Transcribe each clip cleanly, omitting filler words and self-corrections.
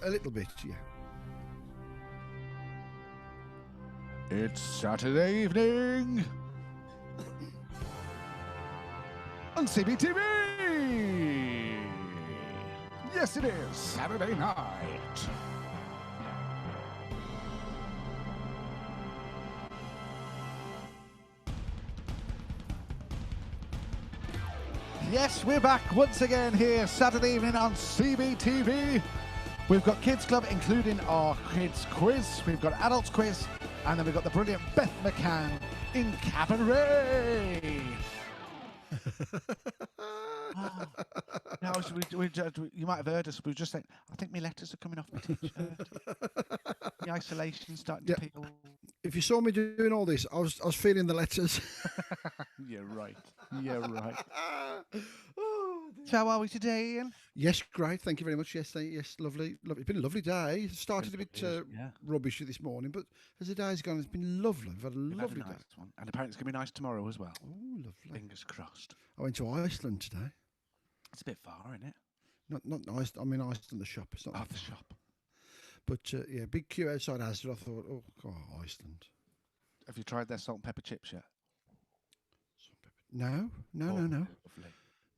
A little bit, yeah. It's Saturday evening on CBTV. Yes, it is Saturday night. Yes, we're back once again here Saturday evening on CBTV. We've got Kids Club, including our Kids Quiz. We've got Adults Quiz. And then we've got the brilliant Beth McCann in Cabaret. Oh. No, you might have heard us. We were just saying, I think my letters are coming off my t-shirt. The isolation's starting to peel. If you saw me doing all this, I was feeling the letters. Yeah, right. Yeah, right. So how are we today, Ian? Yes, great. Thank you very much. Yes, lovely. It's been a lovely day. It started a bit rubbish this morning, but as the day's gone, it's been lovely. We've had a lovely day. One. And apparently it's going to be nice tomorrow as well. Oh, lovely. Fingers crossed. I went to Iceland today. It's a bit far, isn't it? Not nice. I mean, Iceland, the shop. It's not the shop. But yeah, big queue outside Asda. I thought, oh, God, Iceland. Have you tried their salt and pepper chips yet? No. Lovely.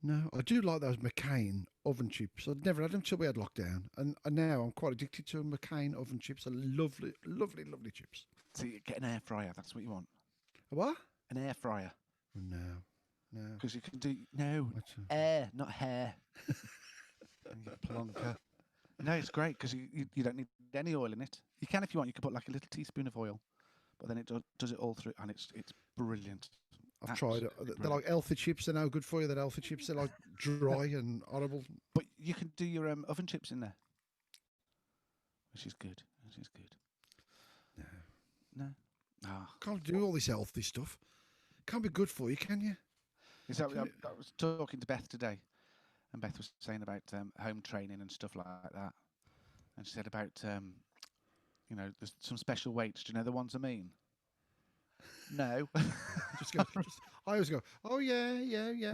No, I do like those McCain oven chips. I'd never had them till we had lockdown, and now I'm quite addicted to McCain oven chips. They're lovely, lovely, lovely chips. So you get an air fryer. That's what you want. A what? An air fryer. No. Because you can do air, not hair. Plonker. No, it's great because you don't need any oil in it. You can if you want. You can put like a little teaspoon of oil, but then it does it all through, and it's brilliant. I've tried it. They're like healthy chips. They're no good for you. They're healthy chips. They're like dry and horrible. But you can do your oven chips in there, which is good. No. Can't do all this healthy stuff. Can't be good for you, can you? I was talking to Beth today, and Beth was saying about home training and stuff like that. And she said about, there's some special weights. Do you know the ones I mean? No. I always go, oh, yeah.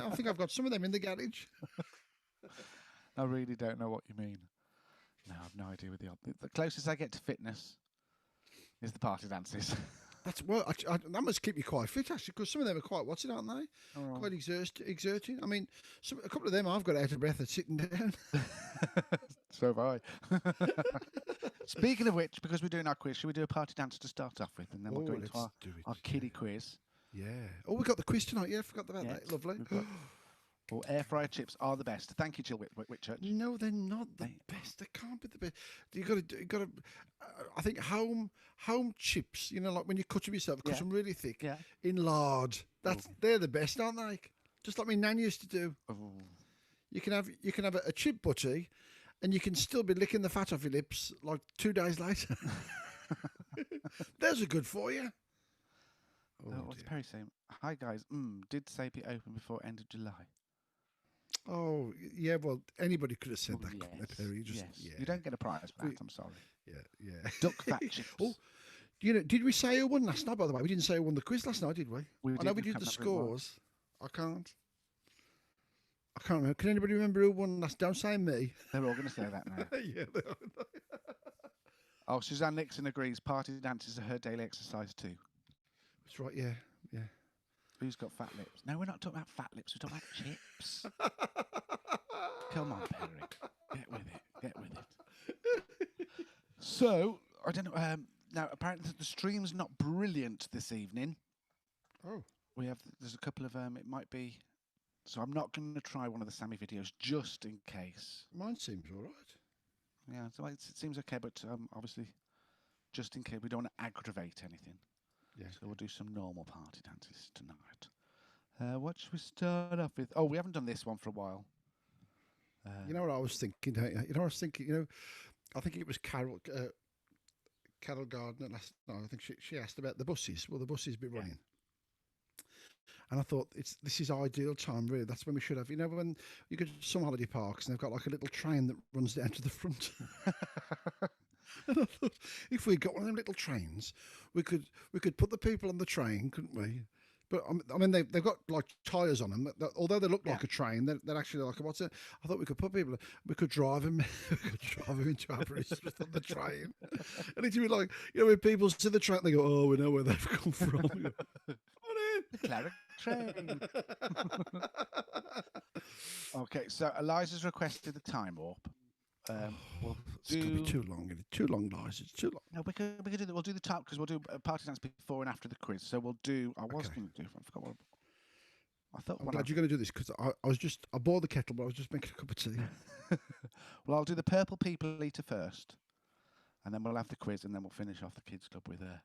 I think I've got some of them in the garage. I really don't know what you mean. No, I have no idea. The closest I get to fitness is the party dances. That must keep you quite fit, actually, because some of them are quite, aren't they? Oh. Quite exerting. I mean, a couple of them I've got out of breath at sitting down. So have I. Speaking of which, because we're doing our quiz, should we do a party dance to start off with? And then we'll go into our kiddie quiz. Yeah. Oh, we got the quiz tonight. Yeah, I forgot about that. Lovely. Well, air fryer chips are the best. Thank you, Jill Whitchurch. No, they're not the best. They can't be the best. You got to. I think home chips. You know, like when you cut them yourself, cut them really thick in lard. They're the best, aren't they? Just like my nan used to do. Oh. You can have a chip butty, and you can still be licking the fat off your lips like 2 days later. Those are good for you. What's Perry saying? Hi guys. Did say be open before end of July. Oh yeah, well anybody could have said that, Perry. You don't get a prize for that. I'm sorry. Yeah. Duck fat chips. Oh, did we say who won last night? By the way, we didn't say who won the quiz last night, did we? I know we did the scores. I can't remember. Can anybody remember who won last? Don't say me. They're all going to say that now. Yeah, they are. Oh, Suzanne Nixon agrees. Party dances are her daily exercise too. That's right. Yeah. Who's got fat lips? No, we're not talking about fat lips. We're talking about chips. Come on, Perry. Get with it. So, I don't know. Now, apparently the stream's not brilliant this evening. Oh. There's a couple of, it might be. So I'm not going to try one of the Sammy videos just in case. Mine seems all right. Yeah, so it seems okay, but obviously, just in case we don't want to aggravate anything. Yeah. So we'll do some normal party dances tonight. What should we start off with? Oh, we haven't done this one for a while. You know what I was thinking? I think it was Carol Gardner last night. I think she asked about the buses. Will the buses be running? And I thought this is ideal time, really. That's when we should have. When you go to some holiday parks and they've got like a little train that runs down to the front. And I thought, if we got one of them little trains, we could put the people on the train, couldn't we? But I mean, they've got like tyres on them. Although they look like a train, they're actually like what's it? I thought we could put people. We could drive them. We could drive them into Aberystwyth on the train. And it'd be like, when people see the train, they go, "Oh, we know where they've come from." Go, the Claret train. Okay, so Eliza's requested the time warp. It's gonna be too long. Too long, guys. It's too long. No, we could do that. We'll do the top because we'll do a party dance before and after the quiz. So we'll do. I was going to do. I forgot what. I thought. I'm glad you're going to do this because I bought the kettle, but I was just making a cup of tea. Well, I'll do the Purple People Eater first, and then we'll have the quiz, and then we'll finish off the kids club with a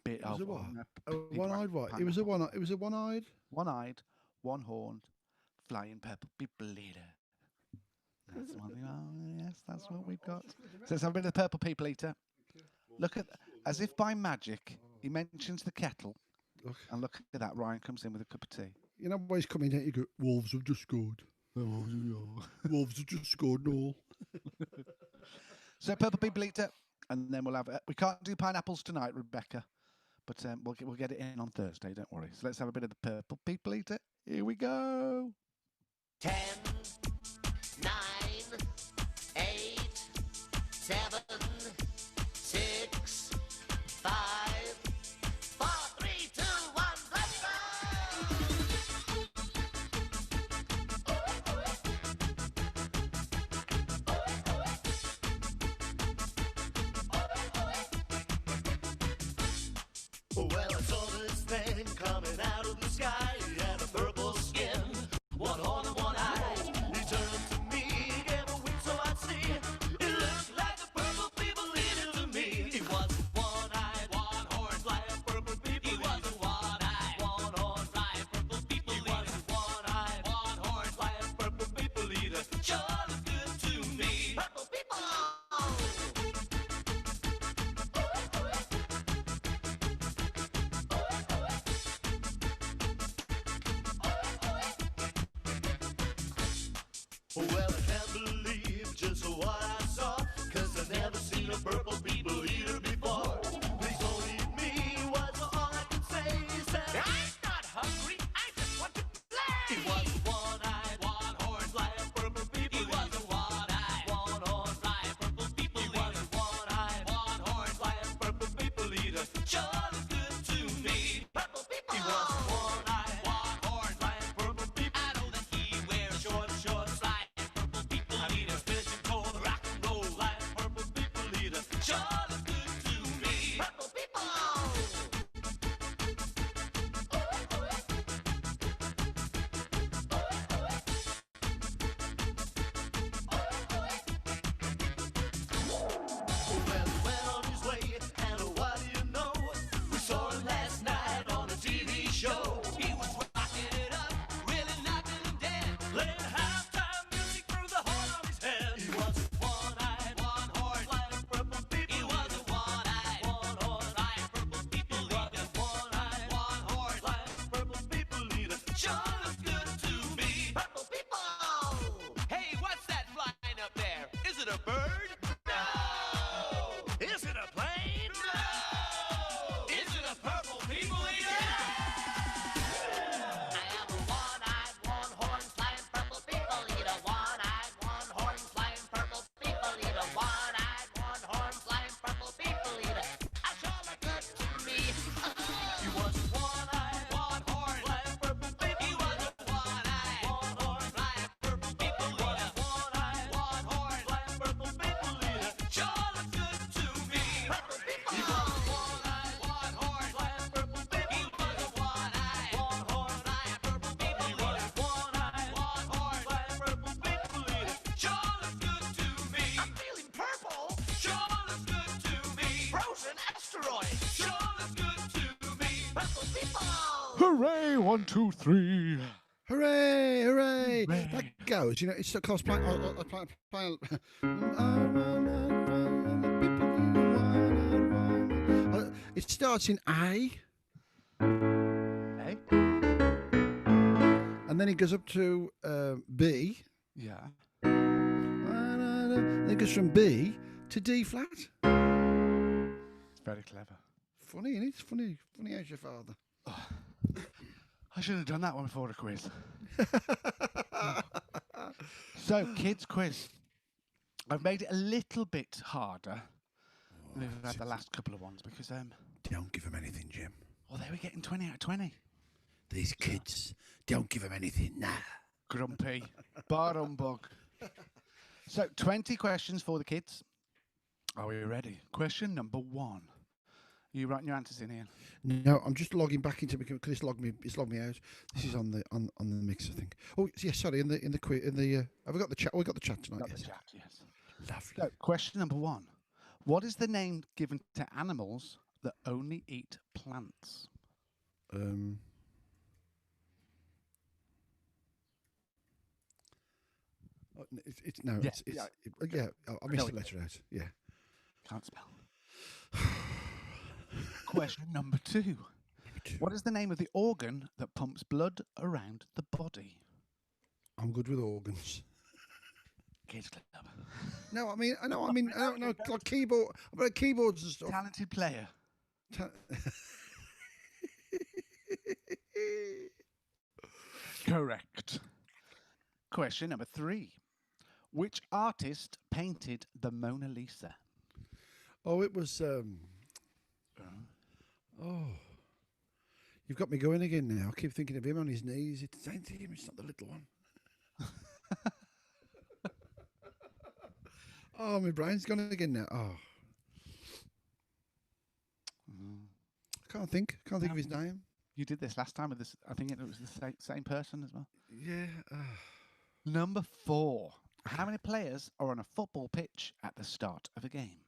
bit of a one-eyed what? It was a one-eyed, one-eyed, one-horned, flying purple people eater. That's one thing. Oh, yes, that's what we've got. So let's have a bit of the Purple People Eater. Look at, as if by magic, he mentions the kettle, and look at that. Ryan comes in with a cup of tea. You know why he's coming in? You go, Wolves have just scored. Wolves have just scored, no. So Purple People Eater, and then we'll have. We can't do pineapples tonight, Rebecca, but we'll get it in on Thursday. Don't worry. So let's have a bit of the Purple People Eater. Here we go. 10, 9, 8, 7, 6, 5, 4, 3, 2, 1, let's go! Well, I saw this thing coming out of the sky. It had a purple skin, one horn and one eye. He turned to me, gave a wink so I'd see. It looked like a purple people eater to me. He was one-eyed, one-horn, flying purple people. He was a one-eyed, one-horn, flying purple people. He was a one-eyed, one-horn, flying purple people eater. Sure looked good to me. Purple people! Well, I can't believe just what I saw, 'cause I've never seen a purple people eater before. Please don't eat me, was all I could say. He said, I'm not hungry, I just want to play. He was a one-eyed, one-horn, flying purple people. He was a one-eyed, one-horn, flying purple people. He was a one-eyed, one-horn, flying purple people eater. Sure looked good to me. Purple people. He was a one-eyed, one-horn, flying purple people. I know that he wears short shorts, flying purple people eater. Pigeon cold, rock and roll, flying purple people eater. Sure looked good to me. Purple people. Well, he went on his way, and what do you know? We saw him last night on a TV show. He was rocking it up, really knocking him dead, playing halftime music through the horn of his head. He was a one-eyed, one-horn, flying purple people. He was a one-eyed, one-horn, flying purple people. He was a one-eyed, one-horn, flying purple people eater. Sure looks good to me. Purple people. Hey, what's that flying up there? Is it a bird? No. Is it a plane? No. Is it a purple people eater? I am a one-eyed, one-horn, flying purple people eater. One-eyed, one-horn, flying purple people eater. One-eyed, one-horn, flying purple people eater. I sure look good to me. He was a one-eyed, one-horn, flying purple people. He was a one-eyed, one-horn, flying purple people eater. One-eyed, one-horn, flying purple people eater. Sure look good to me. Purple people. He was a one-eyed, one-horn, flying purple people. He was a one-eyed, one-horn, flying purple people. He was a one-eyed, one-horn, flying purple people eater. Sure looks good to me. I'm feeling purple. Sure looks good to me. Frozen asteroid. Sure looks good to me. Purple people. Hooray! 1, 2, 3. Hooray! Hooray! That goes. It's the close play. It starts in A, Hey. and then it goes up to B. Yeah. Then it goes from B to D flat. It's very clever. Funny, isn't it? It's funny. Funny as your father. I should have done that one before the quiz. So, kids quiz. I've made it a little bit harder than we've had the last couple of ones because Don't give them anything, Jim. well, they were getting 20 out of 20. These kids, don't give them anything. Nah. Grumpy. Bar humbug. So, 20 questions for the kids. Are we ready? Question number 1. Are you writing your answers in here? No, I'm just logging back into because it's logged me out. This is on the mix, I think. Oh, yeah, sorry. In the quiz, have we got the chat? We got the chat tonight. Got Yes. the chat, yes. Lovely. So, question number 1. What is the name given to animals that only eat plants? It's no. Yeah, It's yeah. yeah. I missed the letter out. Yeah. Can't spell. Question number 2. What is the name of the organ that pumps blood around the body? I'm good with organs. Kids Club. No, I mean, like keyboard. About keyboards and stuff. Talented player. Correct. Question number 3. Which artist painted the Mona Lisa? Oh, it was. Oh, you've got me going again now. I keep thinking of him on his knees. It's ain't him. It's not the little one. Oh, my brain's gone again now. Oh, I can't think. Can't think of his name. You did this last time with this. I think it was the same person as well. Yeah. Number 4. How many players are on a football pitch at the start of a game?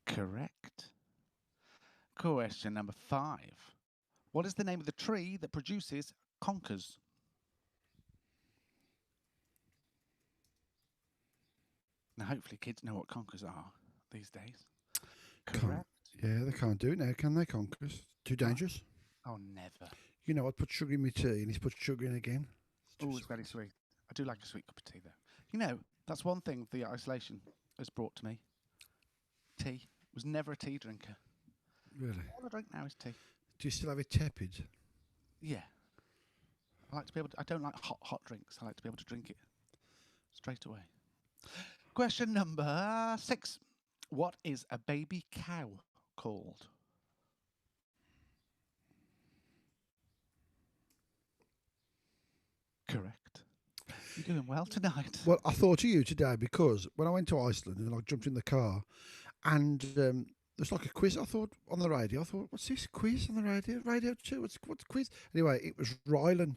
Correct. Question number 5. What is the name of the tree that produces conkers? Now, hopefully, kids know what conkers are these days. Correct. Yeah, they can't do it now, can they, conkers? Too dangerous. Oh, never. You know, I'd put sugar in my tea and he's put sugar in again. Oh, it's very sweet. I do like a sweet cup of tea, though. You know, that's one thing the isolation has brought to me. Tea. Was never a tea drinker. Really? All I drink now is tea. Do you still have it tepid? Yeah. I like to be able to, I don't like hot drinks. I like to be able to drink it straight away. Question number 6. What is a baby cow called? Correct. You're doing well tonight. Well, I thought of you today because when I went to Iceland and I jumped in the car and there's like a quiz. I thought on the radio. I thought, what's this quiz on the radio? Radio 2. What's quiz? Anyway, it was Rylan.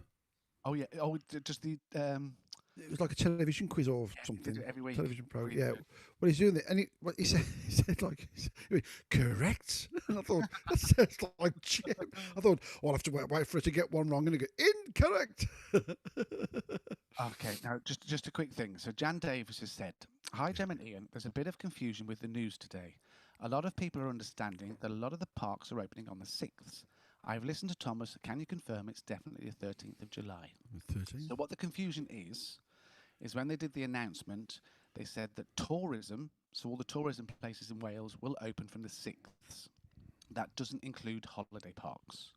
Oh yeah. Oh, just the. It was like a television quiz or something. Every week. Television program. Yeah. Well, he's doing it, and he said like, correct. And I thought that sounds like Jim. I thought, I'll have to wait for it to get one wrong, and he go incorrect. Okay, now just a quick thing. So Jan Davis has said, "Hi, Jem and Ian. There's a bit of confusion with the news today. A lot of people are understanding that a lot of the parks are opening on the 6th. I've listened to Thomas. Can you confirm it's definitely the 13th of July? 13th. So what the confusion is when they did the announcement, they said that tourism, so all the tourism places in Wales will open from the 6th. That doesn't include holiday parks.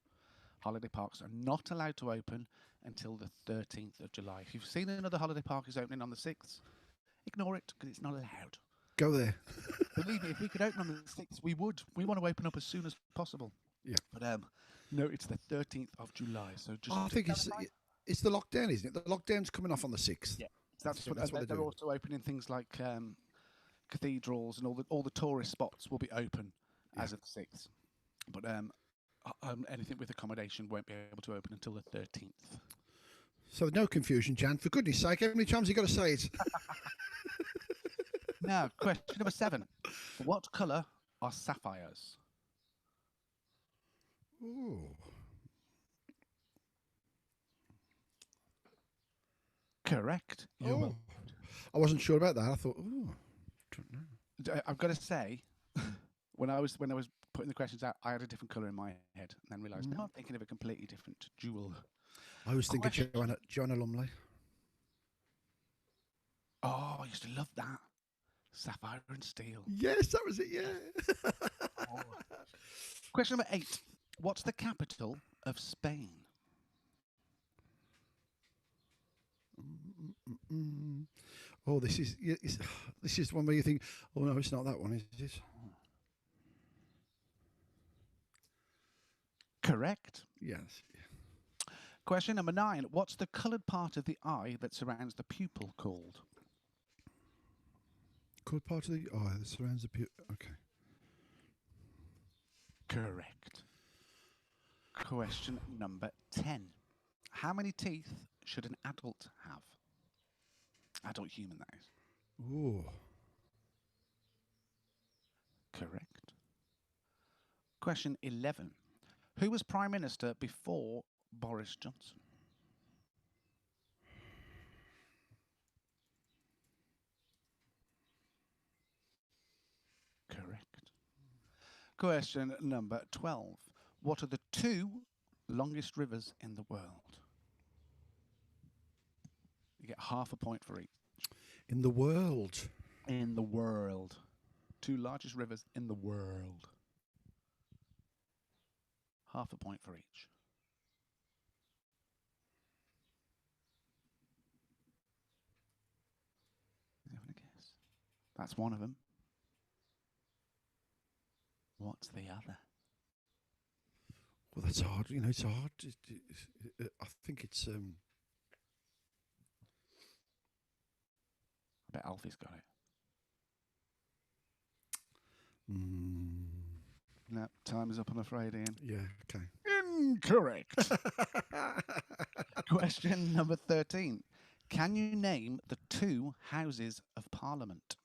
Holiday parks are not allowed to open until the 13th of July. If you've seen another holiday park is opening on the 6th, ignore it because it's not allowed. Go there. Believe me, if we could open on the 6th, we would. We want to open up as soon as possible. Yeah. But no, it's the 13th of July. So just. I think it's the lockdown, isn't it? The lockdown's coming off on the 6th. Yeah. That's what they're they're doing. also opening things like cathedrals and all the tourist spots will be open as of the 6th. But anything with accommodation won't be able to open until the 13th. So no confusion, Jan. For goodness sake, how many times you got to say it? Now, question number 7. What colour are sapphires? Ooh. Correct. Oh. I wasn't sure about that. I thought, don't know. I've got to say, when I was putting the questions out, I had a different colour in my head, and then realised no, I'm thinking of a completely different jewel. I was thinking Joanna Lumley. Oh, I used to love that. Sapphire and steel. Yes, that was it. Yeah. Question number 8. What's the capital of Spain? Oh, this is this is one where you think, oh no, it's not that one, is it? Correct. Yes. Question number 9. What's the coloured part of the eye that surrounds the pupil called? Coloured part of the eye that surrounds the pupil. Okay. Correct. Question number 10. How many teeth should an adult have? Adult human, that is. Oh. Correct. Question 11. Who was Prime Minister before Boris Johnson? Correct. Question number 12. What are the 2 longest rivers in the world? You get half a point for each. In the world. In the world. 2 largest rivers in the world. Half a point for each. You having a guess? That's one of them. What's the other? Well, that's hard. You know, it's hard. I think it's. I bet Alfie's got it. No, time is up, I'm afraid, Ian. Yeah. Okay. Incorrect. Question number 13. Can you name the 2 Houses of Parliament?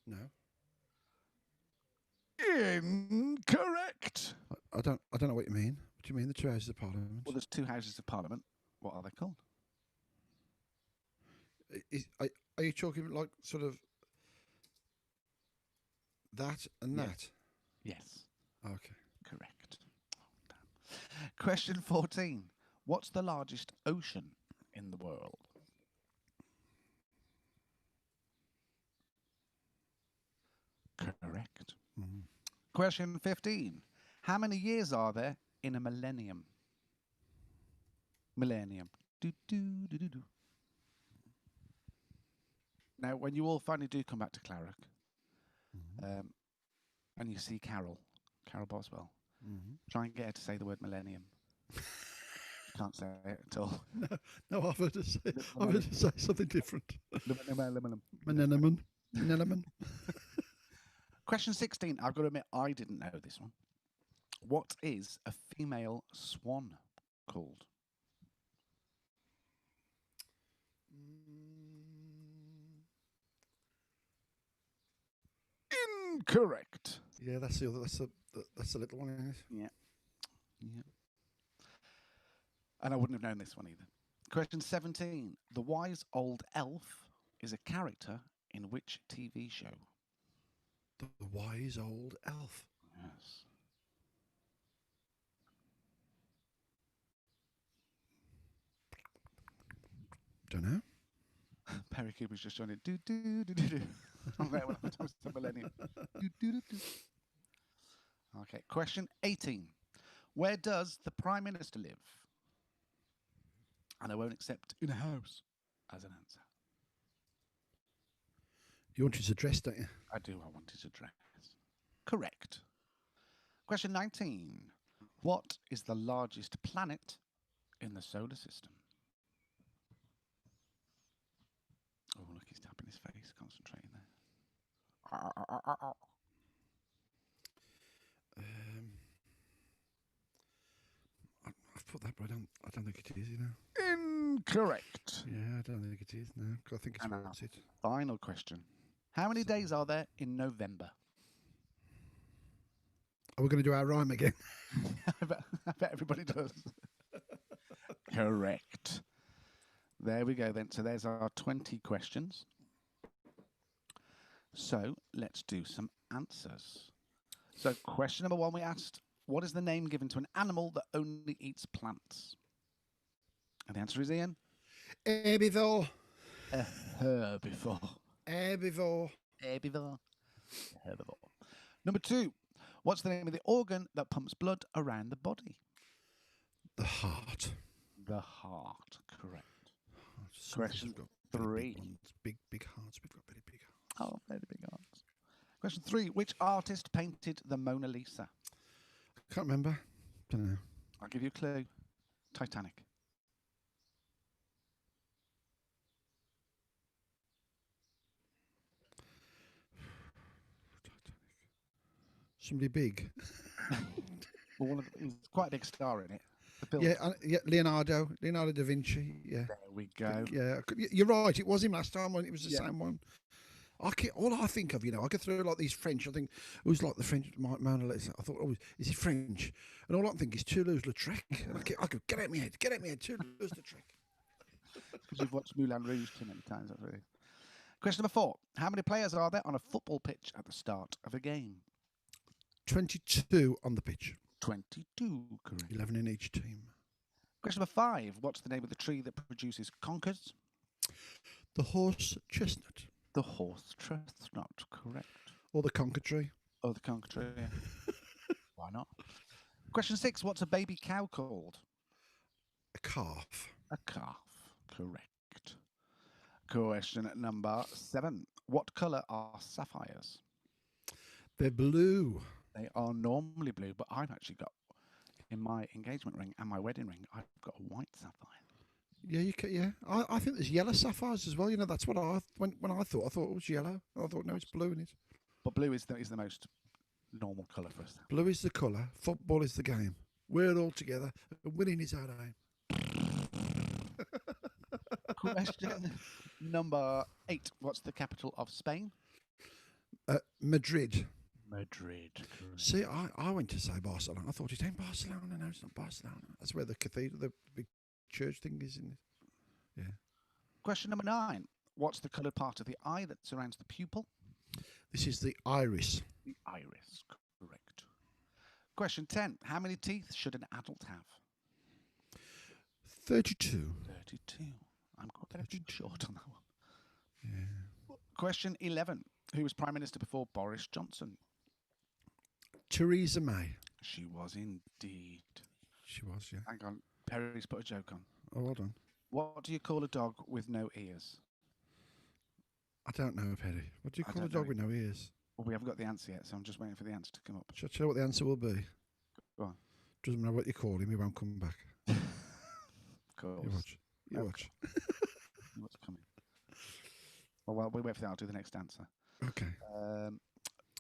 No. Incorrect. I don't know what you mean. What do you mean, the 2 Houses of Parliament? Well, there's 2 Houses of Parliament. What are they called? Are you talking like sort of that and Yeah. that? Yes. Okay. Correct. Oh, damn. Question 14. What's the largest ocean in the world? Correct. Question 15. How many years are there in a millennium? Millennium. Do, do, do, do, do. Now, when you all finally do come back to Clarick, and you see Carol Boswell, try and get her to say the word millennium. Can't say it at all. No, I've heard her say something different. Millennium. Millennium. Question 16. I've got to admit, I didn't know this one. What is a female swan called? Incorrect. Yeah, that's the other. That's the little one, isn't it? Yeah. Yeah. And I wouldn't have known this one either. Question 17. The wise old elf is a character in which TV show? The wise old elf. Yes. Don't know. Perry Cooper's just trying to do do do do do. I'm there when I was the millennium. Do, do, do, do. Okay. Question 18. Where does the Prime Minister live? And I won't accept in a house as an answer. You want his address, don't you? I do. I want his address. Correct. Question 19. What is the largest planet in the solar system? Oh, look, he's tapping his face, concentrating there. I've put that, but I don't think it is. You know. Incorrect. Yeah, I don't think it is. No, 'cause I think it's And what's it. final question. How many days are there in November? Are we going to do our rhyme again? I bet everybody does. Correct. There we go then. So there's our 20 questions. So let's do some answers. So question number 1 we asked, what is the name given to an animal that only eats plants? And the answer is Ian. Abithal. A herbivore. Herbivore. Herbivore. Herbivore. Number 2. What's the name of the organ that pumps blood around the body? The heart. The heart. Correct. Some of us Question have got very 3. Big, ones. Big hearts. We've got very big hearts. Oh, very big hearts. Question 3. Which artist painted the Mona Lisa? Can't remember. Don't know. I'll give you a clue. Titanic. Somebody big. Well, he was quite a big star in it. Yeah, Leonardo da Vinci. Yeah. There we go. Yeah, you're right. It was him last time. It was the same one. All I think of, I go through like these French. I think who's like the French Mona Lisa. I thought, oh, is he French? And all I think is Toulouse-Lautrec. I go, get out my head, Toulouse-Lautrec. Because you've watched Moulin Rouge too many times. That's really. Question number 4. How many players are there on a football pitch at the start of a game? 22 on the pitch. 22, correct. 11 in each team. Question number 5. What's the name of the tree that produces conkers? The horse chestnut. The horse chestnut, correct. Or the conker tree. Oh, the conker tree, yeah. Why not? Question 6. What's a baby cow called? A calf. A calf, correct. Question number 7. What colour are sapphires? They're blue. They are normally blue, but I've actually got, in my engagement ring and my wedding ring, I've got a white sapphire. Yeah, you can. Yeah, I think there's yellow sapphires as well. That's what when I thought it was yellow. I thought no, it's blue in it. But blue is the most normal colour for us. Blue is the colour. Football is the game. We're all together, and winning is our aim. Question number 8. What's the capital of Spain? Madrid. Madrid. Correct. See, I went to say Barcelona. I thought it ain't Barcelona. No, it's not Barcelona. That's where the cathedral, the big church thing is, isn't it? Yeah. Question number 9. What's the coloured part of the eye that surrounds the pupil? This is the iris. The iris. Correct. Question 10. How many teeth should an adult have? 32. 32. I'm quite very short on that one. Yeah. Question 11. Who was Prime Minister before Boris Johnson? Theresa May. She was indeed. She was, yeah. Hang on. Perry's put a joke on. Oh, hold on. What do you call a dog with no ears? I don't know, Perry. What do you call a dog with no ears? Well, we haven't got the answer yet, so I'm just waiting for the answer to come up. Shall I tell you what the answer will be? Go on. Doesn't matter what you call him, he won't come back. Of course. You watch. You watch. What's coming? Well, we wait for that. I'll do the next answer. Okay.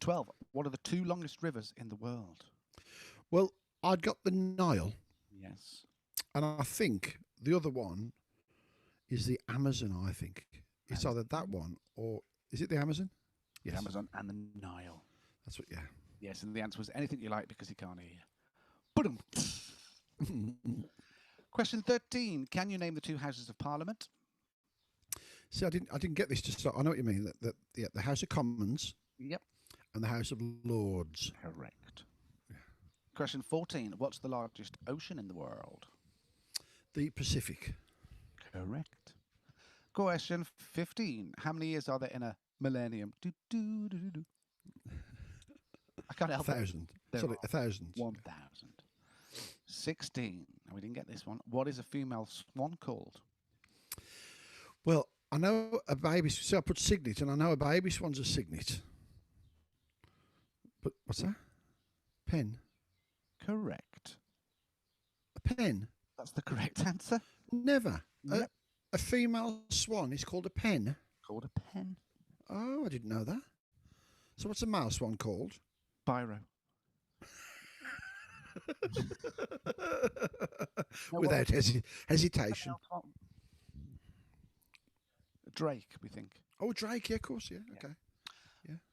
12. What are the 2 longest rivers in the world? Well, I'd got the Nile. Yes. And I think the other one is the Amazon, I think. It's either that one or... Is it the Amazon? Yes. The Amazon and the Nile. That's what, yeah. Yes, and the answer was anything you like because he can't hear you. Boom. Question 13. Can you name the 2 Houses of Parliament? See, I didn't get this to start. I know what you mean. That the House of Commons. Yep. And the House of Lords. Correct. Yeah. Question 14. What's the largest ocean in the world? The Pacific. Correct. Question 15. How many years are there in a millennium? I can't help 1,000. Sorry, 1,000. 1,000. 16. Now, we didn't get this one. What is a female swan called? Well, I know a baby... So I put cygnet, and I know a baby swan's a cygnet. But what's that? Pen. Correct. A pen? That's the correct answer. Never. Yep. A female swan is called a pen? Called a pen. Oh, I didn't know that. So what's a male swan called? Biro. Without hesitation. Drake, we think. Oh, Drake, yeah, of course, yeah. Okay.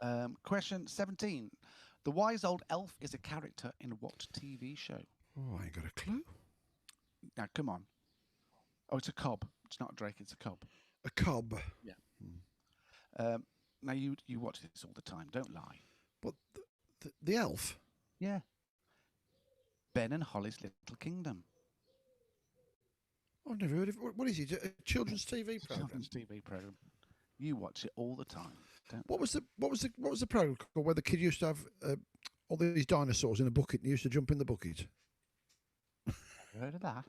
Yeah. Question 17. The wise old elf is a character in what TV show? Oh, I ain't got a clue. Now, come on. Oh, it's a cob. It's not a drake, it's a cob. A cob? Yeah. Now, you watch this all the time. Don't lie. But the elf? Yeah. Ben and Holly's Little Kingdom. I've never heard of it. What is it? A children's TV program? Children's TV program. You watch it all the time, don't What was the program called where the kid used to have all these dinosaurs in a bucket and he used to jump in the bucket? you? Heard of that?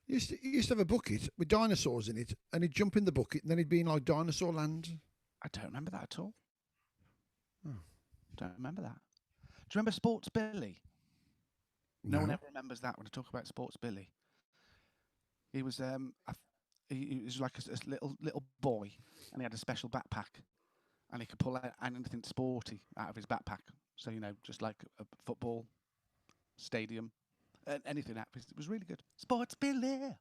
He used to have a bucket with dinosaurs in it, and he'd jump in the bucket, and then he'd be in like dinosaur land. I don't remember that at all. Oh. Don't remember that. Do you remember Sports Billy? No one ever remembers that when I talk about Sports Billy. He was he was like a little boy, and he had a special backpack, and he could pull out anything sporty out of his backpack. So just like a football stadium, anything out. It was really good. Sports Billy.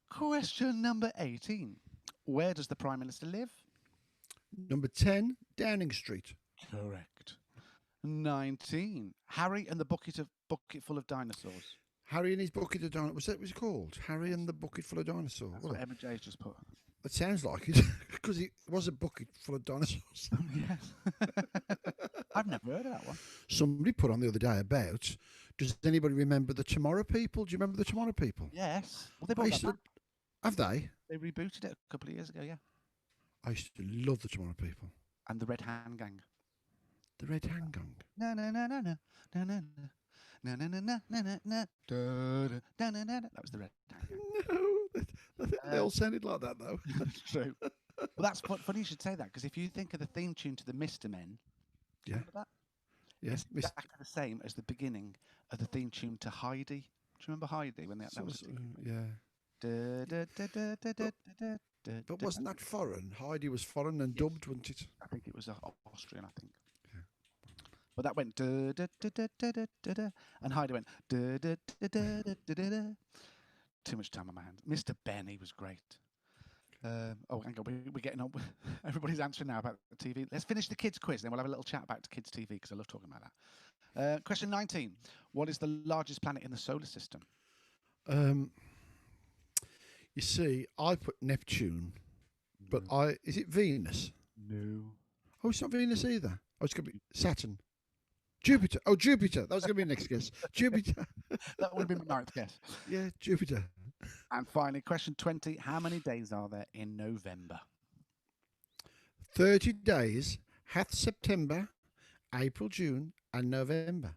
Question number 18: where does the Prime Minister live? Number 10, Downing Street. Correct. 19. Harry and the bucket full of dinosaurs. Harry and his bucket of dinosaurs. Was it called? Harry and the bucket full of dinosaurs. That's what Emma J's just put. It sounds like it, because it was a bucket full of dinosaurs. Yes. I've never heard of that one. Somebody put on the other day about, does anybody remember the Tomorrow People? Do you remember the Tomorrow People? Yes. Well, they brought that back. Have they? They rebooted it a couple of years ago, yeah. I used to love the Tomorrow People. And the Red Hand Gang. The Red Hand Gang. No, no, no, no, no, no, no, no. No, no, no, no, no, no, no. That was the Red Hand Gang. No, they all sounded like that, though. True. Well, that's funny you should say that, because if you think of the theme tune to the Mr. Men, do you remember that? Yes. It's exactly the same as the beginning of the theme tune to Heidi. Do you remember Heidi when that was? Yeah. But wasn't that foreign? Heidi was foreign and dubbed, wasn't it? I think it was Austrian, I think. Yeah. But that went da da da da da da da da, and Heidi went da da da da da da da. Too much time on my hands. Mr. Benny was great. Hang on, we're getting on. Everybody's answering now about the TV. Let's finish the kids' quiz, then we'll have a little chat about the kids' TV because I love talking about that. Question 19. What is the largest planet in the solar system? You see, I put Neptune, but is it Venus? No. Oh, it's not Venus either. Oh, it's going to be Saturn. Jupiter. Oh, Jupiter. That was going to be the next guess. Jupiter. That would have been my ninth guess. Yeah, Jupiter. And finally, question 20. How many days are there in November? 30 days hath September, April, June, and November.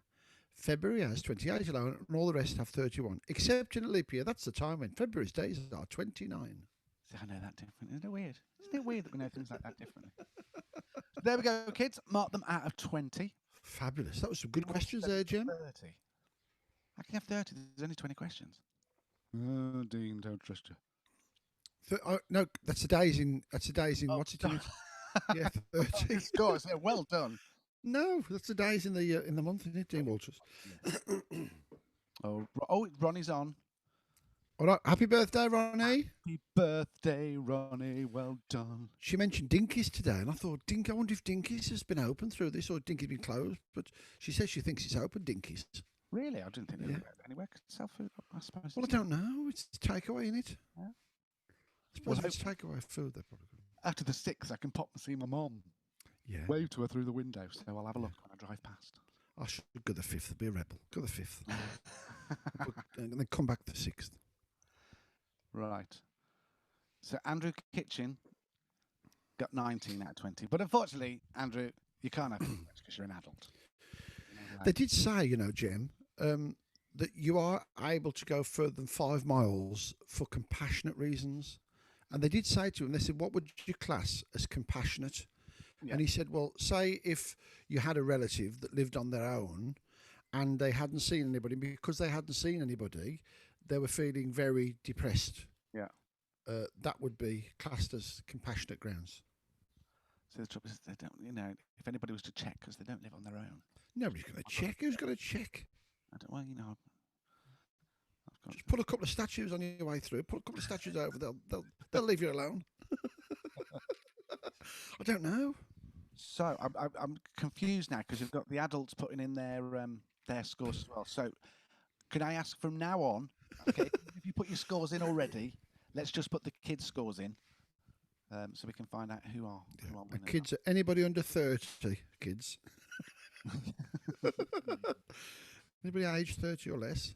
February has 28 alone, and all the rest have 31. Except in a leap year, that's the time when February's days are 29. See, I know that differently. Isn't it weird? Isn't it weird that we know things like that differently? So there we go, kids. Mark them out of 20. Fabulous. That was some good questions there, Jim. 30. How can you have 30? There's only 20 questions. Oh, Dean, don't trust you. No, that's the days in. What's it? Yeah, 30. Scores. Yeah, well done. No, that's the days in the month, isn't it, Dean Walters? Yeah. Oh, Ronnie's on. All right, happy birthday, Ronnie. Happy birthday, Ronnie. Well done. She mentioned Dinkies today, and I thought, I wonder if Dinkies has been open through this or Dinkies been closed. But she says she thinks it's open, Dinkies. Really? I didn't think they were anywhere could sell food, I suppose. Well, I don't know. It's takeaway, isn't it? Yeah. I suppose if it's takeaway food, they're probably good. After the 6th, I can pop and see my mum. Yeah. Wave to her through the window, so I'll have a look when I drive past. I should go the 5th, be a rebel. Go the 5th. And then come back the 6th. Right. So Andrew Kitchen got 19 out of 20. But unfortunately, Andrew, you can't have too much because you're an adult. They did say, Jem, that you are able to go further than 5 miles for compassionate reasons. And they did say to him, they said, what would you class as compassionate? Yeah. And he said, well, say if you had a relative that lived on their own and they hadn't seen anybody, because they hadn't seen anybody, they were feeling very depressed. Yeah. That would be classed as compassionate grounds. So the trouble is, they don't, if anybody was to check, because they don't live on their own. Nobody's going to check. Who's going to check? I don't, well, just put a couple of statues on your way through. Put a couple of statues over. They'll leave you alone. I don't know. So I'm confused now because you've got the adults putting in their scores as well. So can I ask from now on? Okay, if you put your scores in already, let's just put the kids' scores in, so we can find out who are winners. Kids, anybody under 30, kids. Anybody aged 30 or less?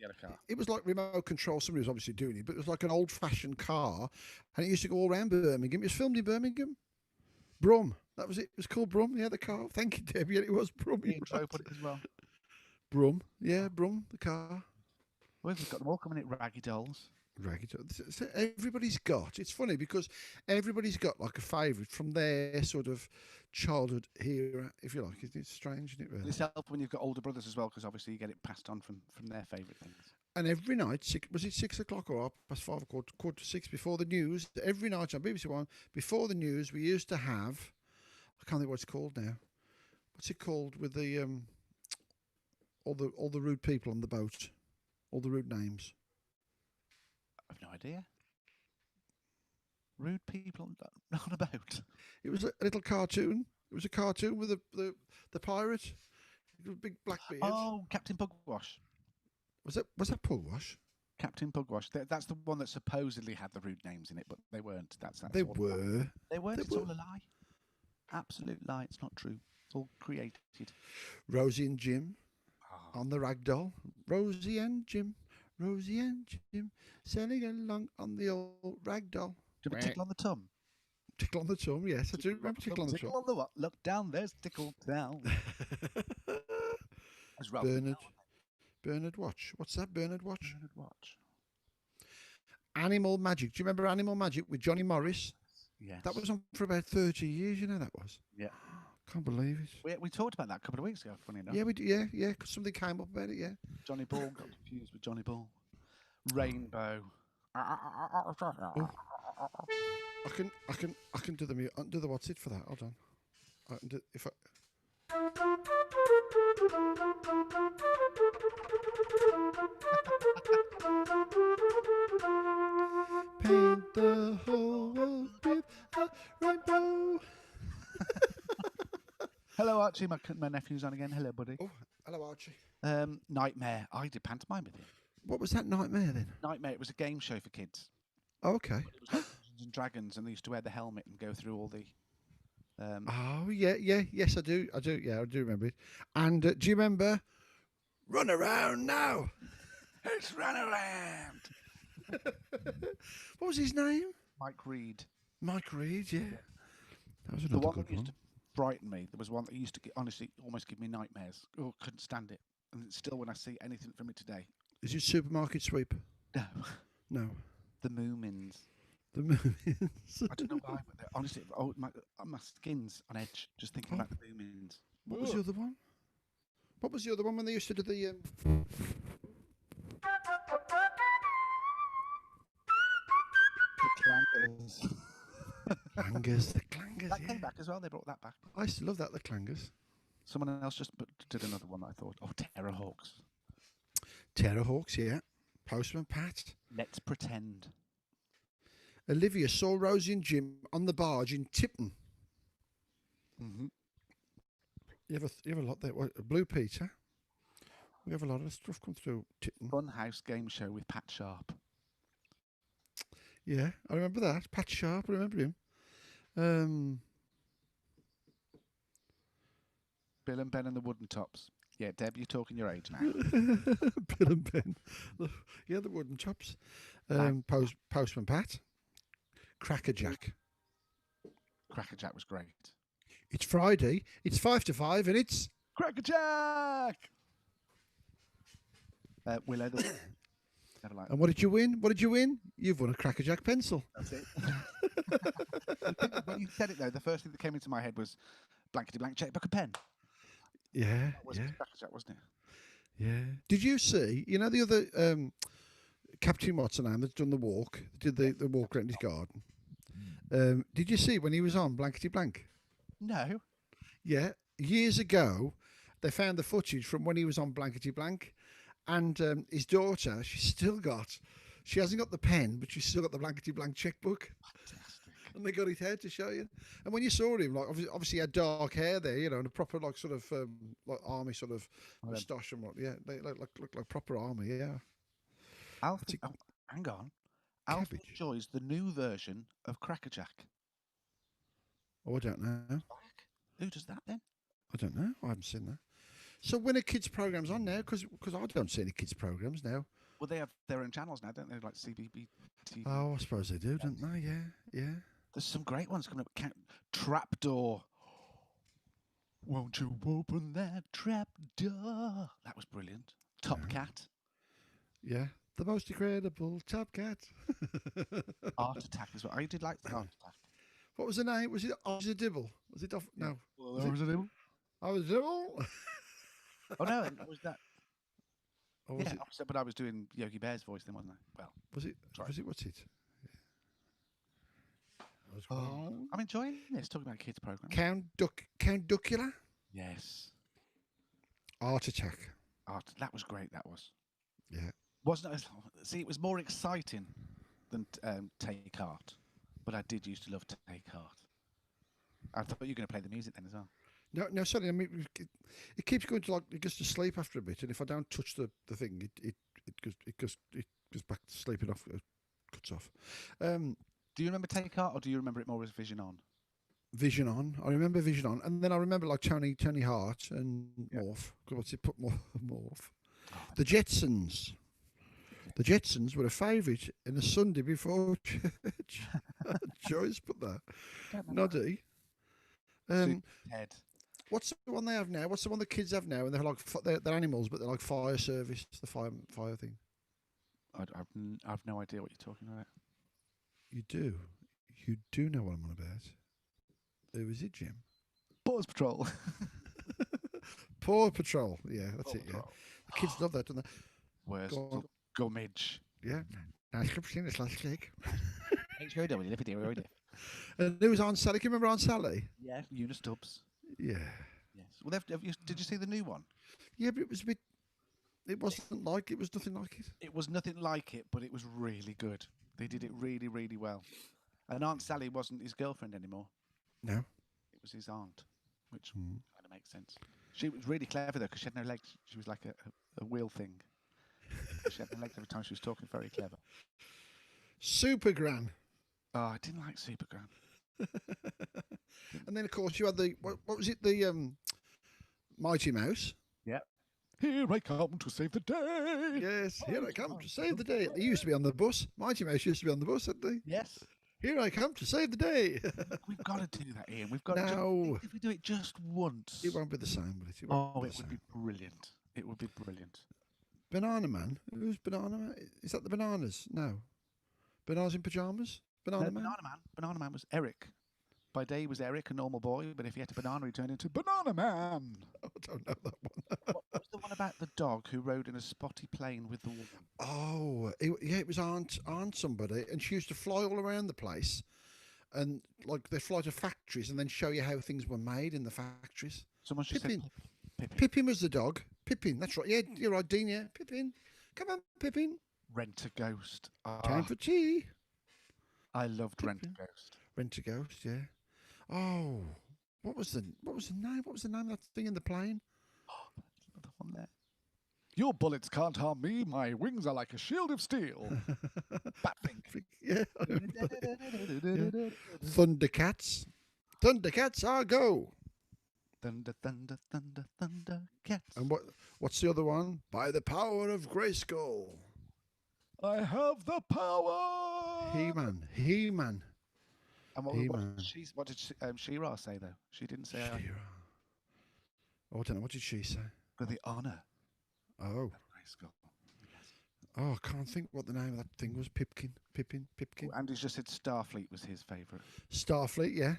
Yellow car. It was like remote control. Somebody was obviously doing it, but it was like an old-fashioned car, and it used to go all around Birmingham. It was filmed in Birmingham. Brum. That was it. It was called Brum. Yeah, the car. Thank you, Debbie. Yeah, it was Brum. Ian Joe put it as well. Brum. Yeah, Brum, the car. Well, we've got them all coming in Raggy Dolls. Raggy Dolls. So everybody's got. It's funny because everybody's got like a favourite from their sort of childhood era, if you like. It's strange, isn't it? Really. It's helpful when you've got older brothers as well, because obviously you get it passed on from their favourite things. And every night, was it 6 o'clock or past 5 o'clock, quarter to 6 before the news? Every night on BBC One, before the news, we used to have. I can't think what it's called now. What's it called with the all the rude people on the boat, all the rude names? I've no idea. Rude people not about. It was a little cartoon. It was a cartoon with the pirate, with a big black beard. Oh, Captain Pugwash. Was that Pugwash? Captain Pugwash. That's the one that supposedly had the rude names in it, but they weren't. That's They all were. They weren't. They It's were. all a lie. Absolute lie. It's not true. It's all created. Rosie and Jim Oh. on the ragdoll. Rosie and Jim, sailing along on the old ragdoll. Do you have a tickle on the tongue? Tickle on the tongue, yes, I do remember tickle on the Tickle tongue. on the what? Look down, there's tickle down. That's Robin. Bernard Watch. What's that, Bernard Watch? Bernard Watch. Animal Magic. Do you remember Animal Magic with Johnny Morris? Yes. That was on for about 30 years, you know that was. Yeah. Can't believe it. We talked about that a couple of weeks ago, funny enough. Yeah, we did, yeah, 'cause something came up about it, yeah. Johnny Ball got confused with Johnny Ball. Rainbow. Oh. I can do the what's it for that. Hold on. I can do, if I paint the whole world with a rainbow. Hello, Archie. My nephew's on again. Hello, buddy. Oh, hello, Archie. Nightmare. I did pantomime with him. What was that Nightmare then? Nightmare. It was a game show for kids. Oh, okay. It was like Dungeons and Dragons, and they used to wear the helmet and go through all the. Oh yeah, yes, I do. Yeah, I do remember it. And do you remember Run Around Now? Let's run around. What was his name? Mike Reed. Mike Reed. Yeah, that was The another one good that used one. to frighten me. There was one that used to honestly almost give me nightmares. Oh, couldn't stand it. And it's still, when I see anything from it today. Is it Supermarket Sweep? No. No. The Moomins. The Moomins. I don't know why, but honestly, my skin's on edge just thinking about the Moomins. What was the other one? What was the other one when they used to do the? The Clangers, the Clangers. That Yeah. came back as well. They brought that back. I used to love that, the Clangers. Someone else just did another one that I thought, Terrorhawks. Terrorhawks, yeah. Postman Pat. Let's pretend. Olivia saw Rosie and Jim on the barge in Tipton. Mm-hmm. You have a lot there. What, Blue Peter. We have a lot of stuff come through Tipton. Funhouse game show with Pat Sharp. Yeah, I remember that. Pat Sharp, I remember him. Bill and Ben and the Wooden Tops. Yeah, Deb, you're talking your age now. Bill and Ben. Yeah, the Wooden Chops. Postman Pat. Crackerjack. Crackerjack was great. It's Friday. It's 5 to 5, and it's Crackerjack! Willow the... Never liked And what did you win? What did you win? You've won a Crackerjack pencil. That's it. When you said it, though, the first thing that came into my head was blankety blank checkbook and pen. Yeah, That was Crackerjack, wasn't it? yeah. Did you see? You know the other Captain what's her name that's done the walk, did the walk around his garden. Did you see when he was on blankety blank? No. Yeah, years ago, they found the footage from when he was on blankety blank, and his daughter, she hasn't got the pen, but she's still got the blankety blank checkbook. And they got his hair to show you. And when you saw him, like obviously he had dark hair there, you know, and a proper like sort of like army sort of moustache and what. Yeah, they look like proper army. Yeah. Hang on. Alf Cabbage. enjoys the new version of Crackerjack. Oh, I don't know. Who does that then? I don't know. I haven't seen that. So when are kids programs on now? Because I don't see any kids programs now. Well, they have their own channels now, don't they? Like CBTV. Oh, I suppose they do, don't they? Yeah, yeah. There's some great ones coming up. Trapdoor. Won't you open that trapdoor? That was brilliant. Top Cat. Yeah, the most incredible Top Cat. Art Attack as well. I did like the Art Attack. What was the name? Was it Ozzy Dibble? Was it off? No. Was it Dibble? Ozzy Dibble? Oh no, it was that. Or was Yeah, it, but I was doing Yogi Bear's voice then, wasn't I? Well, was it? sorry. Was it? What's it? I'm enjoying this, talking about kids program. Count Duckula? Yes. Art Attack. That was great. That was. Yeah. Wasn't it? See, it was more exciting than Take Heart, but I did used to love Take Heart. I thought you were going to play the music then as well. No, sorry. I mean, it keeps going to it goes to sleep after a bit, and if I don't touch the thing, it goes back to sleeping off, cuts off. Do you remember Take Heart, or do you remember it more as Vision On? Vision On. I remember Vision On, and then I remember like Tony Hart and Morph. What's it? Put Morph. The Jetsons. The Jetsons were a favourite in the Sunday before church. Joyce put that. Noddy. Head. What's the one they have now? What's the one the kids have now? And they're like they're animals, but they're like fire service, the fire thing. I've no idea what you're talking about. You do know what I'm on about. Who is it, Jim? Paws Patrol. Paw Patrol. Yeah, that's Paw it. Patrol. Yeah, the kids love that, don't they? Where's Go Gummidge? Yeah. Nice cup of this last cake. And And there was Aunt Sally. Can you remember Aunt Sally? yeah, Eunice Stubbs. Yeah. Yes. Well, did you see the new one? Yeah, but it was a bit. It wasn't like it was nothing like it. It was nothing like it, but it was really good. They did it really, really well. And Aunt Sally wasn't his girlfriend anymore. No. It was his aunt, which kind of makes sense. She was really clever though, because she had no legs. She was like a wheel thing. She had no legs every time she was talking. Very clever. Super Gran. Oh, I didn't like Supergram. And then of course you had the what was it, the Mighty Mouse. Yep. Here I come to save the day. Yes, here I come to save the day. They used to be on the bus. Mighty Mouse used to be on the bus, hadn't they? Yes. Here I come to save the day. We've got to do that, Ian. We've got No. to. If we do it just once. It won't be the same, will it? It would be brilliant. It would be brilliant. Banana Man. Who's Banana Man? Is that the Bananas? No. Bananas in pajamas? Banana Man? Banana Man was Eric. By day he was Eric, a normal boy, but if he had a banana, he turned into Banana Man. Oh, I don't know that one. What was the one about the dog who rode in a spotty plane with the woman? Oh, it was Aunt somebody, and she used to fly all around the place, and like they fly to factories and then show you how things were made in the factories. Someone should Pippin. say Pippin. Pippin was the dog. Pippin, that's right. Yeah, you're right, Dean. Yeah, Pippin. Come on, Pippin. Rent a Ghost. Time for tea. I loved Pippin. Rent a Ghost. Rent a Ghost. Yeah. Oh, what was the name? What was the name of that thing in the plane? The one there. Your bullets can't harm me. My wings are like a shield of steel. Batpink. Yeah. Yeah. Thundercats. Thundercats, are go. Thunder, thunder, thunder, thunder, cats. And what's the other one? By the power of Grayskull. I have the power. He-Man. And what did She-Ra say though? She didn't say. She-Ra. Oh, I don't know. What did she say? For the honour. Oh. Grayskull. Yes. Oh, I can't think what the name of that thing was. Pippin. Andy's just said Starfleet was his favourite. Starfleet, yeah.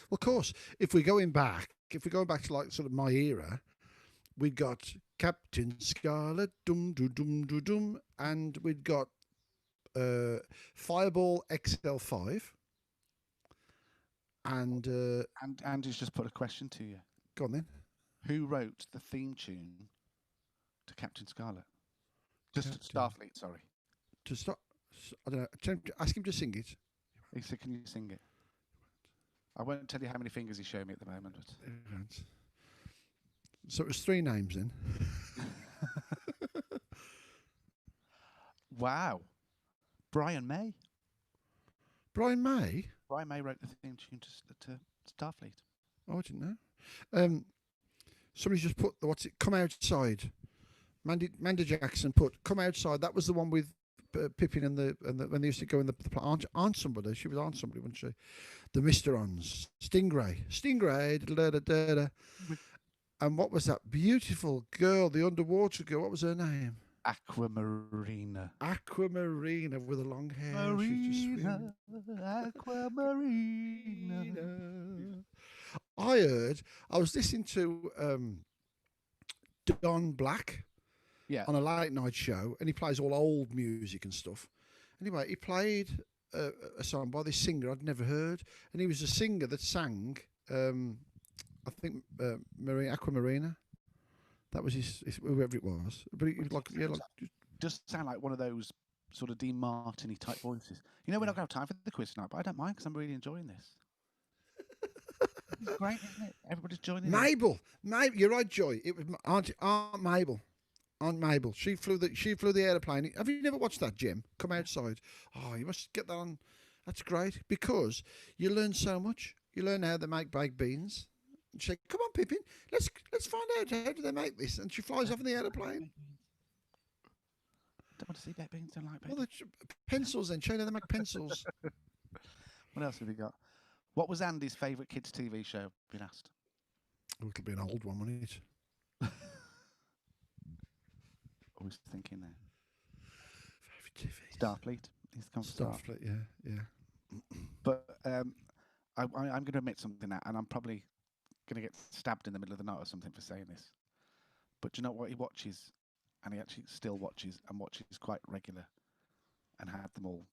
Well, of course, if we're going back to like sort of my era, we got Captain Scarlet, dum, and we'd got Fireball XL5. And Andy's just put a question to you. Go on then. Who wrote the theme tune to Captain Scarlet? Just Starfleet, sorry. To start, I don't know. Ask him to sing it. He said, "Can you sing it?" I won't tell you how many fingers he's showing me at the moment. But... So it was 3 names then. Wow. Brian May. Brian May? Brian May wrote the theme tune to Starfleet. Oh, I didn't know. Somebody's just put come outside. Mandy Jackson put come outside. That was the one with Pippin and the when they used to go in the Aunt somebody. She was Aunt somebody, wasn't she? The Mr. Ons. Stingray. Da, da, da, da. And what was that beautiful girl, the underwater girl? What was her name? Aquamarina. Aquamarina with the long hair. Marina, Aquamarina. I was listening to Don Black on a late night show, and he plays all old music and stuff. Anyway, he played a song by this singer I'd never heard, and he was a singer that sang, I think, Aquamarina. That was his whoever it was. But he was like, just sound like one of those sort of Dean Martin-y type voices. You know, we're not going to have time for the quiz tonight, but I don't mind because I'm really enjoying this. It's great, isn't it? Everybody's joining. Mabel, you're right, Joy. It was Aunt Mabel. Aunt Mabel. She flew the airplane. Have you never watched that, Jim? Come outside. Oh, you must get that on. That's great because you learn so much. You learn how they make baked beans. And she said, "Come on, Pippin, let's find out how do they make this." And she flies off in the airplane. Don't want to see baked beans. Don't like baked beans. Well, pencils then. Show how they make pencils. What else have we got? What was Andy's favourite kids' TV show? Been asked. Oh, it'll be an old one, won't it? Always thinking there. Favourite TV. Starfleet. He's come Starfleet. Yeah. But I'm going to admit something now, and I'm probably going to get stabbed in the middle of the night or something for saying this. But do you know what he watches? And he actually still watches and watches quite regular, and had them all.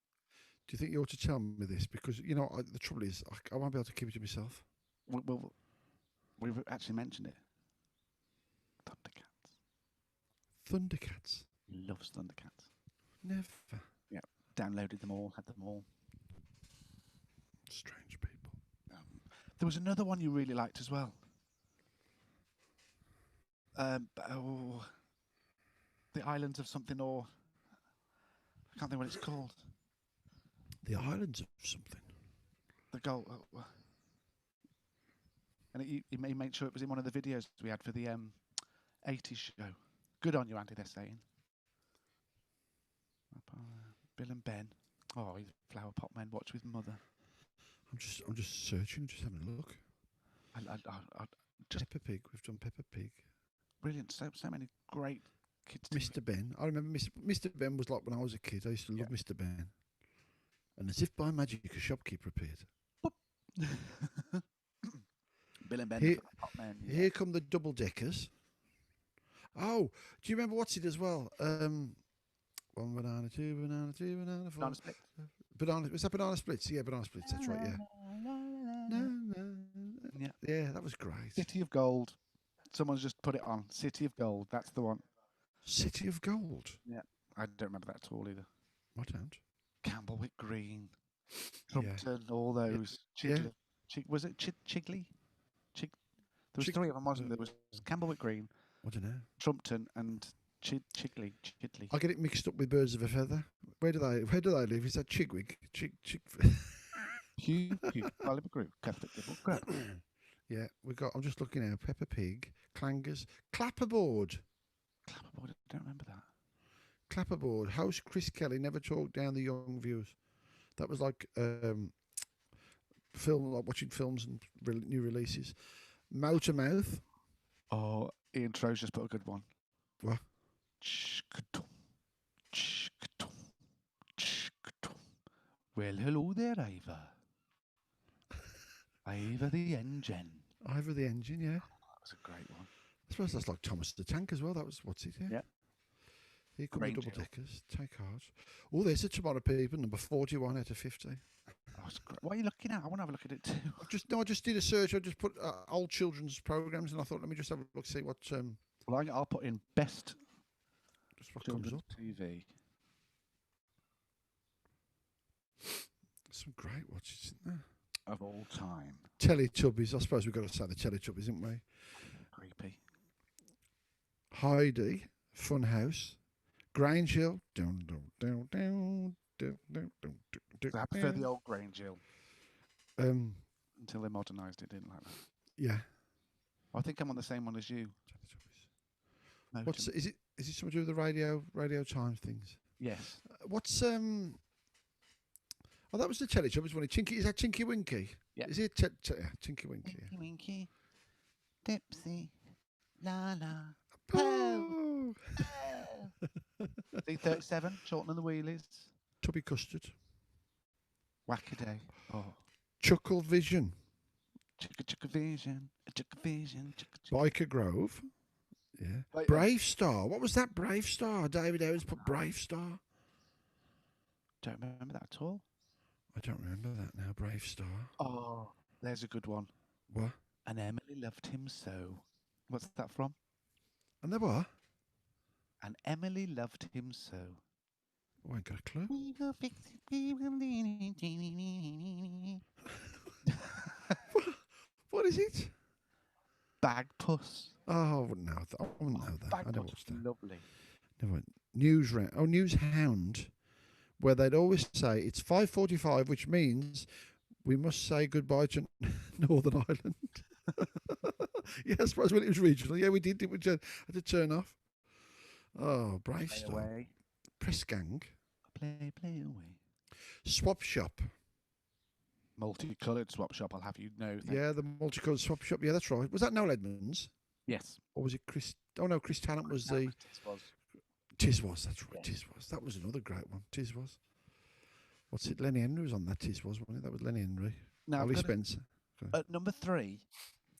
Do you think you ought to tell me this? Because, you know, the trouble is, I won't be able to keep it to myself. Well, we've actually mentioned it. Thundercats. He loves Thundercats. Never. Yeah, downloaded them all, had them all. Strange people. There was another one you really liked as well. The Islands of something, or I can't think what it's called. The Islands of something. The goal. And he made sure it was in one of the videos we had for the 80s show. Good on you, Andy, they're saying. Bill and Ben. Oh, he's Flower Pot Men. Watch with Mother. I'm just searching, just having a look. Just Peppa Pig. We've done Peppa Pig. Brilliant. So many great kids. Mr. Ben. I remember Mr. Ben was like when I was a kid. I used to love Mr. Ben. And as if by magic, a shopkeeper appeared. Bill and Ben. Here come the double deckers. Oh, do you remember what's it as well? One banana, two banana, three banana, four. Banana Splits. Was that Banana Splits? Yeah, Banana Splits. That's right. Yeah. Yeah, that was great. City of Gold. Someone's just put it on. City of Gold. That's the one. City of Gold. Yeah, I don't remember that at all either. I don't. Campbellwick Green, Trumpton, all those. Chigley. Was it Chigley? There was three of them, wasn't there? There was Campbellwick Green. I don't know. Trumpton and Chigley. I get it mixed up with Birds of a Feather. Where do they live? Is that Chigwig? Hugh, Oliver Group, Catholic Group. Yeah, I'm just looking now. Peppa Pig, Clangers, Clapperboard. Clapperboard, I don't remember that. Clapperboard. Host Chris Kelly never talked down the young viewers. That was like like watching films and new releases. Motormouth. Oh, Ian Tro's just put a good one. What? Well, hello there, Ivor. Ivor the engine. Ivor the engine, yeah. Oh, that was a great one. I suppose that's like Thomas the Tank as well. That was what's it? Yeah. Here come the double deckers. Take heart. Oh, there's a Tomorrow People, number 41 out of 50. Oh, that's great. What are you looking at? I want to have a look at it too. I just did a search. I just put old children's programs, and I thought, let me just have a look, see what. Well, I'll put in best. Just what comes up. TV. Some great watches, isn't there? Of all time. Teletubbies. I suppose we've got to say the Teletubbies, haven't we? Creepy. Heidi, Funhouse, Grange Hill. I prefer the old Grange Hill. Until they modernised it, didn't like that. Yeah. I think I'm on the same one as you. No, What's is it? Is it something to do with the radio times things? Yes. What's Oh, that was the Teletubbies one. Chinky, is that Chinky Winky? Yeah. Is it Chinky Winky? Winky, winky, dipsy, la la. Oh. D37, Shorten and the Wheelies. Tubby Custard. Whackaday. Oh. Chuckle Vision. Chicka vision, chicka vision, chicka. Biker Grove. Yeah. Wait, Brave Star. What was that Brave Star? David Owens put Brave Star. Don't remember that at all. I don't remember that now. Brave Star. Oh, there's a good one. What? And Emily loved him so. What's that from? And there what? And Emily loved him so. Oh, I ain't got a clue. We will fix it. We will What is it? Bagpuss. Oh, I wouldn't know that. I wouldn't know that. I never Bagpuss, watched that. lovely. Never. News round. Oh, News Hound, where they'd always say it's 5:45, which means we must say goodbye to Northern Ireland. Yeah, I suppose when it was regional. Yeah, we did. It would had to turn off. Oh, Brave Play Star. away. Press Gang. Play away. Swap Shop. Multicoloured swap shop, I'll have you know. Yeah, the multicoloured swap shop. Yeah, that's right. Was that Noel Edmonds? Yes. Or was it Chris? Oh, no, Chris Talent was the... Tis Was, that's right. Tis Was. That was another great one. Tis Was. What's it? Lenny Henry was on that. Tis Was, wasn't it? That was Lenny Henry. Now, Ollie Spencer. at number 3,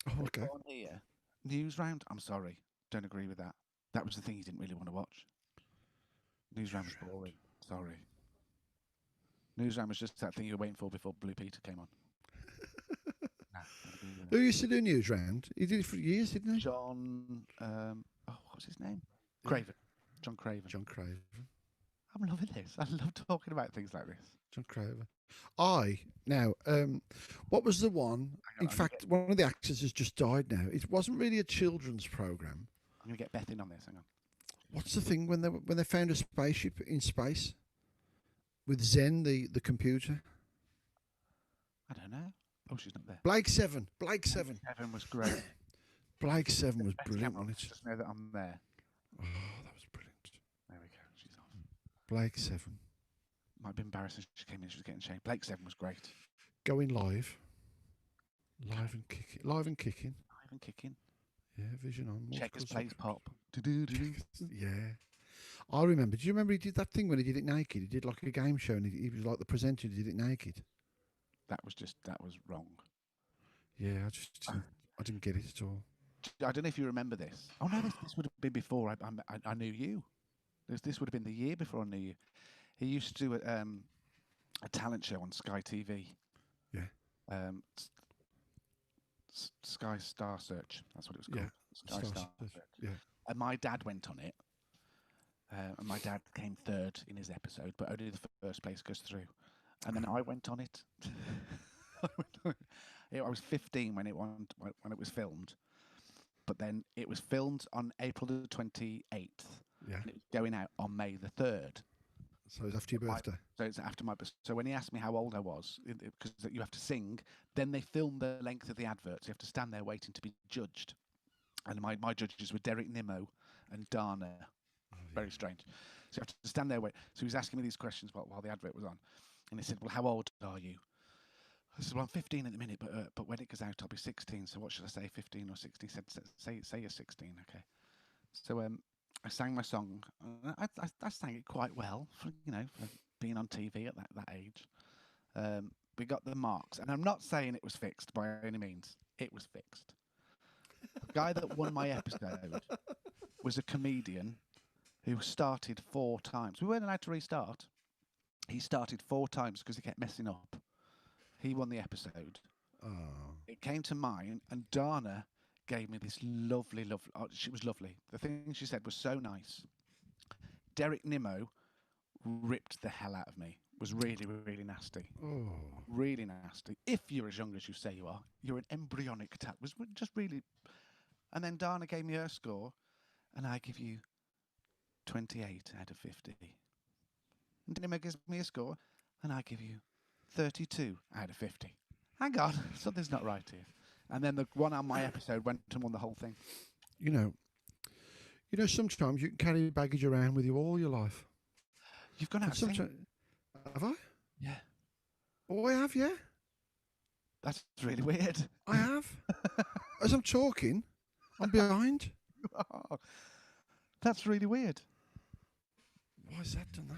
Oh, okay. on here, News Round. I'm sorry. Don't agree with that. That was the thing you didn't really want to watch. News Round was boring. Sorry. News Round was just that thing you were waiting for before Blue Peter came on. Nah, don't agree with that. Who used to do News Round? He did it for years, didn't he? John, what's his name? Craven. John Craven. John Craven. I'm loving this. I love talking about things like this. John Craven. What was the one? In fact, one of the actors has just died now. It wasn't really a children's program. I'm going to get Beth in on this. Hang on. What's the thing when they found a spaceship in space with Zen, the computer? I don't know. Oh, she's not there. Blake Seven. Blake Seven. Evan was great. Blake Seven was Beth brilliant Cameron, on it. just know that I'm there. Oh, that was brilliant. There we go. She's on. Blake Seven. Might be embarrassing. She came in. She was getting shamed. Blake 7 was great. Going live. Live and kicking. Live and kicking. Live and kicking. Yeah, Vision on. Checkers plays pop. Yeah. I remember. Do you remember he did that thing when he did it naked? He did like a game show and he was like the presenter who did it naked. That was wrong. Yeah, I didn't get it at all. I don't know if you remember this. Oh no, this would have been before I knew you. This would have been the year before I knew you. He used to do a talent show on Sky TV. Yeah. Sky Star Search. That's what it was called. Yeah. Sky Star Search. Yeah. And my dad went on it. And my dad came third in his episode, but only the first place goes through. And then I went on it. I was 15 when it was filmed, but then it was filmed on April the 28th. Yeah. And it was going out on May the 3rd. So it's after your birthday. So it's after my birthday. So when he asked me how old I was, because you have to sing, then they film the length of the advert. So you have to stand there waiting to be judged. And my judges were Derek Nimmo and Dana. Oh, yeah. Very strange. So you have to stand there wait. So he was asking me these questions while the advert was on, and he said, "Well, how old are you?" I said, "Well, I'm 15 at the minute, but when it goes out, I'll be 16. So what should I say, 15 or 16?" He said, "Say you're 16, okay." So I sang my song. I sang it quite well for being on TV at that age. We got the marks, and I'm not saying it was fixed by any means. It was fixed. The guy that won my episode was a comedian who started 4 times. We weren't allowed to restart. He started 4 times because he kept messing up. He won the episode. Oh. It came to mine, and Dana gave me this lovely. Oh, she was lovely. The thing she said was so nice. Derek Nimmo ripped the hell out of me. Was really, really nasty. Oh. Really nasty. If you're as young as you say you are, you're an embryonic tap. Was just really. And then Dana gave me her score, and I give you 28 out of 50. And Nimmo gives me a score, and I give you 32 out of 50. Hang on, something's not right here. And then the one on my episode went and won the whole thing. You know, sometimes you can carry baggage around with you all your life. You've gone out singing. Have I? Yeah. Oh, I have, yeah. That's really weird. I have. As I'm talking, I'm behind. That's really weird. Why has that done that?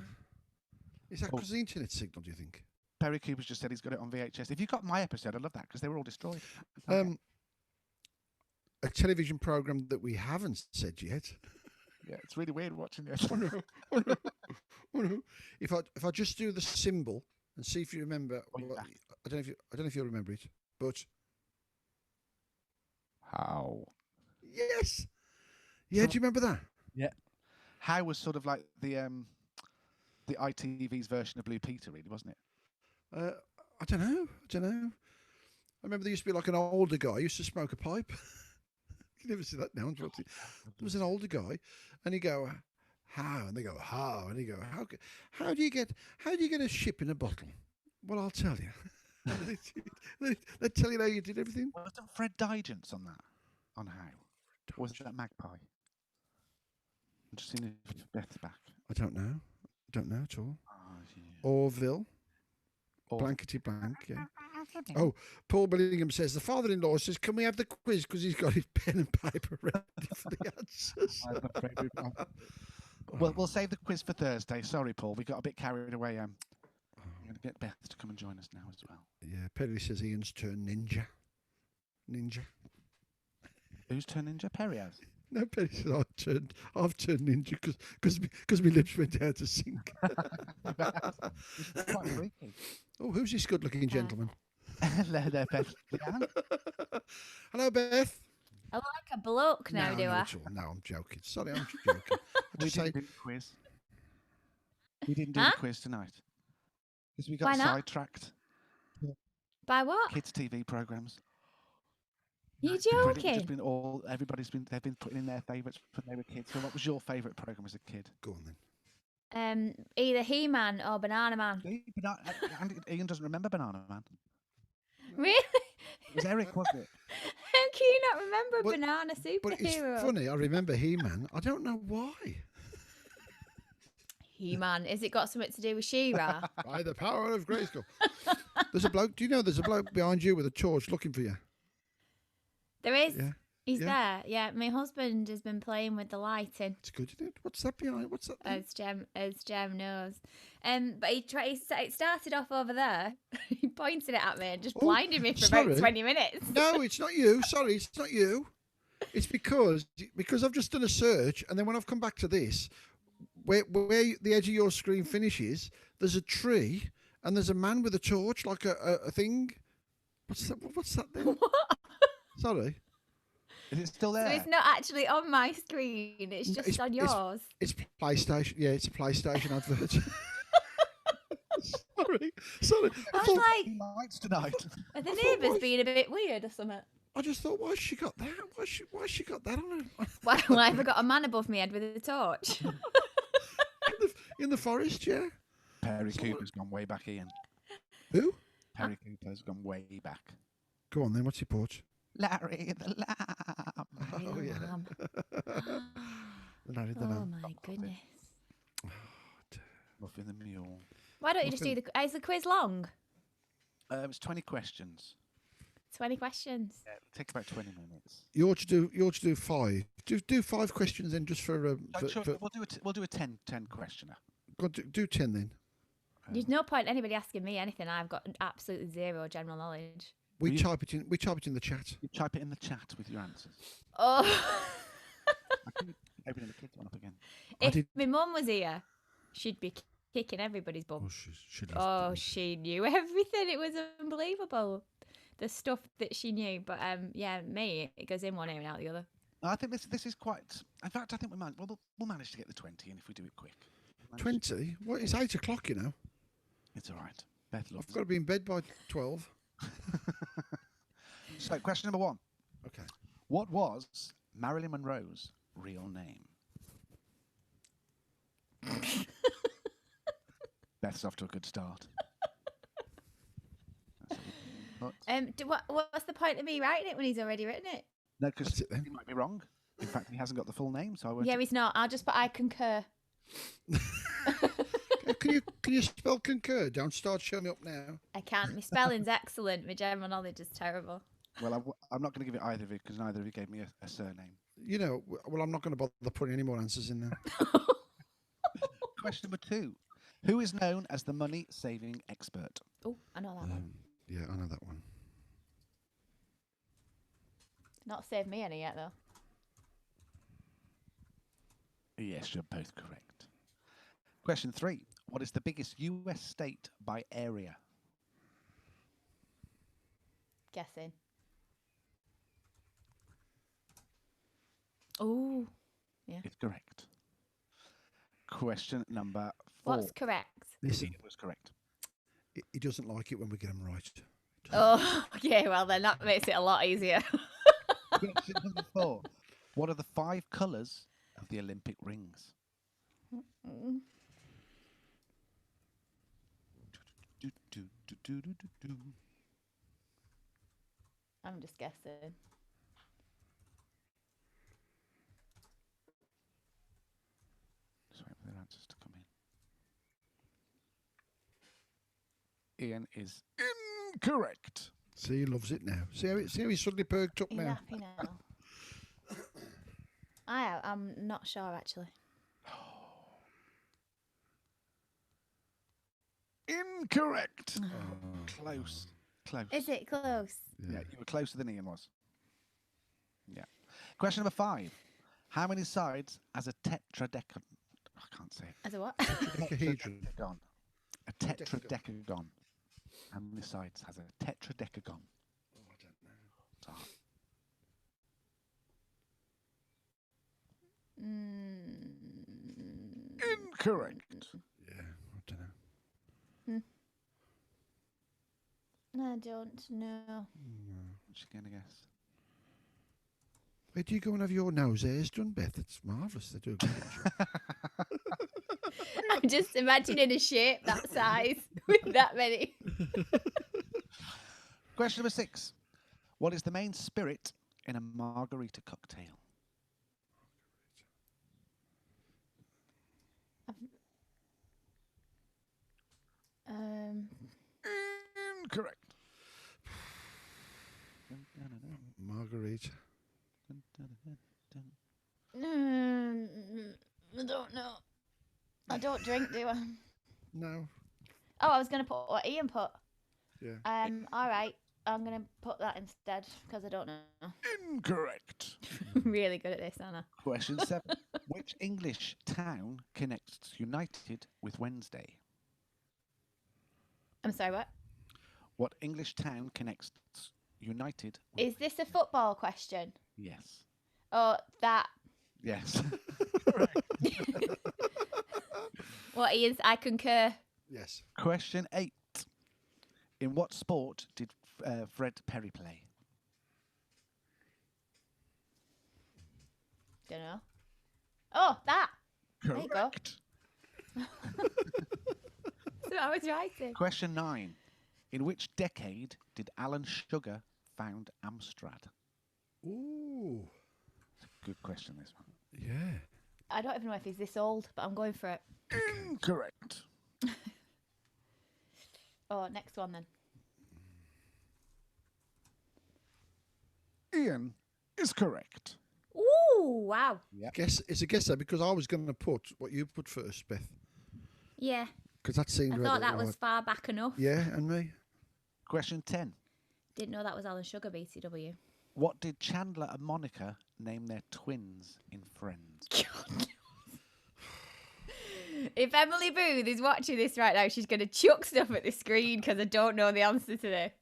Is that because of the internet signal, do you think? Perry Cooper's just said he's got it on VHS. If you got my episode, I'd love that because they were all destroyed. A television program that we haven't said yet. Yeah, it's really weird watching this. Oh no. If I just do the symbol and see if you remember, I don't know if you remember it, but how? Yes. Yeah, do you remember that? Yeah. How was sort of like the ITV's version of Blue Peter, really, wasn't it? I don't know. I remember there used to be like an older guy who used to smoke a pipe. You never see that now. There was an older guy, and he'd go, "How?" And they go, "How?" And he go, "How do you get a ship in a bottle?" Well, I'll tell you. They tell you how you did everything. Wasn't Fred Digance on that? On how? Or was that Magpie? I'm just seeing if Beth's back. I don't know. Don't know at all. Oh, yeah. Orville. Blankety blank, yeah. Oh, Paul Billingham says, the father-in-law says, can we have the quiz because he's got his pen and paper ready for the answers. Well, we'll save the quiz for Thursday. Sorry, Paul. We got a bit carried away. I'm going to get Beth to come and join us now as well. Yeah, Perry says Ian's turned ninja. Who's turned ninja? Perry has. No, Perry says I've turned ninja because my lips went out to sync. Quite freaky. Oh, who's this good-looking gentleman? Hello there, Beth. Hello, Beth. I like a bloke now, do I? No, I'm joking. Sorry, I'm joking. We didn't do the quiz. We didn't do the quiz tonight because we got sidetracked. By what? Kids' TV programs. You joking? They've been putting in their favourites when they were kids. So, what was your favourite program as a kid? Go on then. Either He-Man or Banana Man. Ian doesn't remember Banana Man. Really? It was Eric, wasn't it? How can you not remember Banana Superhero? But it's funny. I remember He-Man. I don't know why. He-Man. Has it got something to do with She-Ra? By the power of Grayskull. There's a bloke. Do you know there's a bloke behind you with a torch looking for you? There is. Yeah. He's there. Yeah, my husband has been playing with the lighting. It's good, isn't it? What's that behind? What's that? As Jem knows. But it started off over there. He pointed it at me and just blinded me for about 20 minutes. No, it's not you. Sorry, it's not you. It's because I've just done a search, and then when I've come back to this, where the edge of your screen finishes, there's a tree, and there's a man with a torch, like a thing. What's that then? What? Sorry. Is it still there? So it's not actually on my screen. It's just on yours. It's PlayStation. Yeah, it's a PlayStation advert. Sorry. I was like, lights tonight. Are the neighbours being a bit weird or something? I just thought, why's she got that? Why's she got that on her? Why have I got a man above me head with a torch? in the forest, yeah. Perry Cooper's gone way back, Ian. Who? Perry Cooper's gone way back. Go on then. What's your porch? Larry the Lamb. Oh yeah. Larry the Lamb. Oh my goodness. Muffin the Mule. Why don't you just do the? Is the quiz long? It's 20 questions. 20 questions. Yeah, it'll take about 20 minutes. You ought to do 5. Do 5 questions then, just for. We'll do a 10 questioner. Go on, do 10 then. There's no point anybody asking me anything. I've got absolutely zero general knowledge. We type it in the chat. You type it in the chat with your answers. Oh. Opening the kids one up again. If my mum was here, she'd be kicking everybody's bum. She knew everything. It was unbelievable. The stuff that she knew. But me, it goes in one ear and out the other. I think this is quite. In fact, I think we'll manage to get the 20 in if we do it quick. 20? What? It's 8 o'clock, you know. It's all right. Beth loves I've got to be in bed by 12. So, question number 1. Okay. What was Marilyn Monroe's real name? Beth's off to a good start. What's the point of me writing it when he's already written it? No, because That's it then. he might be wrong. In fact, he hasn't got the full name, so I won't. Yeah, he's not. I'll just put I concur. Can you spell concur? Don't start showing me up now. I can't. My spelling's excellent. My general knowledge is terrible. Well, I'm not going to give it either of you because neither of you gave me a surname. You know, well, I'm not going to bother putting any more answers in there. Question number 2. Who is known as the money-saving expert? Oh, I know that one. Yeah, I know that one. Not saved me any yet, though. Yes, you're both correct. Question 3. What is the biggest US state by area? Guessing. Oh, yeah. It's correct. Question number 4. What's correct? Listen, It was correct. he doesn't like it when we get them right. Oh, okay. Well, then that makes it a lot easier. Question number 4. What are the 5 colours of the Olympic rings? I'm just guessing. Just wait for their answers to come in. Ian is incorrect. See, he loves it now. See how he's suddenly perked up Are you now. happy now? I'm not sure, actually. Incorrect. Close. Close. Is it close? Yeah, you were closer than Ian was. Yeah. Question number 5. How many sides has a tetradecagon? I can't say it. As a what? Tetrahedron. Tetradecagon. A tetradecagon. How many sides has a tetradecagon? Oh, I don't know. It's hard. Incorrect. Yeah, I don't know. I don't know. What's she going to guess? Where do you go and have your nose hairs done, Beth? It's marvellous. They do a good job. I'm just imagining a shape that size with that many. Question number 6. What is the main spirit in a margarita cocktail? Incorrect. Marguerite. I don't know. I don't drink, do I? No. Oh, I was going to put what Ian put. Yeah. All right. I'm going to put that instead because I don't know. Incorrect. Really good at this, Anna. Question 7. Which English town connects United with Wednesday? I'm sorry, what? What English town connects United with... Is this a football question? Yes. Oh, that. Yes. What, Ian's? I concur. Yes. Question 8. In what sport did Fred Perry play? Don't know. Oh, that. Correct. There you go. So I was writing. Question 9. In which decade did Alan Sugar found Amstrad? Ooh. It's a good question, this one. Yeah. I don't even know if he's this old, but I'm going for it. Incorrect. Oh, next one then. Ian is correct. Ooh, wow. Guess it's a guess there because I was going to put what you put first, Beth. Yeah. Because that seemed. I thought that was far back enough. Yeah, and me. Question 10. Didn't know that was Alan Sugar, BTW. What did Chandler and Monica name their twins in Friends? God. If Emily Booth is watching this right now, she's going to chuck stuff at the screen because I don't know the answer to this.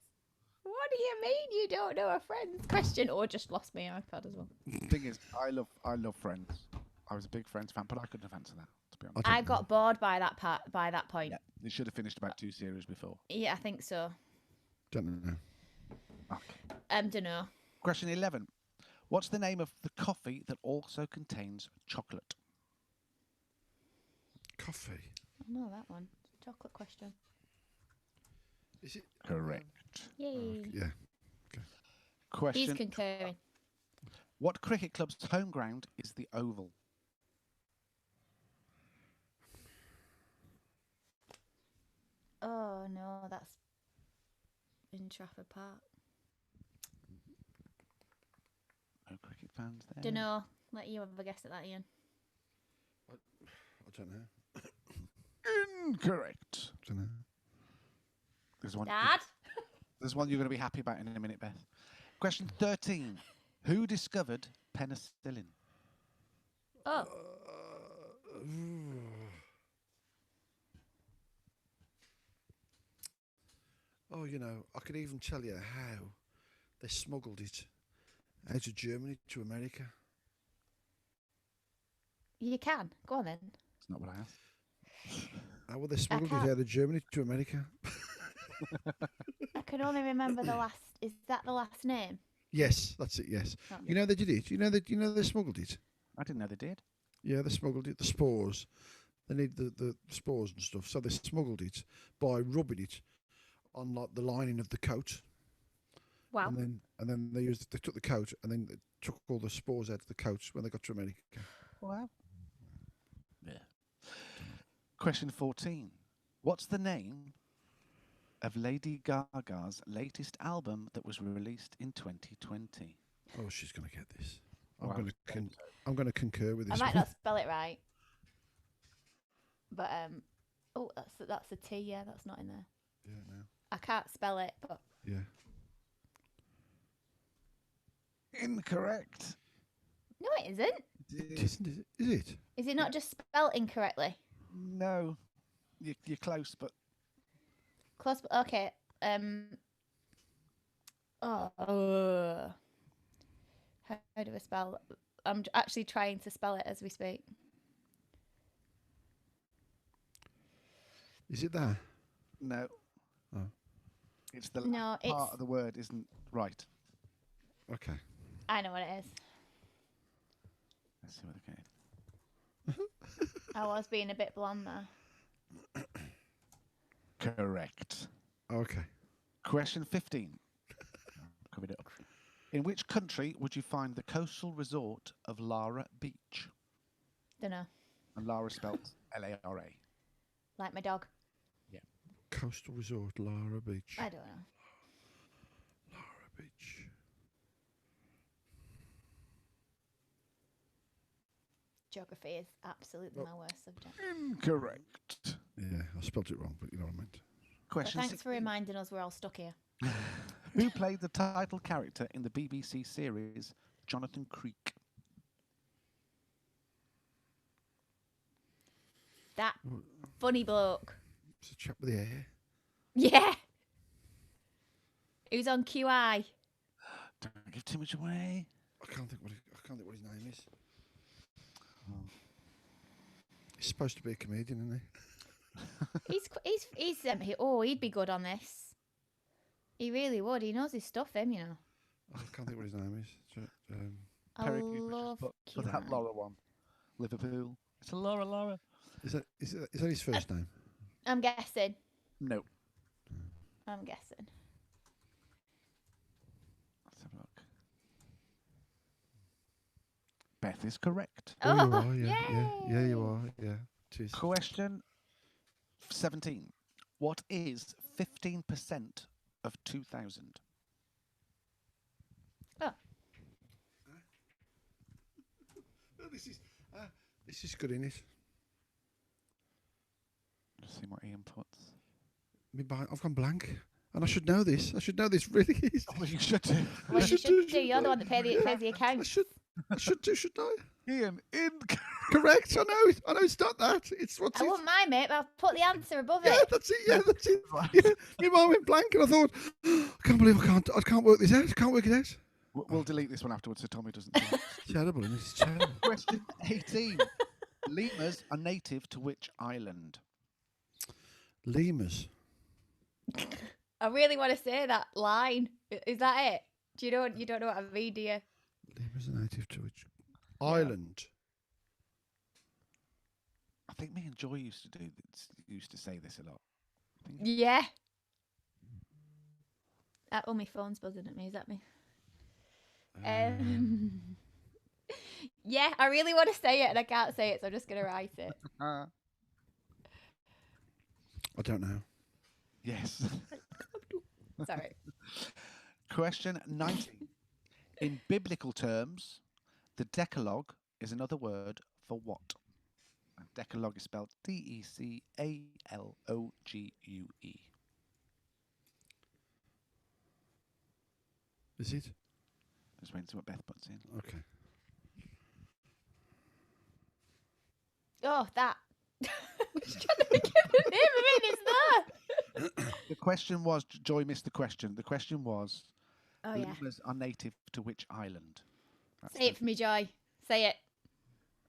What do you mean you don't know a Friends question? Or just lost my iPad as well. The thing is, I love Friends. I was a big Friends fan, but I couldn't have answered that, to be honest. I got bored by that point. Yeah, they should have finished about 2 series before. Yeah, I think so. Don't know. Okay. Don't know. Question 11. What's the name of the coffee that also contains chocolate? Coffee. I know that one. Chocolate question. Is it Correct. Yay. Yeah. He's Question: concurring. What cricket club's home ground is the Oval? Oh no, that's in Trafford Park. No cricket fans there. Don't know. Let you have a guess at that, Ian. I don't know. Incorrect. Don't know. There's one. Dad? There's one you're going to be happy about in a minute, Beth. Question 13. Who discovered penicillin? Oh, Oh, you know, I could even tell you how they smuggled it out of Germany to America. you can. Go on then. It's not what I asked. How well they smuggled it can't- out of Germany to America? I can only remember the last. Is that the last name? Yes, that's it. Yes, Oh. you know they did it. You know they smuggled it. I didn't know they did. Yeah, they smuggled it. The spores. They need the spores and stuff, so they smuggled it by rubbing it on like the lining of the coat, Wow. and then they took the coat and then they took all the spores out of the coat when they got to America. Wow. Yeah. Question 14. What's the name of Lady Gaga's latest album that was released in 2020? Oh, she's gonna get this. Wow. I'm gonna concur with I this. might not spell it right. But oh, that's a T. Yeah, that's not in there. Yeah, no. I can't spell it, but Yeah. Incorrect. no, it isn't. Isn't it? Is it? Is it not just spelled incorrectly? No. You're close, but Close. But okay. Oh. How do I spell? I'm actually trying to spell it as we speak. Is it there? no. Oh. It's the No, last it's. part of the word isn't right. Okay. I know what it is. Let's see what they're getting. I was being a bit blonde there. Correct. Okay. Question 15. Covered it up. In which country would you find the coastal resort of Lara Beach? Don't know. And Lara spelt Lara. Like my dog. Coastal resort, Lara Beach. I don't know. Lara Beach. Geography is absolutely my worst subject. Incorrect. Yeah, I spelt it wrong, but you know what I meant. But Question thanks 16. for reminding us we're all stuck here. Who played the title character in the BBC series Jonathan Creek? That funny bloke. It's a chap with the hair. Yeah. Who's on QI? Don't give too much away. I can't think what his name is. He's supposed to be a comedian, isn't He'd be good on this. He really would. He knows his stuff, him, you know. I can't think what his name is. I Perry Cooper's love just put that QI. Laura one. Liverpool. It's a Laura. Is that his first name? I'm guessing. No. I'm guessing. Let's have a look. Beth is correct. Oh, you Oh, are, yeah, you are, yeah. Cheers. Question 17. What is 15% of 2,000? Oh, This is good, isn't it? Let's see what Ian puts. I've gone blank, and I should know this. I should know this really easy. Well, you should do. well, you should should do, do. You're the one that pays the I account. should do, shouldn't I? Ian, Correct. I know. I know. It's not that. It's what's I it? won't mind, mate, but I'll put the answer above Yeah, it. that's it. Yeah, that's it. Yeah, my mind went blank, and I thought, I can't believe I can't work this out. I can't work it out. We'll delete this one afterwards so Tommy doesn't. Do it. Terrible, isn't it? It's terrible. Question 18. Lemurs are native to which island? Lemurs. I really want to say that line. Is that it? You don't know what I mean, do you? Lemurs are native to which island? I think me and Joy used to say this a lot. Yeah. Oh, my phone's buzzing at me. Is that me? Yeah, I really want to say it and I can't say it, so I'm just going to write it. I don't know. Yes. Sorry. Question 19. In biblical terms, the Decalogue is another word for what? And Decalogue is spelled Decalogue. Is it? Just waiting to see what Beth puts in. Okay. Oh, that. I was trying to think of the name of it. It's there. The question was, Joy missed the question. The question was, Oh, yeah. lemurs are native to which island? That's Say it for me, Joy. Say it.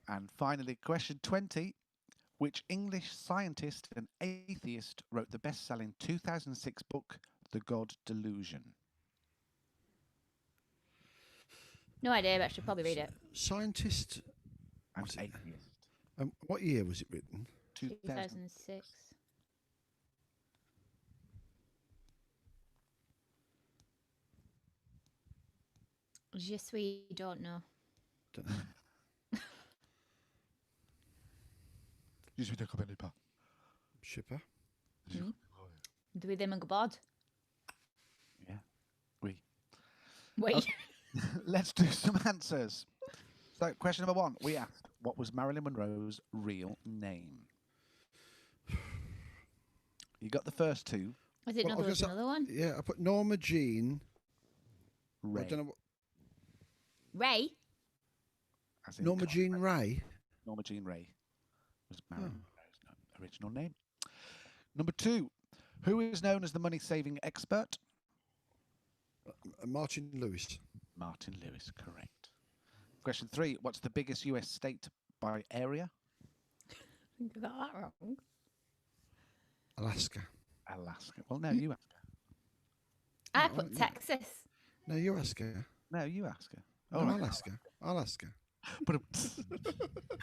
And finally, question 20. Which English scientist and atheist wrote the best-selling 2006 book, The God Delusion? No idea, but I should probably read it. Scientist. And What's it? atheist. What year was it written? 2006. Je suis don't know. Don't know. Je suis d'accord, pas. Shipper. Do we them and God? Yeah. Oui. Wait. Okay. Let's do some answers. So, question number 1. We asked, what was Marilyn Monroe's real name? You got the first two. Was it another one? Yeah, I put Norma Jean. Ray. I don't know what. Ray? As in Norma Jean Ray. Norma Jean Ray was Marilyn Monroe's original name. Number 2. Who is known as the money-saving expert? Martin Lewis. Martin Lewis, correct. Question 3. What's the biggest US state by area? I think I got that wrong. Alaska. Alaska. Well, no, you ask her. I No, put no. Texas. No, you ask her. No, you ask her. No, All right. I'll ask her. I'll ask her. But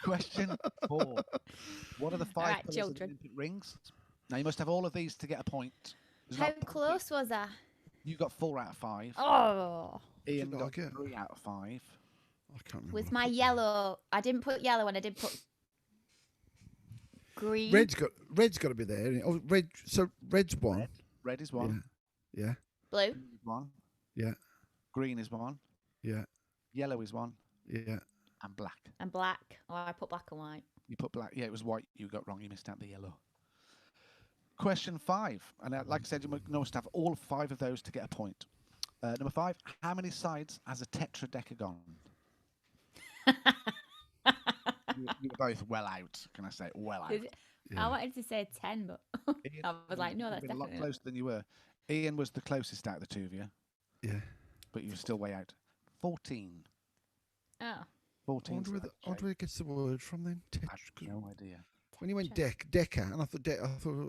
question 4. What are the 5 right, colours of the children. Olympic rings? Now, you must have all of these to get a point. There's How not- close was I? You got 4 out of 5. Oh. Ian Did I got get- 3 out of 5. I can't remember. Was what I my put. yellow... I didn't put yellow and I did put green. Red's got to be there. Isn't it? Oh, red. So red's one. Red is 1. Yeah. Blue. Blue is 1. Yeah. Green is 1. Yeah. Yellow is 1. Yeah. And black. And black. Oh, I put black and white. You put black. Yeah, it was white. You got wrong. You missed out the yellow. Question 5. And like I said, you must have all 5 of those to get a point. Number 5. How many sides has a tetradecagon? you were both well out. Can I say well out? Yeah. I wanted to say 10, but Ian, I was like, no, you've that's been a lot definitely... closer than you were. Ian was the closest out of the two of you, Yeah. but you were still way out. 14. Oh. 14. I wonder where it gets the word from then. I have no idea. When you went deca, and I thought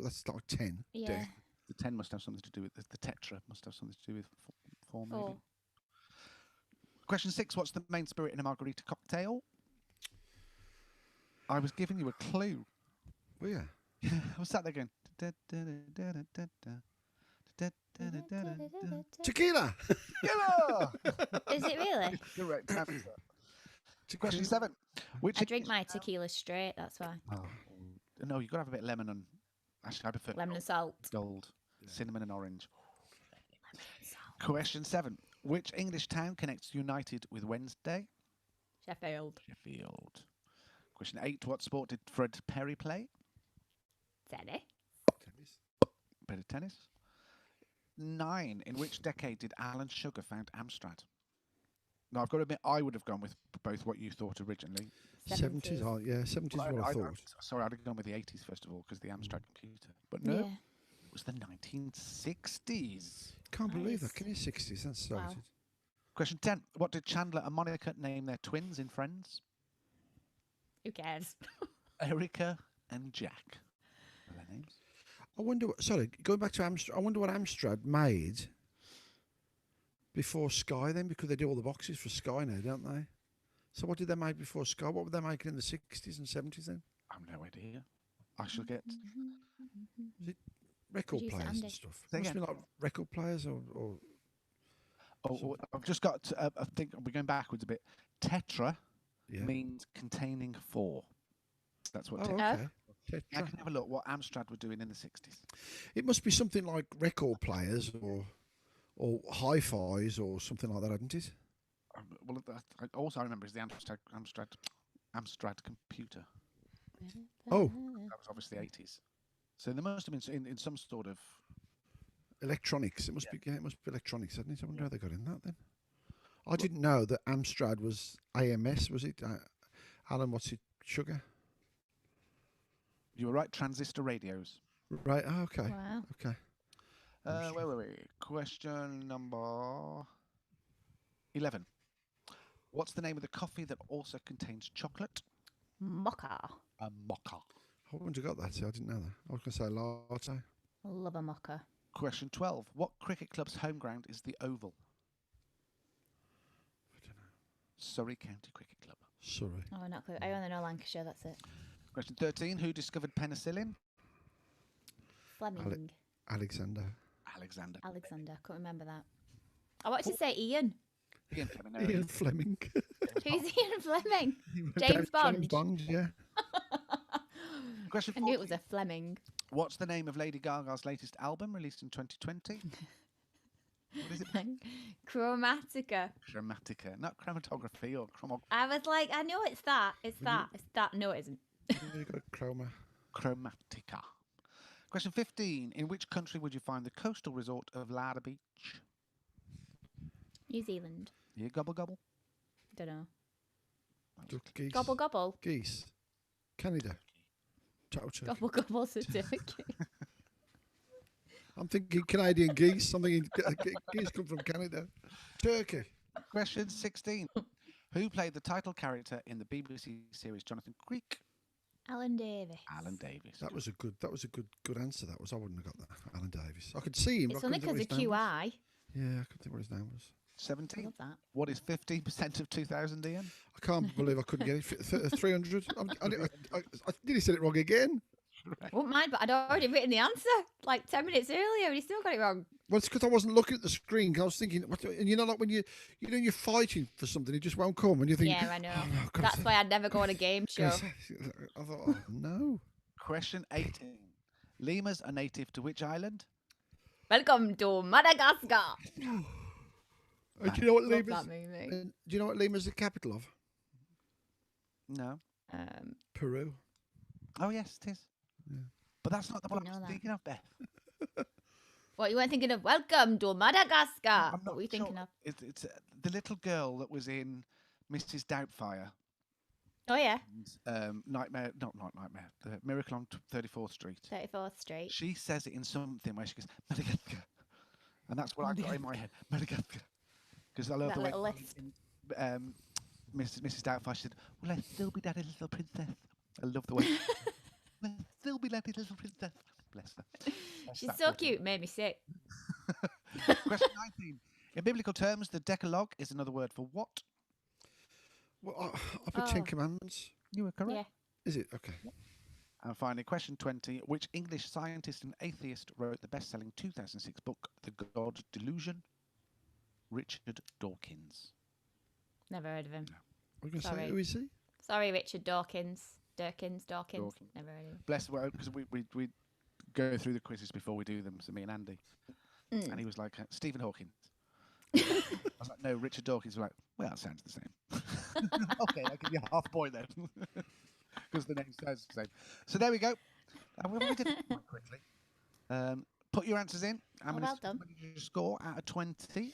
that's like 10. Yeah. Dec. The 10 must have something to do with the tetra. Must have something to do with 4 maybe. 4. Question 6. What's the main spirit in a margarita cocktail? I was giving you a clue. Oh yeah. I was sat there going. Tequila. Tequila! Is it really? Correct answer. Question 7. Which I drink my tequila straight, that's why. Oh, no, you've got to have a bit of lemon and... Actually, I prefer Lemon and salt. gold, cinnamon and orange. Question 7. Which English town connects United with Wednesday? Sheffield. Sheffield. Question 8. What sport did Fred Perry play? Teddy. Bit of tennis. 9. In which decade did Alan Sugar found Amstrad? Now, I've got to admit, I would have gone with both what you thought originally. 70s. Oh, yeah, 70s is what I thought. Sorry, I'd have gone with the 80s first of all, because the Amstrad computer. But no, Yeah. it was the 1960s. Can't believe that. Nice. Can you 60s? That's Wow. started. Question 10. What did Chandler and Monica name their twins in Friends? Who cares? Erica and Jack. Are their names? I wonder. Sorry, going back to Amstrad. I wonder what Amstrad made before Sky then, because they do all the boxes for Sky now, don't they? So what did they make before Sky? What were they making in the 60s and 70s then? I've no idea. I shall get... Record Producer players Andy. and stuff. Say Must again. be like record players or I've just got. I think we're going backwards a bit. Tetra Yeah. means containing 4. That's what. Oh, Tetra. okay. I Tetra. can have a look what Amstrad were doing in the 60s. It must be something like record players or hi-fis or something like that, isn't it? Well, I remember is the Amstrad computer. Oh, That was obviously 80s. So there must have been in some sort of electronics. It must be. Yeah, it must be electronics, isn't it? I wonder how they got in that then. I didn't know that Amstrad was AMS. Was it? Alan, what's it? Sugar. You were right. Transistor radios. Right. Oh, okay. Wow. Okay. Wait. Question number 11. What's the name of the coffee that also contains chocolate? Mocha. A mocha. I wouldn't have got that. See, I didn't know that. I was going to say latte. Love a mocha. Question 12. What cricket club's home ground is the Oval? I don't know. Surrey County Cricket Club. Surrey. Oh, not clear. I only know Lancashire. That's it. Question 13. Who discovered penicillin? Fleming. Alexander. Alexander. Couldn't remember that. I wanted to say Ian. Ian Fleming. No, Ian Fleming. Who's Ian Fleming? James Bond. James Bond, yeah. Question I 14. knew it was a Fleming. What's the name of Lady Gaga's latest album released in 2020? What is it? Chromatica. Chromatica. Not chromatography or I was like, I know it's that. It's that. It's that. No, it isn't. You got a chroma. Chromatica. Question 15. In which country would you find the coastal resort of Lada Beach? New Zealand. Yeah, gobble gobble. Don't know. Duck, geese. Gobble gobble. Geese. Canada. Turkey. Gobble gobble certificate. I'm thinking Canadian geese. I'm thinking geese come from Canada. Turkey. Question 16. Who played the title character in the BBC series Jonathan Creek? Alan Davis. Alan Davis. That was a good answer. That was. I wouldn't have got that. Alan Davis. I could see him. It's but I only couldn't because think of what his name was. QI. Yeah, I couldn't think what his name was. 17. Love that. What is 15% of 2,000, Ian? I can't believe I couldn't get it. 300. I nearly said it wrong again. I wouldn't mind, but I'd already written the answer like 10 minutes earlier and he still got it wrong. Well, it's because I wasn't looking at the screen. I was thinking, and you know, like when you're fighting for something, it just won't come, and you think, Yeah, I know. Oh, no, God, That's why I'd never go on a game show. I thought, oh, no. Question 18. Lemurs are native to which island? Welcome to Madagascar. Do you know what Love Lima's? that movie. Do you know what Lima's the capital of? No. Peru. Oh, yes, it is. Yeah. But that's not the one Didn't I was know that. thinking of, Beth. What, you weren't thinking of Welcome to Madagascar? I'm What not were you thinking sure. of? It's the little girl that was in Mrs. Doubtfire. Oh, yeah. Nightmare, not Nightmare, the Miracle on 34th Street. 34th Street. She says it in something where she goes, Madagascar. And that's what I got in my head, Madagascar. Because I love That the way little lisp. Mrs. Doubtfire said, "Will I still be daddy's little princess?" I love the way. Will I still be daddy's little princess? Bless her. Bless She's that so poor cute, made me sick. Question 19. In biblical terms, the Decalogue is another word for what? Well, I put Ten Oh. Commandments. You were correct. Yeah. Is it? Okay. And finally, question 20. Which English scientist and atheist wrote the best-selling 2006 book, The God Delusion? Richard Dawkins. Never heard of him. We're going to say, Sorry. who is he? Sorry, Richard Dawkins. Dawkins. Dawkins. Never heard of him. Bless the word, because we go through the quizzes before we do them, so me and Andy. And he was like, Stephen Hawking. I was like, no, Richard Dawkins. We're like, well, that sounds the same. Okay, I'll give you half a point then. Because the name sounds the same. So there we go. We did it quite quickly. Put your answers in. Oh, well done. What did you score out of 20?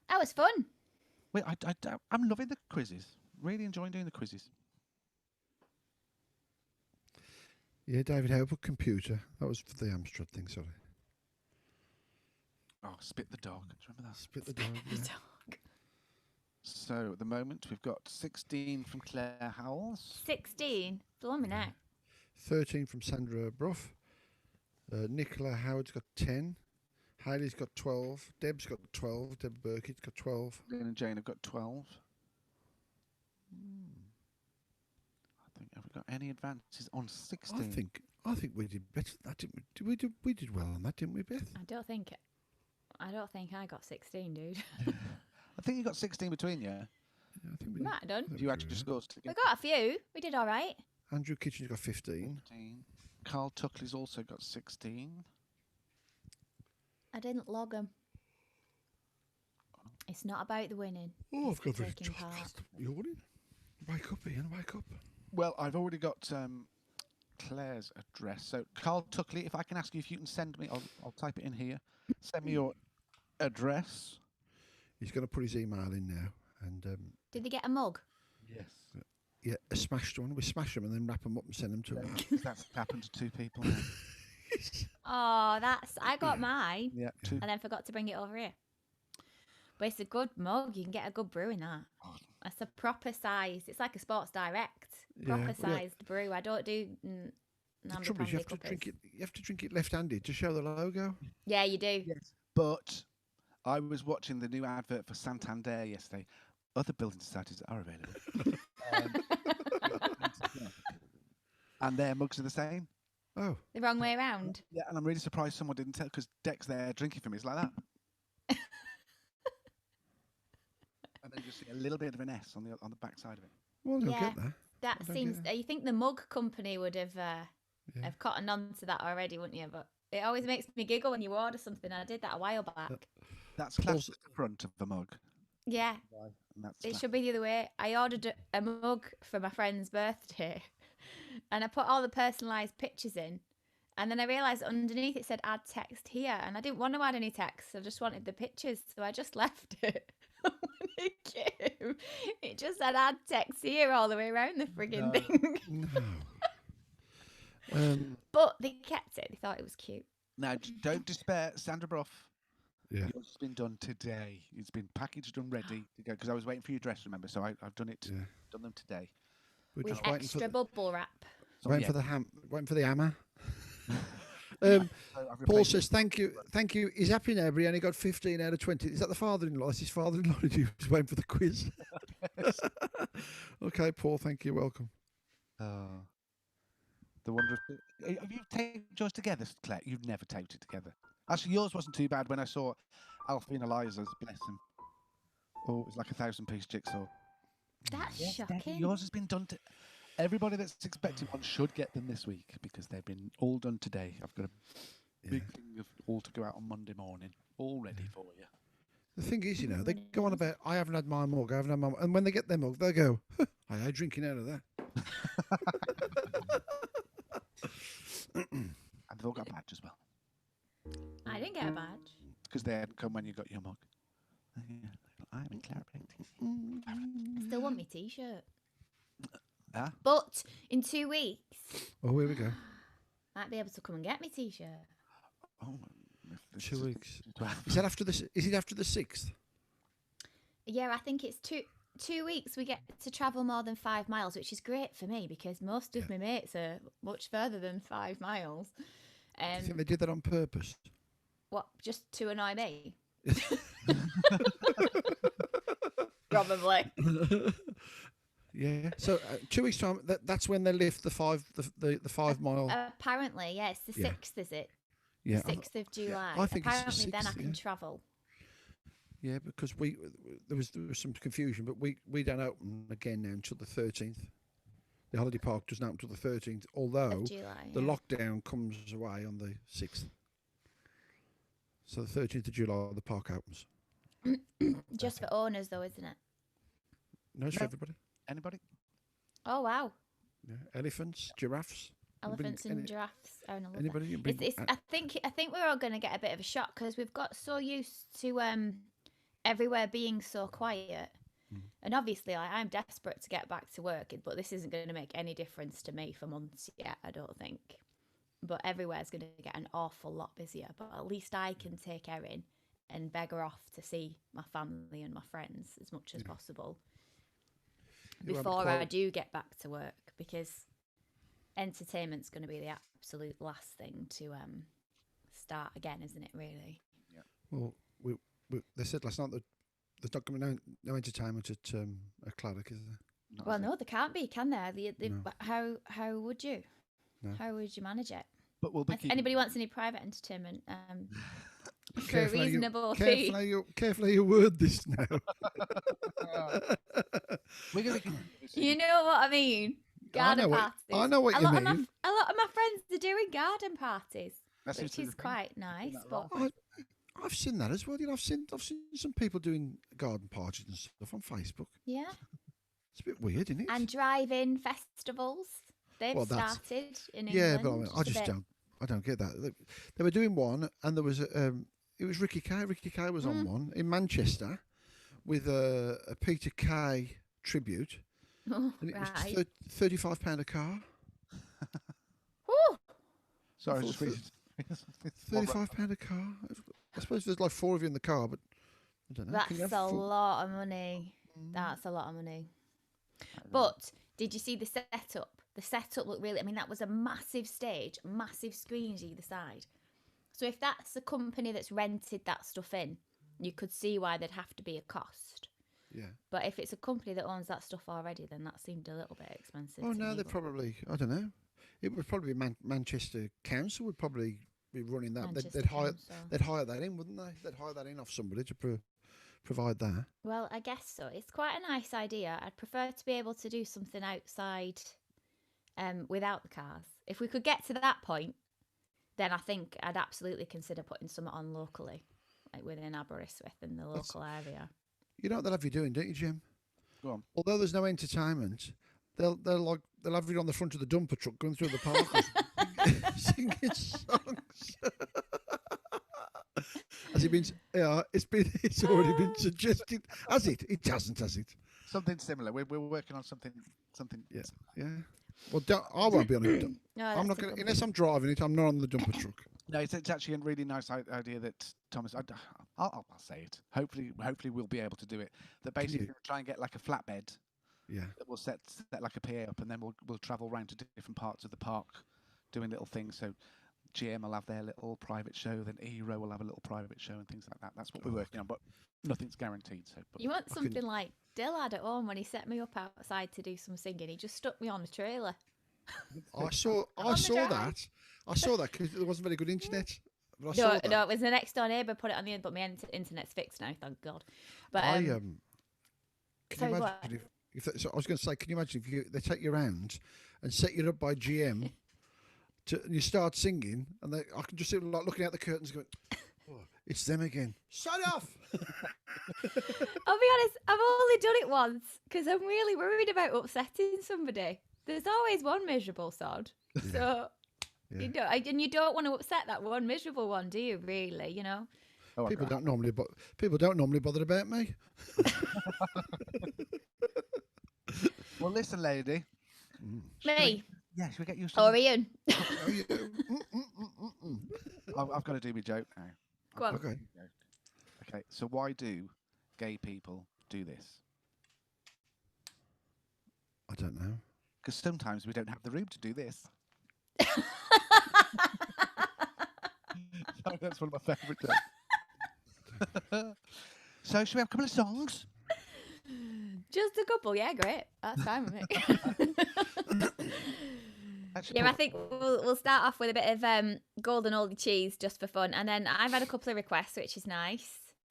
That was fun. Wait, I'm loving the quizzes. Really enjoying doing the quizzes. Yeah, David Howe put computer. That was for the Amstrad thing, sorry. Oh, Spit the Dog. Do you remember that? Spit the dog. Yeah. So at the moment, we've got 16 from Claire Howells. 16. Blimey now. 13 from Sandra Brough. Nicola Howard's got 10. Hayley's got 12. Deb's got 12. Deb Burkitt's got 12. Lynn and Jane have got 12. I think, have we got any advances on 16? I think we did better than that, didn't we? We did well on that, didn't we, Beth? I don't think I don't think I got 16, dude. I think you got 16 between you. Yeah, I think Might have done. You actually scored We together. got a few. We did all right. Andrew Kitchen's got 15. 15. Carl Tuckley's also got 16. I didn't log them. It's not about the winning. Oh, It's I've got the very taking part. yawning. Wake up, Ian, wake up. Well, I've already got Claire's address. So, Carl Tuckley, if I can ask you if you can send me, I'll type it in here. Send me your address. He's going to put his email in now. And Did they get a mug? Yes. yeah, a smashed one. We smash them and then wrap them up and send them to him. That's happened to 2 people now. Oh, I got mine. Yeah, 2. And then forgot to bring it over here. But it's a good mug. You can get a good brew in that. It's a proper size. It's like a Sports Direct. Proper sized brew. I don't do The trouble is you have to drink it. You have to drink it left-handed to show the logo. Yeah, you do. Yes. But I was watching the new advert for Santander yesterday. Other building societies are available. And their mugs are the same. Oh. The wrong way around. Yeah, and I'm really surprised someone didn't tell, because Deck's there drinking from it. It's like that. And then you see a little bit of an S on the back side of it. Well, I don't Yeah. get that. That I don't seems. get You think the mug company would have cottoned on to that already, wouldn't you? But it always makes me giggle when you order something. I did that a while back. That's classed at the front of the mug. Yeah. And that's It should be the other way. I ordered a mug for my friend's birthday and I put all the personalised pictures in. And then I realised underneath it said add text here. And I didn't want to add any text. I just wanted the pictures. So I just left it. When it came, it just said add text here all the way around the frigging thing. No. But they kept it. They thought it was cute. Now, don't despair, Sandra Brough. Yeah. Yours has been done today. It's been packaged and ready to go, because I was waiting for your address, remember? So I've done it. Yeah. Done them today. We're With just waiting for extra bubble wrap. So, waiting yeah. for the waiting for the hammer. So I've Paul replaced says, thank you. He's happy now, but he only got 15 out of 20. Is that the father-in-law? That's his father-in-law. He was waiting for the quiz. Okay, Paul, thank you. Welcome. the wonder. Have you taped yours together, Claire? You've never taped it together. Actually, yours wasn't too bad when I saw Alfie and Eliza's. Bless him. Oh, it was like a 1,000-piece jigsaw. That's shocking. Yours has been done. Everybody that's expecting one should get them this week, because they've been all done today. I've got a big thing of all to go out on Monday morning, all ready for you. The thing is, they go on about, I haven't had my mug, I haven't had my mug. And when they get their mug, they go, I ain't drinking out of that. And they've all got a badge as well. I didn't get a badge. Because they hadn't come when you got your mug. I'm in Claret. I still want my t-shirt. Ah? But in 2 weeks, Oh, here we go. might be able to come and get my t-shirt. Oh, 2 weeks. Is that after the? Is it after the 6th? Yeah, I think it's 2 weeks. We get to travel more than 5 miles, which is great for me because most of my mates are much further than 5 miles. I think they did that on purpose. What, just to annoy me? Probably. Yeah. So 2 weeks time. That's when they lift the 5 mile. Apparently, yes. The 6th, is it? Yeah. 6th of July. I think apparently it's the 6th, then I can travel. Yeah, because there was some confusion, but we don't open again now until the 13th. The holiday park doesn't open until the 13th, although Of July, the lockdown comes away on the 6th. So the 13th of July, the park opens. Just for owners, though, isn't it? No, it's for everybody. Anybody? Oh, wow. Yeah. Elephants, giraffes. Elephants and giraffes are in a lot. Anybody can bring. I think we're all going to get a bit of a shock because we've got so used to everywhere being so quiet. And obviously, I'm desperate to get back to work, but this isn't going to make any difference to me for months yet, I don't think. But everywhere's going to get an awful lot busier. But at least I can take Erin and beg her off to see my family and my friends as much as possible before I do get back to work, because entertainment's going to be the absolute last thing to start again, isn't it, really? Yeah. Well, they said last night that there's not going to be no entertainment at Claddock, is there? Well, no, there can't be, can there? No. How would you? No. How would you manage it? But we'll be If anybody wants any private entertainment, for a reasonable fee. Careful how you word this now. We're gonna. You know what I mean? Garden parties. I know what you mean. A lot of my friends are doing garden parties, which is thing. quite nice. But I've seen that as well. You know, I've seen some people doing garden parties and stuff on Facebook. yeah, It's a bit weird, isn't it? and drive-in festivals. They've started in England. Yeah, but I don't get that. They were doing one, and there was it was Ricky Kay. Ricky Kay was on one in Manchester with a Peter Kay tribute. Oh, And it right. was £35 a car. Woo! Sorry, I just reading. £35 a car. I suppose there's like 4 of you in the car, but I don't know. That's a lot of money. That's a lot of money. But did you see the setup? The setup looked really. I mean, that was a massive stage, massive screens either side. So if that's a company that's rented that stuff in, you could see why there'd have to be a cost. Yeah. But if it's a company that owns that stuff already, then that seemed a little bit expensive. Oh to no, me, they're but- probably. I don't know. It would probably be Manchester Council would probably be running that. Manchester They'd hire. Council. They'd hire that in, wouldn't they? They'd hire that in off somebody to provide that. Well, I guess so. It's quite a nice idea. I'd prefer to be able to do something outside without the cars. If we could get to that point, then I think I'd absolutely consider putting something on locally, like within Aberystwyth in the local area. You know what they'll have you doing, don't you, Jim? Go on. Although there's no entertainment, they'll have you on the front of the dumper truck going through the park singing songs. Has it been? Yeah, it's already been suggested. Has it? It hasn't, has it? Something similar. We're working on something. Yeah. Well, I won't be on it. No, I'm not that's a going good unless I'm driving it. I'm not on the dumper truck. No, it's actually a really nice idea that Thomas. I'll say it. Hopefully we'll be able to do it. That basically we'll try and get like a flatbed. Yeah. That we'll set like a PA up, and then we'll travel around to different parts of the park, doing little things. So GM will have their little private show, then E-Row will have a little private show and things like that. That's what we're working on, but nothing's guaranteed. So, You want something like Dill had at home when he set me up outside to do some singing. He just stuck me on a trailer. I saw that. I saw that because there wasn't very good internet. But I saw that. No, it was the next door neighbour put it on the end, but my internet's fixed now, thank God. But Can you sorry, what? imagine so I was going to say, can you imagine if they take you around and set you up by GM, and you start singing, and I can just see them like looking out the curtains, going, oh, "It's them again." Shut off. I'll be honest, I've only done it once because I'm really worried about upsetting somebody. There's always one miserable sod, so you don't want to upset that one miserable one, do you? Really, you know. Oh, People don't normally bother about me. Well, listen, lady. Me Yeah, should we get you or some? Ian? I've got to do my joke now. Go on. Okay. Okay, so why do gay people do this? I don't know. Because sometimes we don't have the room to do this. Sorry, that's one of my favourite jokes. So, should we have a couple of songs? Just a couple, yeah, great. That's fine with me. Actually, Yeah, I think we'll start off with a bit of golden oldie cheese just for fun, and then I've had a couple of requests, which is nice.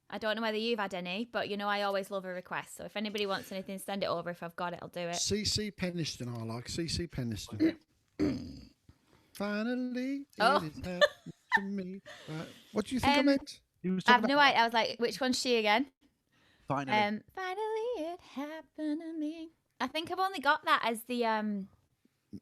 I don't know whether you've had any, but you know I always love a request. So if anybody wants anything, send it over. If I've got it, I'll do it. CC Penniston, I like CC Penniston. Finally, Oh. it is happening to me. Right. What do you think I meant? He was I've talking no about idea. I was like, which one's she again? finally. Finally, it happened to me. I think I've only got that as the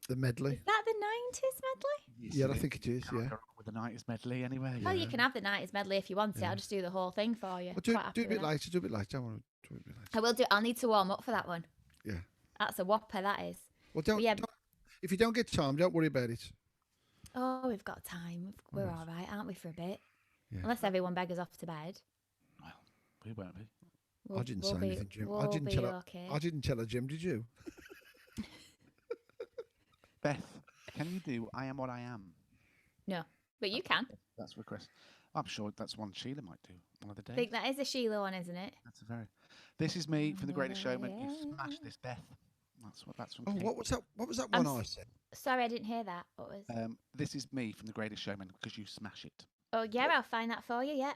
The medley. Is that the 90s medley? Yeah, I think it is. Yeah. With the 90s medley anyway. Well, you can have the 90s medley if you want it. I'll just do the whole thing for you. Well, do Quite happy it a with bit that. later. Do it a bit later. I want to do it a bit later. I will do. I'll need to warm up for that one. Yeah. That's a whopper. That is. Well, don't, yeah. don't. If you don't get time, don't worry about it. Oh, we've got time. We're all right, aren't we, for a bit? Yeah. Unless everyone beggars off to bed. Well, we won't be. I didn't say anything, Jim. I We'll didn't be tell her. okay. I didn't tell her, Jim. Did you? Beth, can you do I Am What I Am? No, but you can. That's a request. I'm sure that's one Sheila might do one of the I days. think that is a Sheila one, isn't it? That's a very. This is me from The Greatest Showman. You smashed this, Beth. That's from. Oh, King. what was that? What was that I'm one I said? Sorry, I didn't hear that. What was? This is me from The Greatest Showman because you smash it. Oh yeah, I'll find that for you. Yeah.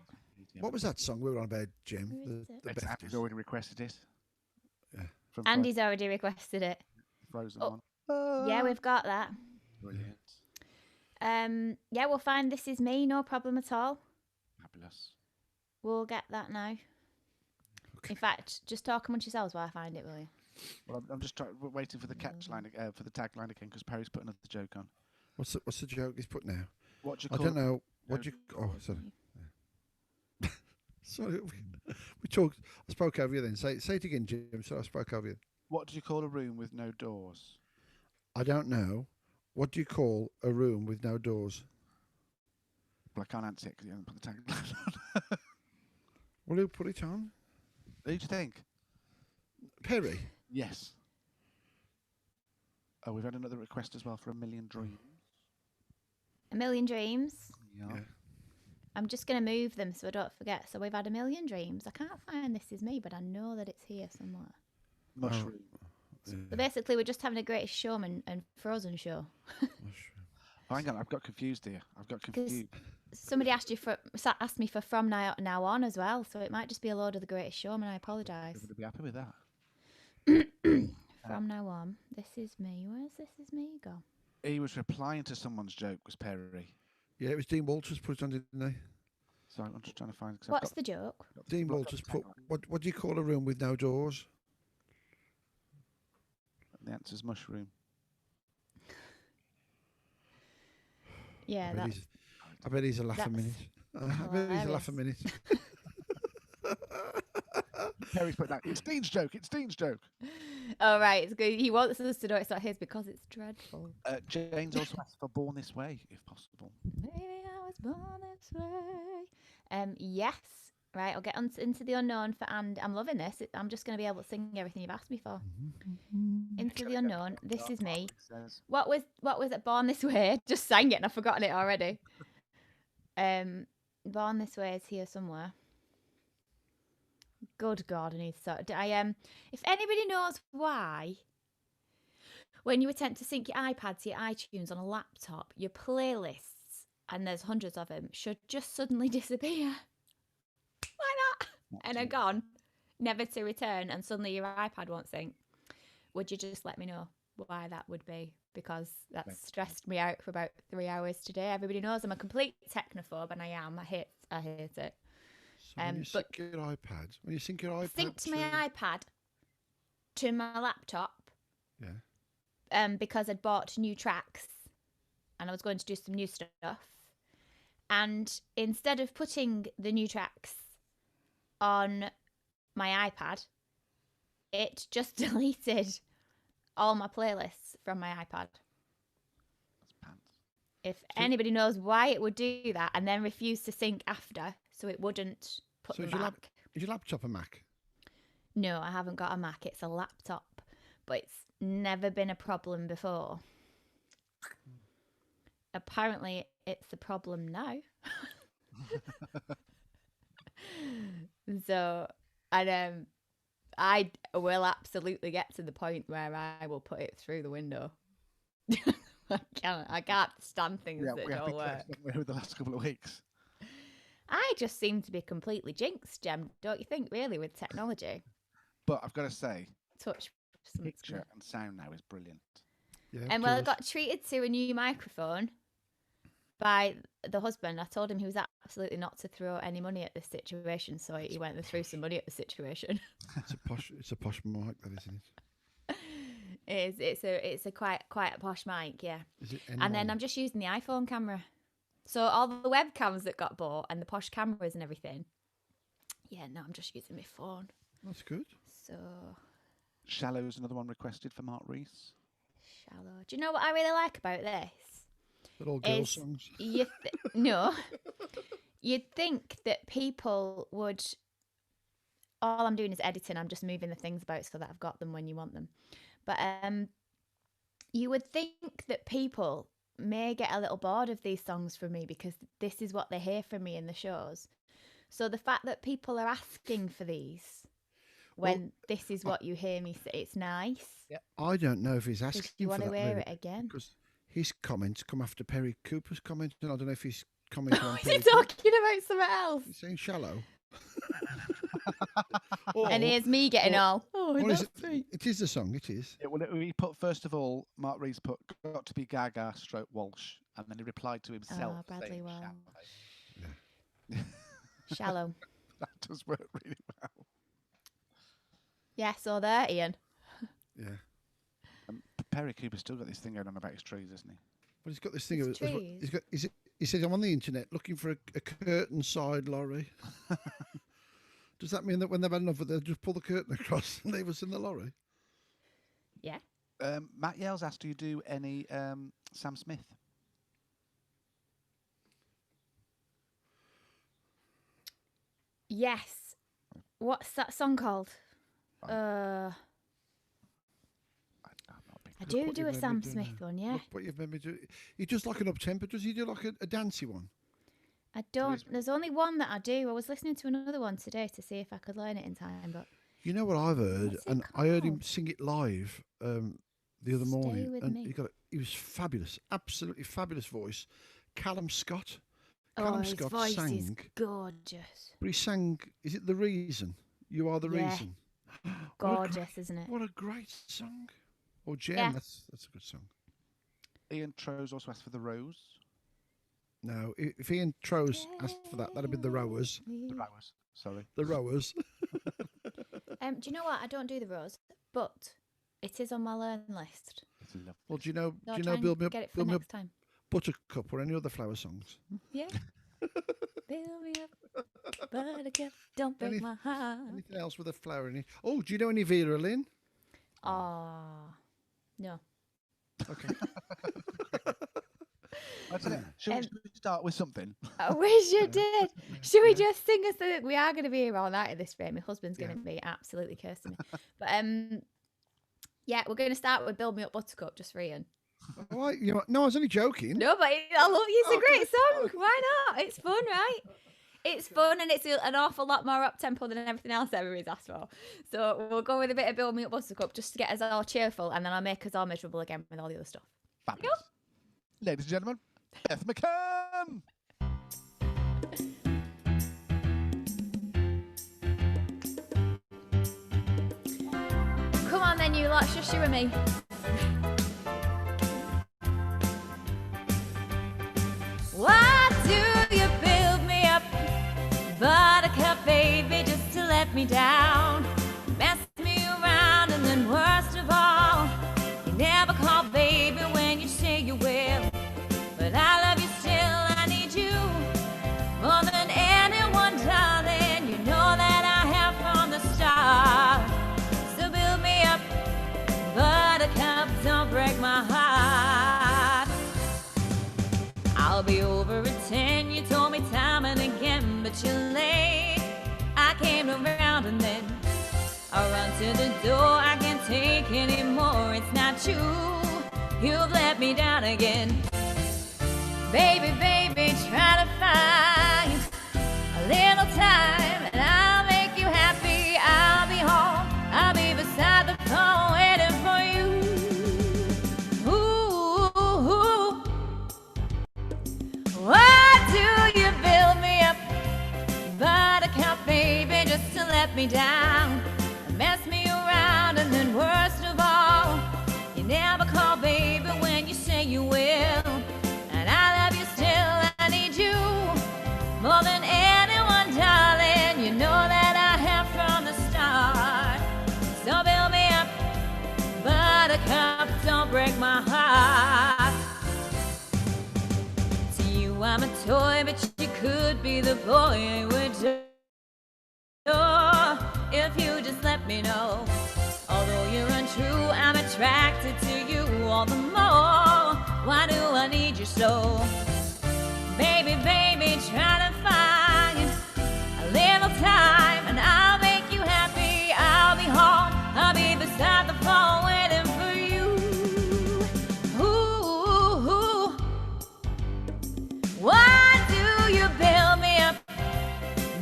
What was that song we were on about, Jim? Who is it? The Andy's Beth's. already requested it. Yeah. From Andy's already requested it. Frozen Oh, one. Yeah, we've got that. Brilliant. Yeah, we'll find This Is Me, no problem at all. Fabulous. We'll get that now. Okay. In fact, just talk amongst yourselves while I find it, will you? Well, I'm just waiting for the catchline, for the tagline again, because Perry's put another joke on. What's the joke he's put now? What do you I call don't know. What do you? Oh, sorry. Sorry, we talked. I spoke over you then. Say it again, Jim. So I spoke over you. What do you call a room with no doors? I don't know. What do you call a room with no doors? Well, I can't answer it because you haven't put the tagline on. Well, who put it on? Who do you think? Perry. Yes. Oh, we've had another request as well for 1,000,000 Dreams. 1,000,000 Dreams. Yeah. I'm just going to move them so I don't forget. So we've had 1,000,000 Dreams. I can't find This Is Me, but I know that it's here somewhere. Mushroom. So basically, we're just having a Greatest Showman and Frozen show. Oh, hang on, I've got confused here. I've got confused. Somebody asked me for From Now On as well, so it might just be a load of the Greatest Showman. I apologise. I'm going to be happy with that. From Now On, This Is Me. Where's This Is Me go? He was replying to someone's joke, was Perry. Yeah, it was Dean Walters put it on, didn't they? So I'm just trying to find. What's the joke? Dean Walters put. What do you call a room with no doors? The answer's mushroom. Yeah, I bet he's a laugh a minute. I bet he's a laugh a minute. Perry's put that. It's Dean's joke. It's Dean's joke. Oh, right. It's good. He wants us to know it's not his because it's dreadful. Jane's also asked for Born This Way, if possible. Maybe I was born this way. Yes. Right, I'll get into the unknown for and I'm loving this. I'm just going to be able to sing everything you've asked me for. Into the unknown. This is me. What was it? Born This Way. Just sang it and I've forgotten it already. Born This Way is here somewhere. Good God, I need to sort. If anybody knows why, when you attempt to sync your iPad to your iTunes on a laptop, your playlists, and there's hundreds of them, should just suddenly disappear. Why not? And are gone, never to return, and suddenly your iPad won't sync. Would you just let me know why that would be? Because that's stressed me out for about 3 hours today. Everybody knows I'm a complete technophobe, and I am. I hate it. So when you sync your iPad, synced my iPad to my laptop. Yeah. Because I'd bought new tracks, and I was going to do some new stuff. And instead of putting the new tracks on my iPad, it just deleted all my playlists from my iPad. That's pants. If anybody knows why it would do that and then refuse to sync after, so it wouldn't put them back. Is your laptop a Mac? No, I haven't got a Mac. It's a laptop, but it's never been a problem before. Apparently, it's a problem now. So, and I will absolutely get to the point where I will put it through the window. I can't stand things that don't work. With the last couple of weeks. I just seem to be completely jinxed, Jem. Don't you think, really, with technology? But I've got to say, Touch picture and sound now is brilliant. Yeah. And well, I got treated to a new microphone by the husband. I told him he was absolutely not to throw any money at this situation, so he went and threw some money at the situation. It's a posh mic, that isn't it? It's a quite a posh mic, yeah. Is it and then I'm just using the iPhone camera. So all the webcams that got bought and the posh cameras and everything. Yeah, no, I'm just using my phone. That's good. So Shallow's another one requested for Mark Rees. Shallow. Do you know what I really like about this? They're all girl songs. No. You'd think that people would. All I'm doing is editing. I'm just moving the things about so that I've got them when you want them. But you would think that people may get a little bored of these songs from me because this is what they hear from me in the shows. So the fact that people are asking for these when this is what you hear me say, it's nice. Yeah. I don't know if he's asking you want for to that, hear really, it again? because his comments come after Perry Cooper's comments, and I don't know if he's comment on. Is he talking about something else? He's saying shallow. And here's me getting all. Oh, Or that's is sweet. it is the song. It is. Yeah, well, he put first of all, Mark Rees put got to be Gaga stroke Walsh, and then he replied to himself. Oh, Bradley saying, Walsh. "Shallow." Shallow. That does work really well. Yeah, so there, Ian. Yeah. Perry Cooper's still got this thing going on about his trees, isn't he? But he's got this thing. His Of, trees. he's got. He says I'm on the internet looking for a curtain side lorry. Does that mean that when they've had enough, they'll just pull the curtain across and leave us in the lorry? Yeah. Matt Yales asked, do you do any Sam Smith? Yes. What's that song called? I'm not big. I Look do what do you've a made me Sam do Smith now. one, yeah. Look what you've made me do. He does like an up tempo. Does he do like a dancey one? I don't. There's only one that I do. I was listening to another one today to see if I could learn it in time, but You know what I've heard, What's it and I heard him called? sing it live the other morning, With and Me. he was fabulous, absolutely fabulous voice. Callum Scott. oh, Callum his Scott voice is sang, gorgeous. but he sang. Is it The Reason? You Are the Yeah. Reason. What a Gorgeous, isn't it? What a great song. Or Jem, Yeah. that's a good song. Ian Trose also asked for the Rose. No, if Ian Trose asked for that, that'd be The Rowers. The Rose, sorry. The Rowers. Do you know what? I don't do the rose, but it is on my learn list. It's lovely. Well, do you know? So I'll Do you try know? and Build Me Up, get it for Build Me Up, next time. Buttercup, or any other flower songs. Yeah. Build me up, buttercup, don't break Any- my heart. Anything else with a flower in it? Oh, do you know any Vera Lynn? Oh, no. Okay. I don't know. Should we start with something? I wish you did. Should we just sing us? We are going to be here all night at this rate. My husband's going to be absolutely cursing me. But yeah, we're going to start with "Build Me Up, Buttercup" just for Ian. Why? No, I was only joking. No, but I love it's a great Okay. song. Why not? It's fun, right? It's fun and it's an awful lot more up tempo than everything else everybody's asked for. So we'll go with a bit of "Build Me Up, Buttercup" just to get us all cheerful, and then I'll make us all miserable again with all the other stuff. Fabulous. Ladies and gentlemen, Beth McCann. Come on then, you lot, shush you and me. Why do you build me up, buttercup baby, just to let me down? Mess me around and then worst of all, you never call baby when you say you will. But I love you still, I need you more than anyone, darling. You know that I have from the start. So build me up, buttercup, don't break my heart. I'll be over at 10, you told me time and again, but you're late. I came around and then I run to the door, I can't take anymore. It's not you, you've let me down again. Baby, baby, try to find a little time and I'll make you happy. I'll be home, I'll be beside the phone waiting for you. Ooh, why do you build me up, buttercup baby, just to let me down? Mess me around and then worst of all, you never call baby when you say you will. And I love you still, I need you more than anyone, darling. You know that I have from the start. So build me up, buttercup, don't break my heart. To you I'm a toy, but you could be the boy I would adore if you just let me know. Although you're untrue, I'm attracted to you all the more. Why do I need you so? Baby, baby, try to find a little time and I'll make you happy. I'll be home, I'll be beside the phone waiting for you. Ooh, why do you build me up,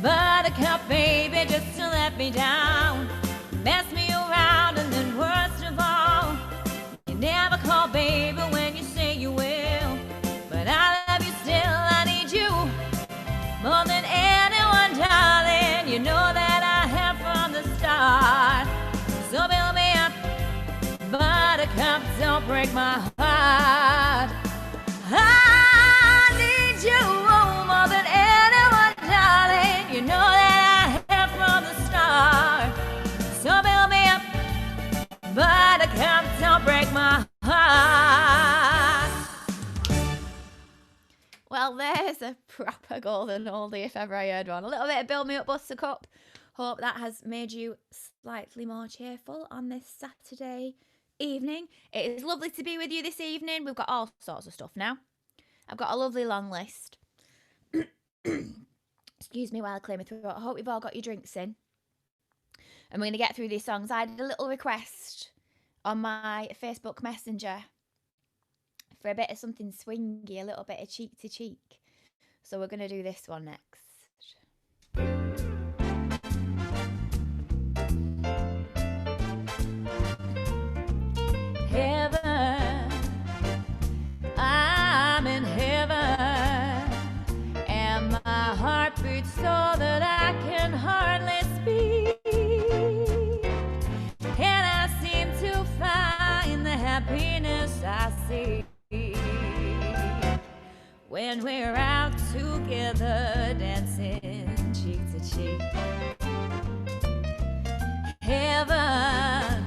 buttercup baby, just to let me down? Mess me around and then worst of all, you never call baby when you say you will. But I love you still, I need you don't break my heart. I need you more than anyone, darling. You know that I have from the start. So build me up, but I can't, don't break my heart. Well, there's a proper golden oldie if ever I heard one. A little bit of Build Me Up, Buttercup. Hope that has made you slightly more cheerful on this Saturday evening. It is lovely to be with you this evening. We've got all sorts of stuff now. I've got a lovely long list. Excuse me while I clear my throat. I hope you've all got your drinks in. And we're going to get through these songs. I had a little request on my Facebook Messenger for a bit of something swingy, a little bit of cheek to cheek. So we're going to do this one next. Heaven, I'm in heaven, and my heart beats so that I can hardly speak, and I seem to find the happiness I see when we're out together dancing cheek to cheek. Heaven,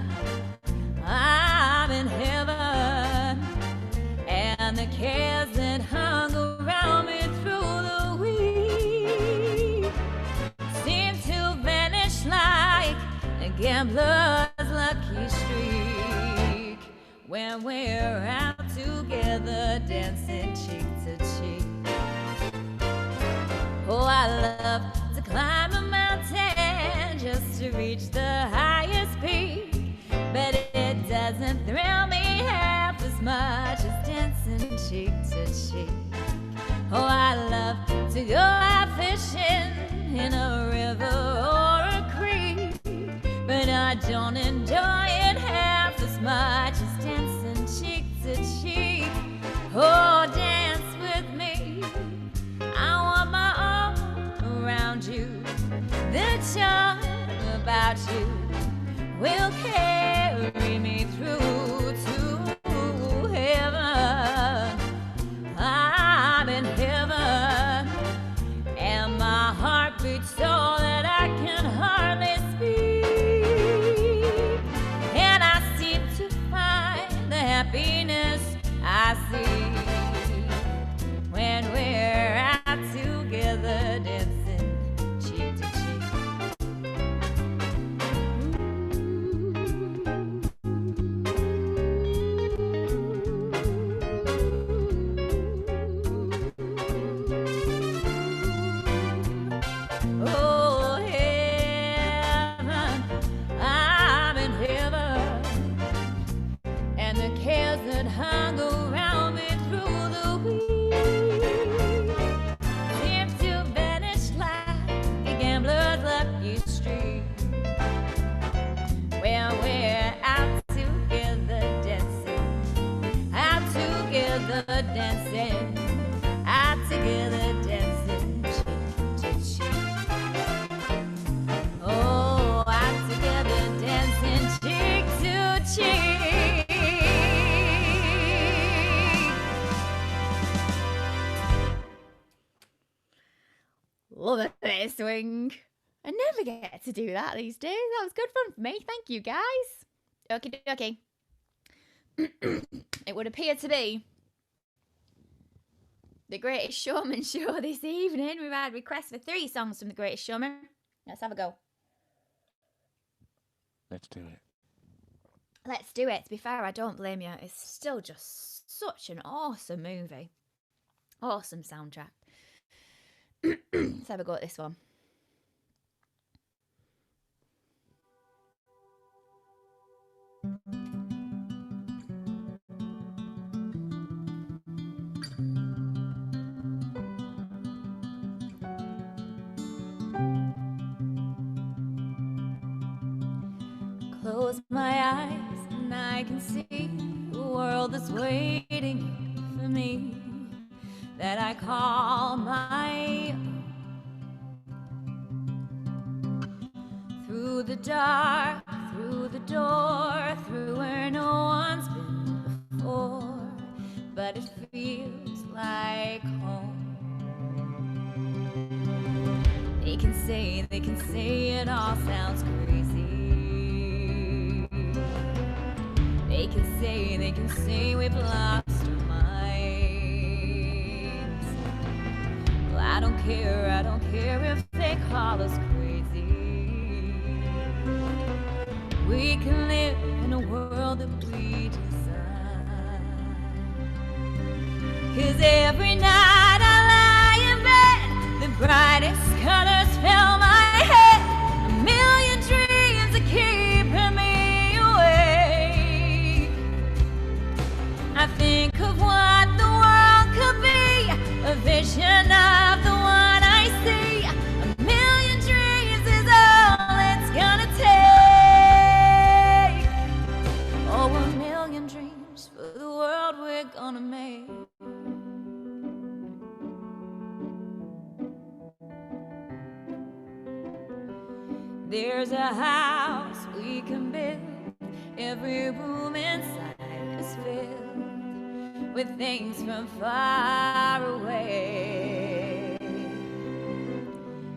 I'm in heaven, and the cares that hung around me through the week seem to vanish like a gambler's lucky streak when we're out together dancing cheek to cheek. Oh, I love to climb a mountain just to reach the highest peak, but it doesn't thrill me half as much as dancing cheek to cheek. Oh, I love to go out fishing in a river or a creek, but I don't enjoy it half as much as dancing cheek to cheek. Oh, dance with me, I want my arm around you. The charm about you will carry me through to heaven. I'm in heaven, and my heart beats so that I can hardly speak, and I seem to find the happiness I see when we're out together dancing cheek to cheek. Oh, heaven, I'm in heaven, and the cares that hung around me through the week seem to vanish like a gambler's lucky streak when we're out together dancing, out together dancing, out together dancing cheek to cheek. Oh, out together dancing cheek to cheek. Love a bit of swing. I never get to do that these days. That was good fun for me. Thank you, guys. Okie dokie. It would appear to be the Greatest Showman show this evening. We've had requests for 3 songs from the Greatest Showman. Let's have a go. Let's do it. Let's do it. To be fair, I don't blame you. It's still just such an awesome movie. Awesome soundtrack. Let's have a go at this one. Close my eyes and I can see the world that's waiting for me, that I call my own. Through the dark, through the door, through where no one's been They can say it all sounds crazy. They can say we've lost our minds. Well, I don't care if they call us crazy. We can live in a world that we design. 'Cause every night I lie in bed, the brightest colors fill my head. A million dreams are keeping me awake. I think of what the world could be, a vision of the one I see. A million dreams is all it's gonna take. Oh, a million dreams for the world we're gonna make. There's a house we can build. Every room inside is filled with things from far away.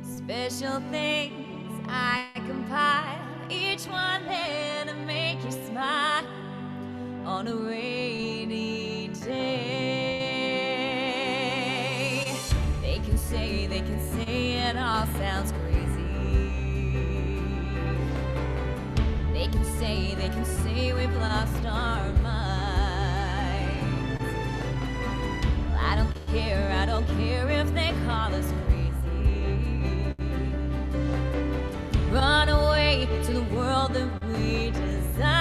Special things I compile, each one there to make you smile on a rainy day. They can say it all sounds crazy. They can say we've lost our minds. Well, I don't care if they call us crazy. Run away to the world that we design.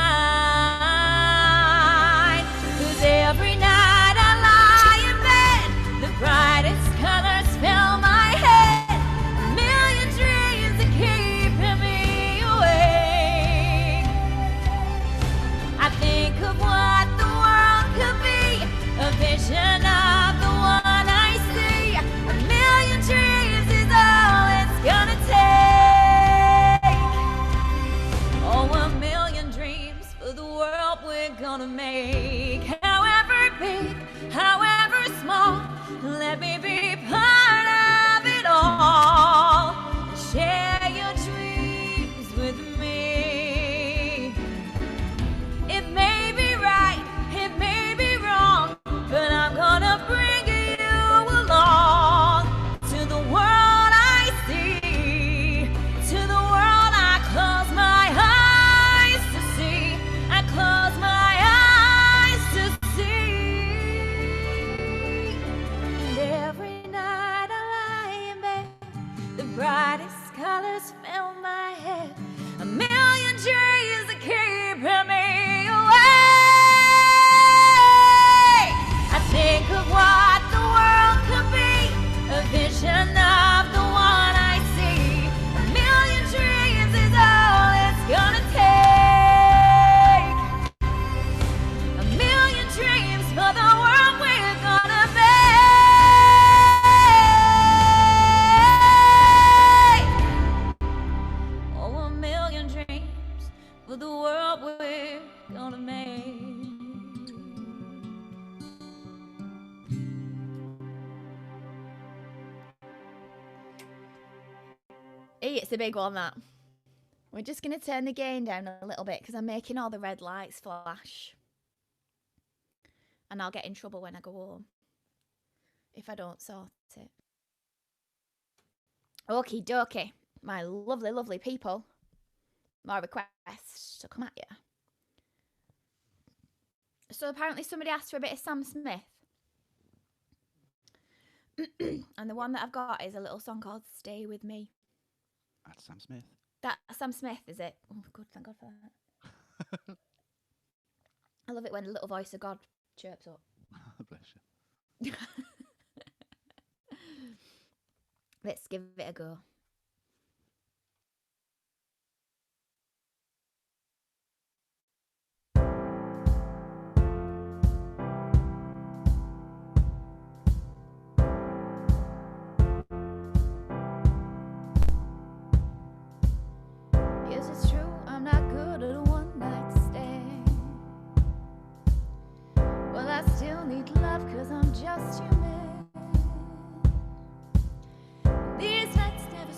'Cause every night I lie in bed, the brightest colors fill my head. A million dreams are keeping me awake. I think of what the world could be, a vision of the one I see. A million dreams is all it's gonna take. Oh, a million dreams for the world we're gonna make. However big, however small, let me be part of it all. Share your dreams with me. It may be right, it may be wrong, but I'm gonna bring you along to the world I see, to the world I close my eyes to see. I close my eyes to see. And every night I lie in bed, the brightest colors fill my head. A million dreams are keeping me away. I think of what the world could be, a vision of the one I see. A million dreams is all it's gonna take. A million dreams for the world we're gonna make. Oh, a million dreams for the world we're gonna make. Hey, it's a big one, that. We're just going to turn the gain down a little bit because I'm making all the red lights flash. And I'll get in trouble when I go home if I don't sort it. Okie dokie, my lovely, lovely people. My request to come at you. So apparently somebody asked for a bit of Sam Smith. And the one that I've got is a little song called Stay With Me. That's Sam Smith. That's Sam Smith, is it? Oh, good, thank God for that. I love it when the little voice of God chirps up. Bless you. Let's give it a go. Yes, it's true, I'm not good at a one-night stand. Well, I still need love 'cause I'm just human. These nights never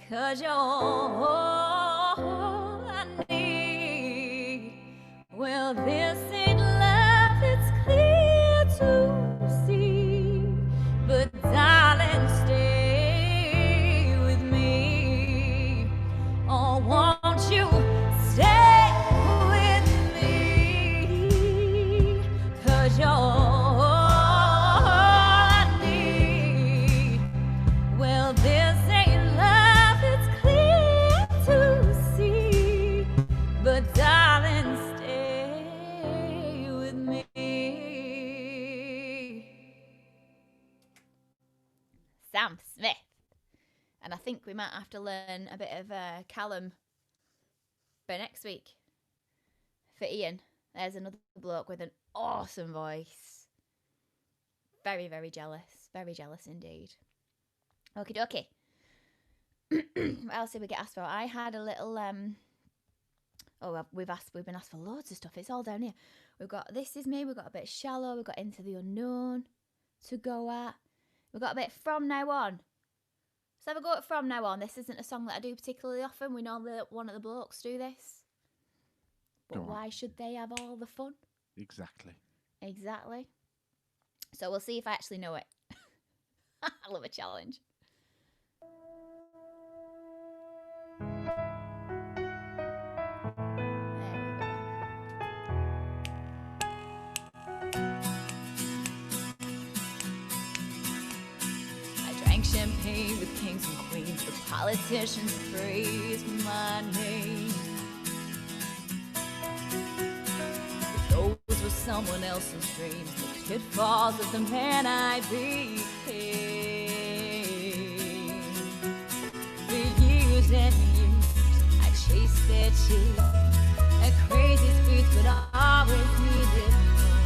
'cause you're all I need. Well, this ain't love, it's clear to see. But darling, stay with me. Oh, won't you stay with me? 'Cause you're all I need. Well, this ain't love, it's clear to see. But darling, stay with me. Sam Smith. And I think we might have to learn a bit of Callum for next week. For Ian, there's another bloke with an awesome voice. Very, very jealous. Very jealous indeed. Okie dokie. What else did we get asked for? I had a little we've been asked for loads of stuff. It's all down here. We've got This Is Me, we've got a bit Shallow, we've got Into the Unknown to go at. We've got a bit From Now On. So have a go at From Now On. This isn't a song that I do particularly often. We know that one of the blokes do this. But why should they have all the fun? Exactly. So we'll see if I actually know it. I love a challenge. Champagne with kings and queens, the politicians praise my name. But those were someone else's dreams, the pitfalls of the man I became. For years and years, I chased their cheese at crazy speeds, but I always needed more.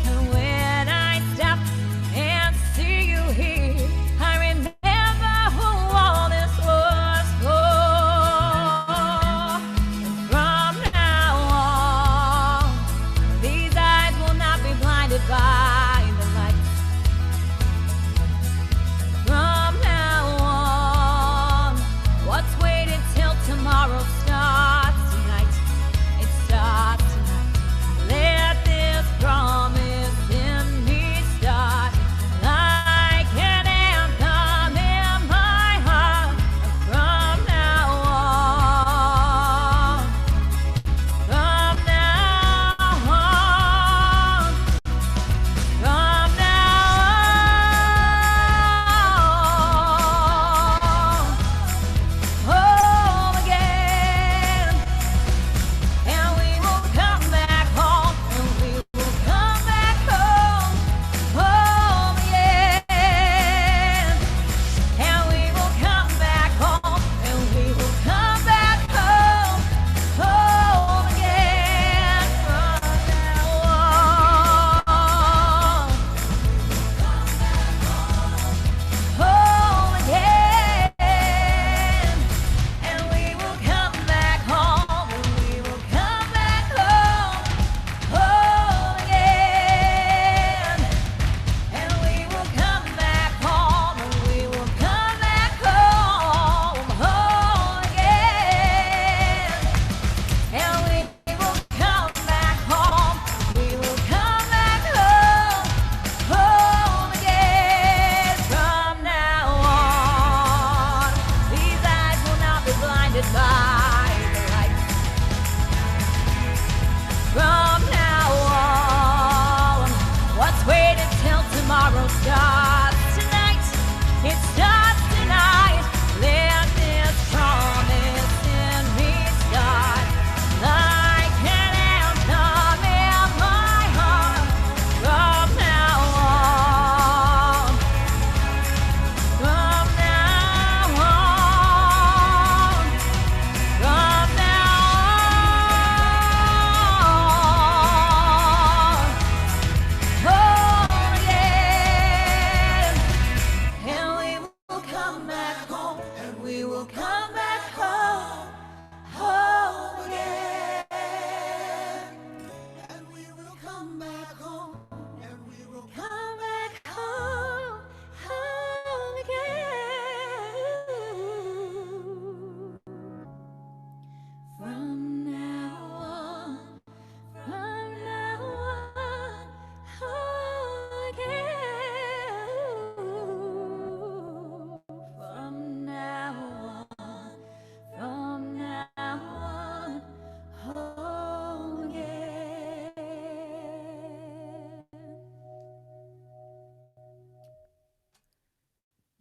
And when I stopped and see you here, I remember who all this was for. And from now on, these eyes will not be blinded by the lights. From now on, what's waiting till tomorrow starts tonight. It starts tonight.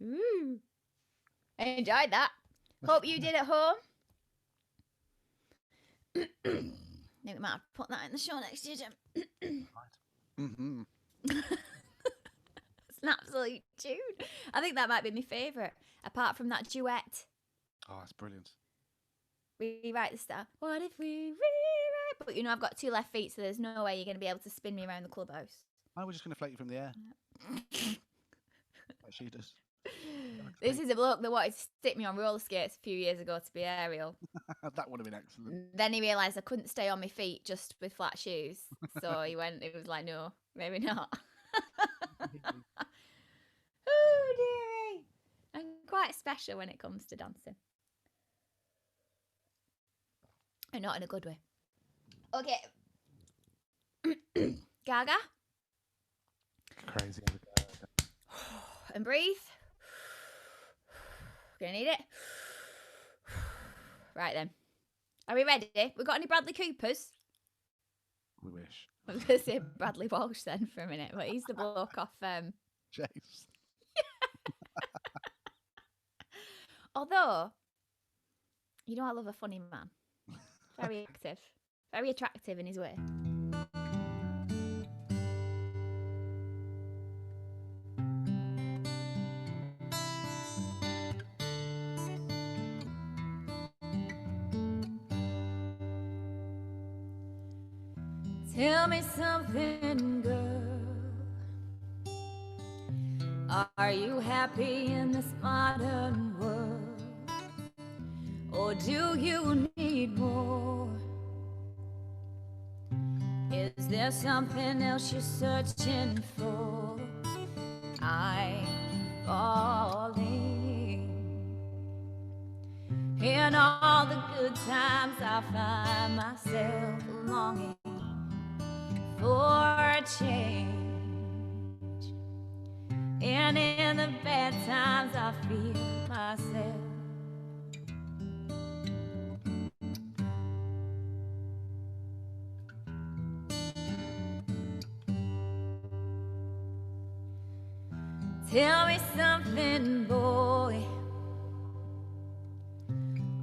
Ooh. I enjoyed that. Hope you did at home. I think we might have to put that in the show next year, Jim. Mm-hmm. It's an absolute tune. I think that might be my favourite, apart from that duet. Oh, that's brilliant. Rewrite the star. What if we rewrite? But you know, I've got 2 left feet, so there's no way you're going to be able to spin me around the clubhouse. I was just going to float you from the air. Like she does. This is a bloke that wanted to stick me on roller skates a few years ago to be aerial. That would have been excellent. Then he realised I couldn't stay on my feet just with flat shoes. So he was like, no, maybe not. Oh, dearie. I'm quite special when it comes to dancing. And not in a good way. Okay. Gaga. Crazy. And breathe. Gonna need it. Right then. Are we ready? We got any Bradley Coopers? We wish. I was going to say Bradley Walsh then for a minute, but he's the bloke off... Chase. Although, you know I love a funny man. Very active. Very attractive in his way. Tell me something, girl. Are you happy in this modern world? Or do you need more? Is there something else you're searching for? I'm falling. In all the good times I find myself longing for a change. And in the bad times I feel myself. Tell me something, boy.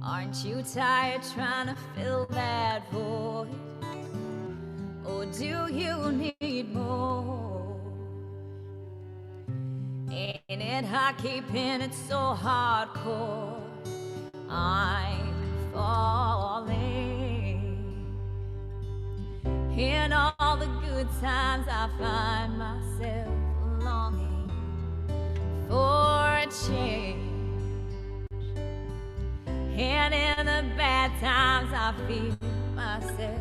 Aren't you tired trying to fill that void? Or do you need more? Ain't it hard keeping it so hardcore? I'm falling. In all the good times I find myself longing for a change. And in the bad times I feel myself.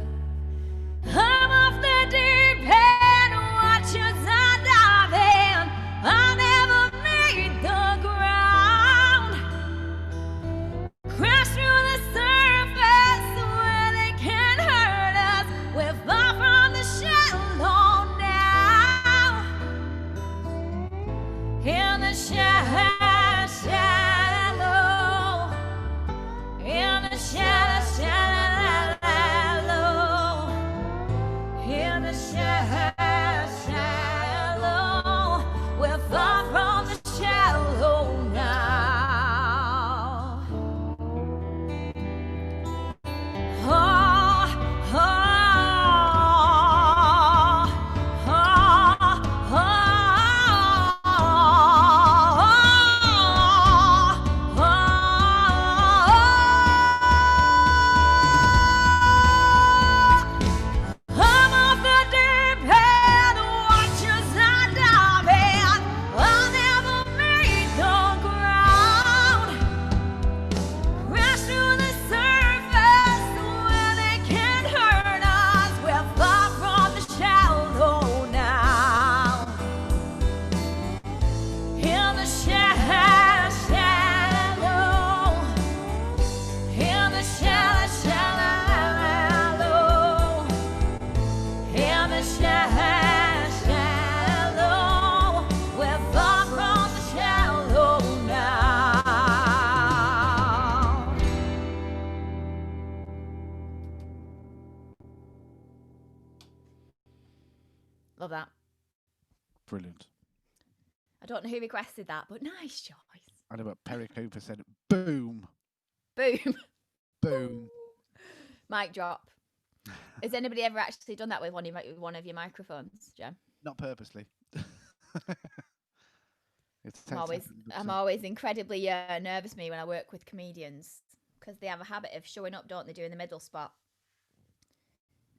I'm off the deep end, watch as I dive in. I'll never meet the ground. Crash through the surface where they can't hurt us. We're far from the shallow now. In the shallow. In the shallow, in the shallow, we're far from the shallow now. Oh, oh, oh, oh, love that. Brilliant. I don't know who requested that, but nice choice. I know, but Perry Cooper said, boom. Boom. Boom. Mic drop. Has anybody ever actually done that with one of your microphones, Jem? Not purposely. I'm always incredibly nervous me when I work with comedians because they have a habit of showing up, don't they, doing the middle spot.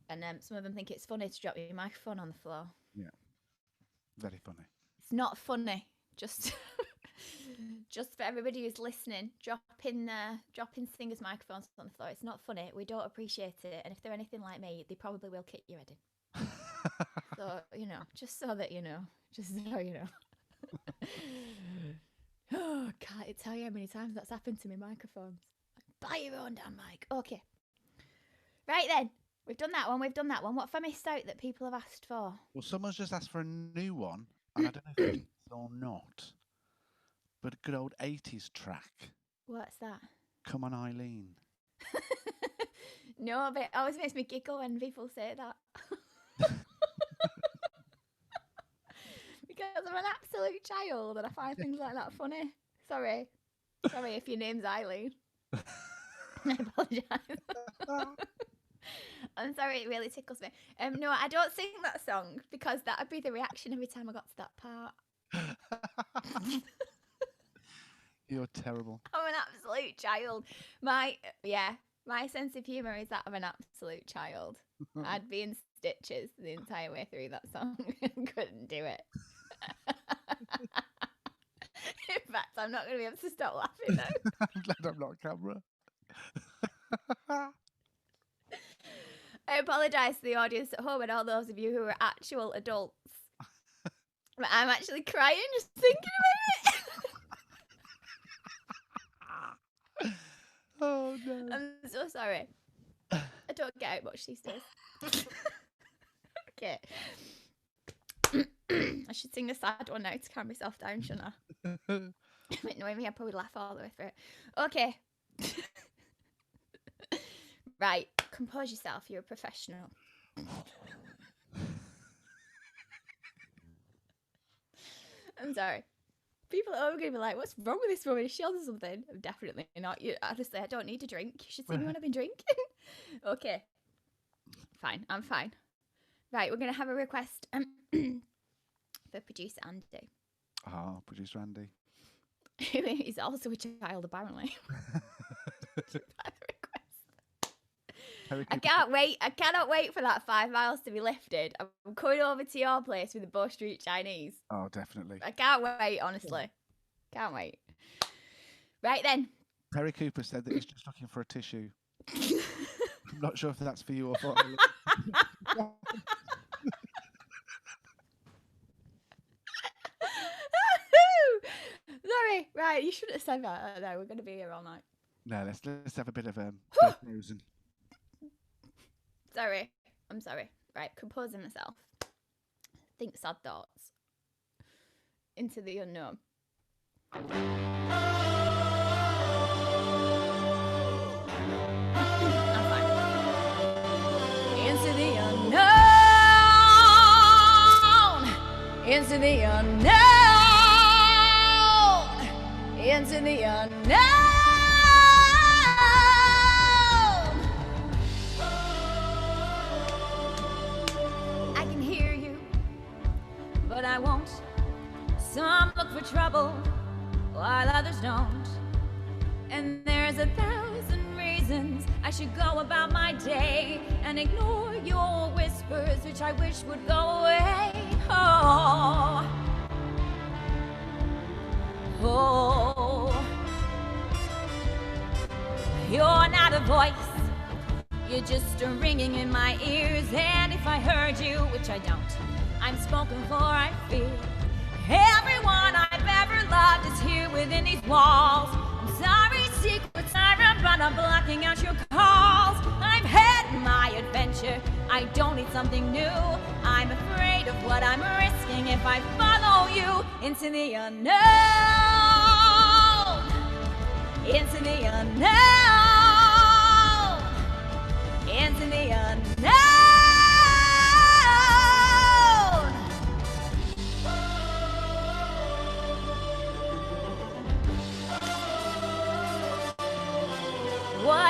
And some of them think it's funny to drop your microphone on the floor. Yeah. Very funny. It's not funny. Just for everybody who's listening, dropping singers' microphones on the floor. It's not funny. We don't appreciate it. And if they're anything like me, they probably will kick your head in. So, just so that you know. Just so you know. Oh, can't tell you how many times that's happened to me microphones. Buy your own damn mic. Okay. Right then. We've done that one. What have I missed out that people have asked for? Well, someone's just asked for a new one, and I don't know if it's or not, but a good old 80s track. What's that? Come on, Eileen. No, but it always makes me giggle when people say that. Because I'm an absolute child and I find things like that funny. Sorry if your name's Eileen. I apologise. I'm sorry, it really tickles me. No, I don't sing that song because that would be the reaction every time I got to that part. You're terrible. I'm an absolute child. My sense of humour is that of an absolute child. I'd be in stitches the entire way through that song and couldn't do it. In fact, I'm not going to be able to stop laughing now. I'm glad I'm not on camera. I apologise to the audience at home and all those of you who are actual adults. But I'm actually crying just thinking about it. Oh, no. I'm so sorry. I don't get out much these days. Okay. I should sing a sad one now to calm myself down, shouldn't I? Knowing me, I'd probably laugh all the way through it. Okay. Right. Compose yourself. You're a professional. I'm sorry. People are going to be like, what's wrong with this woman? Is she on something? I'm definitely not. Honestly, I don't need a drink. You should see me when I've been drinking. Okay. Fine. I'm fine. Right. We're going to have a request for producer Andy. Oh, producer Andy. He's also a child, apparently. I can't wait. I cannot wait for that 5 miles to be lifted. I'm coming over to your place with the Bow Street Chinese. Oh, definitely. I can't wait, honestly. Can't wait. Right then. Perry Cooper said that he's just looking for a tissue. I'm not sure if that's for you or for Sorry. Right, you shouldn't have said that. No, we're going to be here all night. No, let's have a bit of frozen. Sorry. I'm sorry. Right, composing myself. Think sad thoughts. Into the unknown. I'm fine. Into the unknown. Into the unknown. Into the unknown. But I won't. Some look for trouble while others don't. And there's 1,000 reasons I should go about my day and ignore your whispers, which I wish would go away. Oh, you're not a voice. You're just a ringing in my ears. And if I heard you, which I don't, I'm spoken for, I fear. Everyone I've ever loved is here within these walls. I'm sorry, secrets siren, but I'm blocking out your calls. I've had my adventure, I don't need something new. I'm afraid of what I'm risking if I follow you into the unknown. Into the unknown. Into the unknown.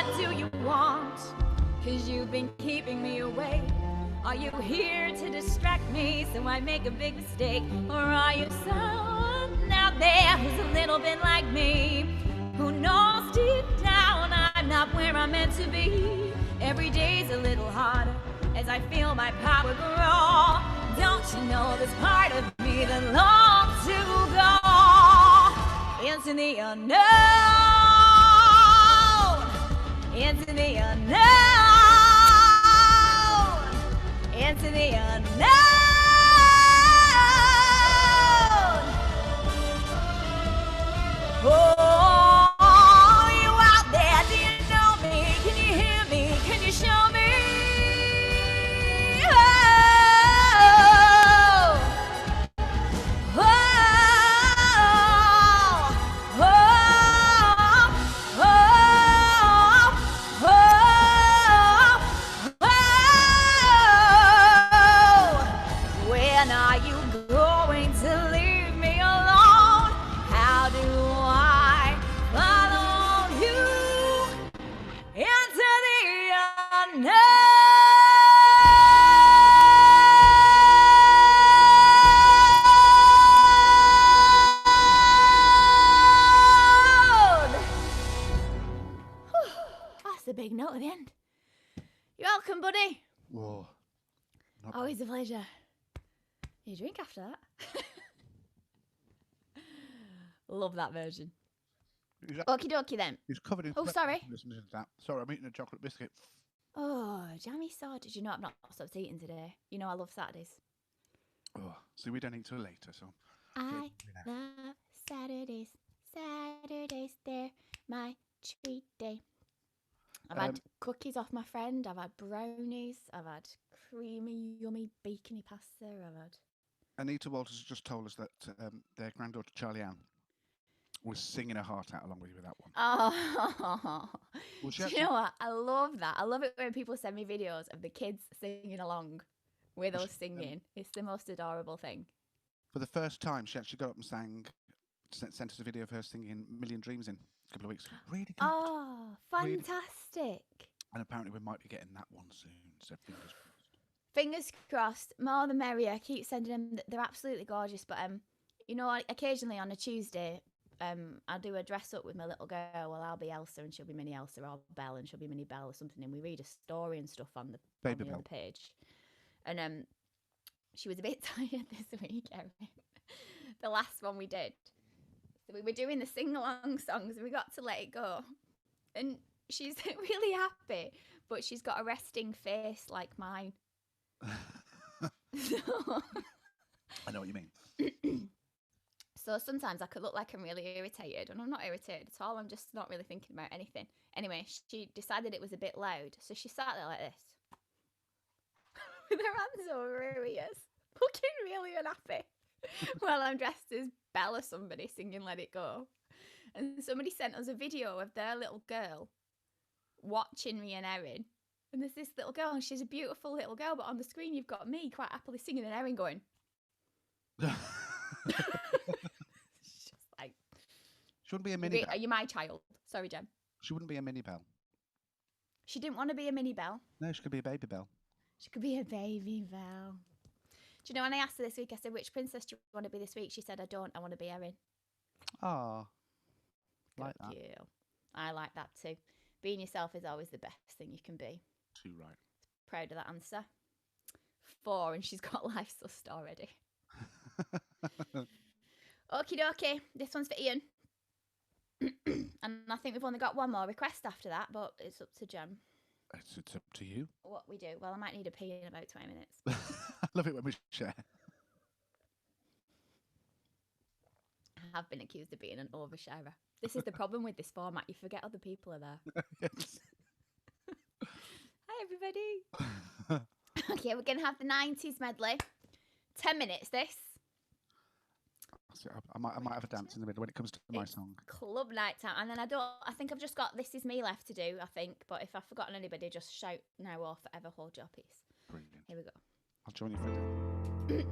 what do you want? 'Cause you've been keeping me away. Are you here to distract me so I make a big mistake? Or are you someone out there who's a little bit like me, who knows deep down I'm not where I'm meant to be? Every day's a little harder as I feel my power grow. Don't you know there's part of me that longs to go into the unknown, into the unknown, into the unknown. Oh, you out there, do you know me? Can you hear me? Can you show me? Oh, oh, oh, oh, oh, oh. When are you going to leave me alone? How do I follow you into the unknown? That's the big note at the end. You're welcome, buddy. Whoa. Not bad. Always a pleasure. You drink after that. Love that version. He's, Okie dokie then. he's covered in. Oh, sweat sorry. Listening to that. Sorry, I'm eating a chocolate biscuit. Oh, jammy sausage. You know I've not stopped eating today. You know I love Saturdays. Oh, see, we don't eat till later, so. I love Saturdays. Saturdays, they're my treat day. I've had cookies off my friend. I've had brownies. I've had creamy, yummy, bacony pasta. I've had. Anita Walters just told us that their granddaughter Charlie Ann was singing her heart out along with you with that one. Oh, Well, she do you actually- know what? I love that. I love it when people send me videos of the kids singing along with us singing. It's the most adorable thing. For the first time, she actually got up and sent us a video of her singing Million Dreams in a couple of weeks ago. Really good. Oh, Really- fantastic. And apparently we might be getting that one soon, so fingers crossed. Fingers crossed, more the merrier. I keep sending them. They're absolutely gorgeous. But you know, occasionally on a Tuesday, I'll do a dress up with my little girl. Well, I'll be Elsa and she'll be Mini Elsa, or Belle and she'll be Mini Belle or something. And we read a story and stuff on the Baby other Belle. page. And she was a bit tired this week, Erin. The last one we did. So we were doing the sing along songs and we got to Let It Go. And she's really happy, but she's got a resting face like mine. I know what you mean. So sometimes I could look like I'm really irritated, and I'm not irritated at all. I'm just not really thinking about anything. Anyway, she decided it was a bit loud, so she sat there like this, with her hands over her ears, looking really unhappy, while I'm dressed as Belle or somebody singing Let It Go. And somebody sent us a video of their little girl watching me and Erin. And there's this little girl, and she's a beautiful little girl, but on the screen you've got me quite happily singing and Erin going. It's just like, She wouldn't be a mini are Belle. you my child? Sorry, Jem. She wouldn't be a mini Belle. She didn't want to be a mini Belle. No, she could be a baby Belle. She could be a baby Belle. Do you know, when I asked her this week, I said, which princess do you want to be this week? She said, I don't. I want to be Erin. Ah, like Good that. girl. I like that too. Being yourself is always the best thing you can be. Too right. Proud of that answer. 4, and she's got life sussed already. Okie dokie. This one's for Ian. And I think we've only got one more request after that, but it's up to Jem. It's up to you. What we do. Well, I might need a pee in about 20 minutes. I love it when we share. I have been accused of being an oversharer. This is the problem with this format. You forget other people are there. Yes. Hi, everybody. Okay, we're going to have the 90s medley. 10 minutes, this. So I might have a dance in the middle when it comes to my It's song. Club night time. And then I think I've just got This Is Me left to do, I think. But if I've forgotten anybody, just shout now or forever hold your peace. Brilliant. Here we go. I'll join you for a dance.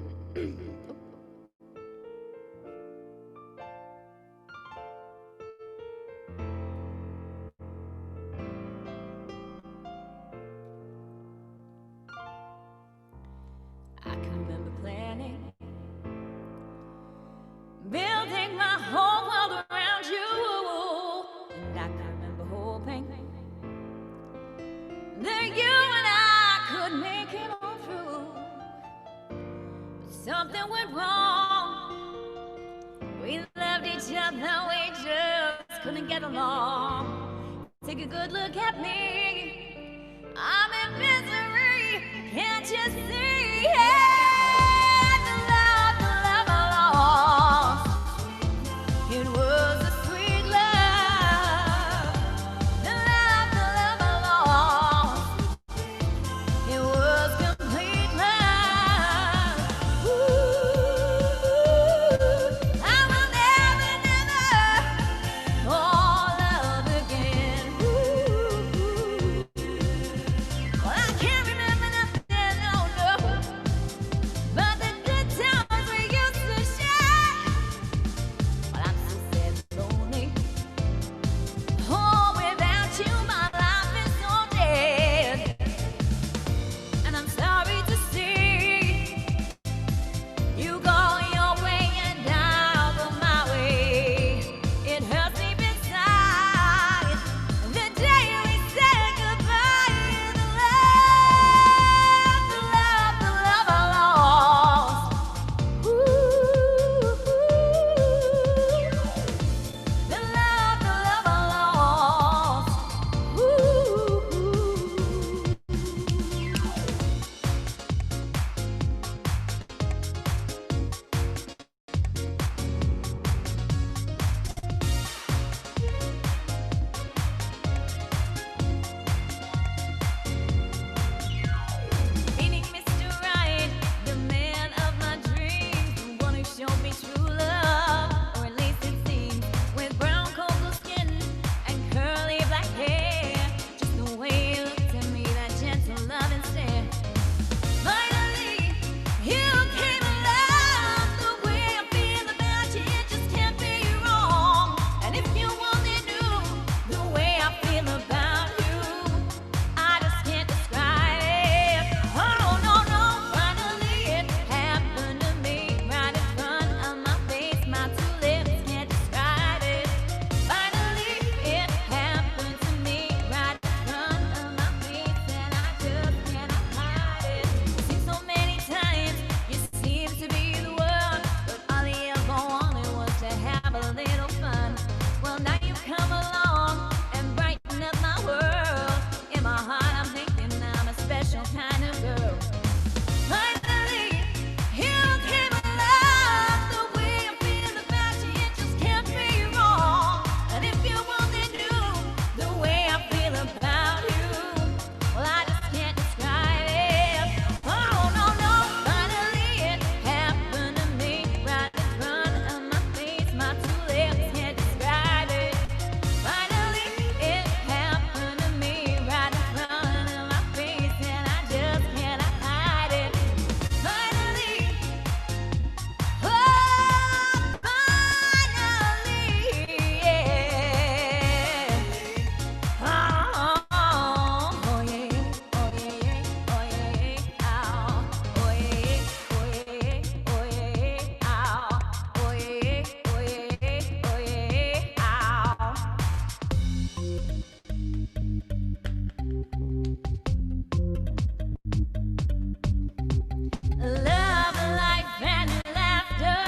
something went wrong. We loved each other, we just couldn't get along. Take a good look at me, I'm in misery, can't you see? Yeah, the love I lost, it was a sweet love. The love I lost, it was complete love. Ooh, I will never, never fall love again. Ooh, well, I can't remember nothing, no, no, but the good times we used to share. Well, I'm so sad and lonely. Oh, without you, my life is so dead. And I'm sorry to see you go your way and I'll go my way. It hurts deep inside the day we said goodbye. The love I lost. Ooh, the love I lost. Ooh. Meaning Mr. Right, the man of my dreams, the one who showed me true love, or at least it seems, with brown cocoa skin and curly black hair. Just the way he looked at me, that gentle love instead. Finally, you came along. The way I feel about you, it just can't be wrong. And if you only knew the way I feel about you, I just can't describe it. Oh, no, no, finally it happened to me right in front of my face. My two lips can't describe it. Finally it happened to me right in front of my face, and I just cannot hide it. Seen so many times, you seem to be the one, but all you ever wanted was to have a little fun. Well, now you come along and brighten up my world. In my heart, I'm thinking I'm a special kind of girl. Finally, you came along. The way I feel about you, it just can't be wrong. And if you only knew the way I feel about you, well, I just can't describe it. Oh, no, no, finally it happened to me right in front of my face. My two lips can't describe it. Finally it happened to me right in front of my face, and I just cannot hide it. Finally, oh, finally, yeah. Oh, yeah, oh, yeah, oh, yeah, ow. Oh, yeah, oh, yeah, oh, yeah, ow. Oh, yeah, oh, yeah, oh, yeah, ow. Love, life, and laughter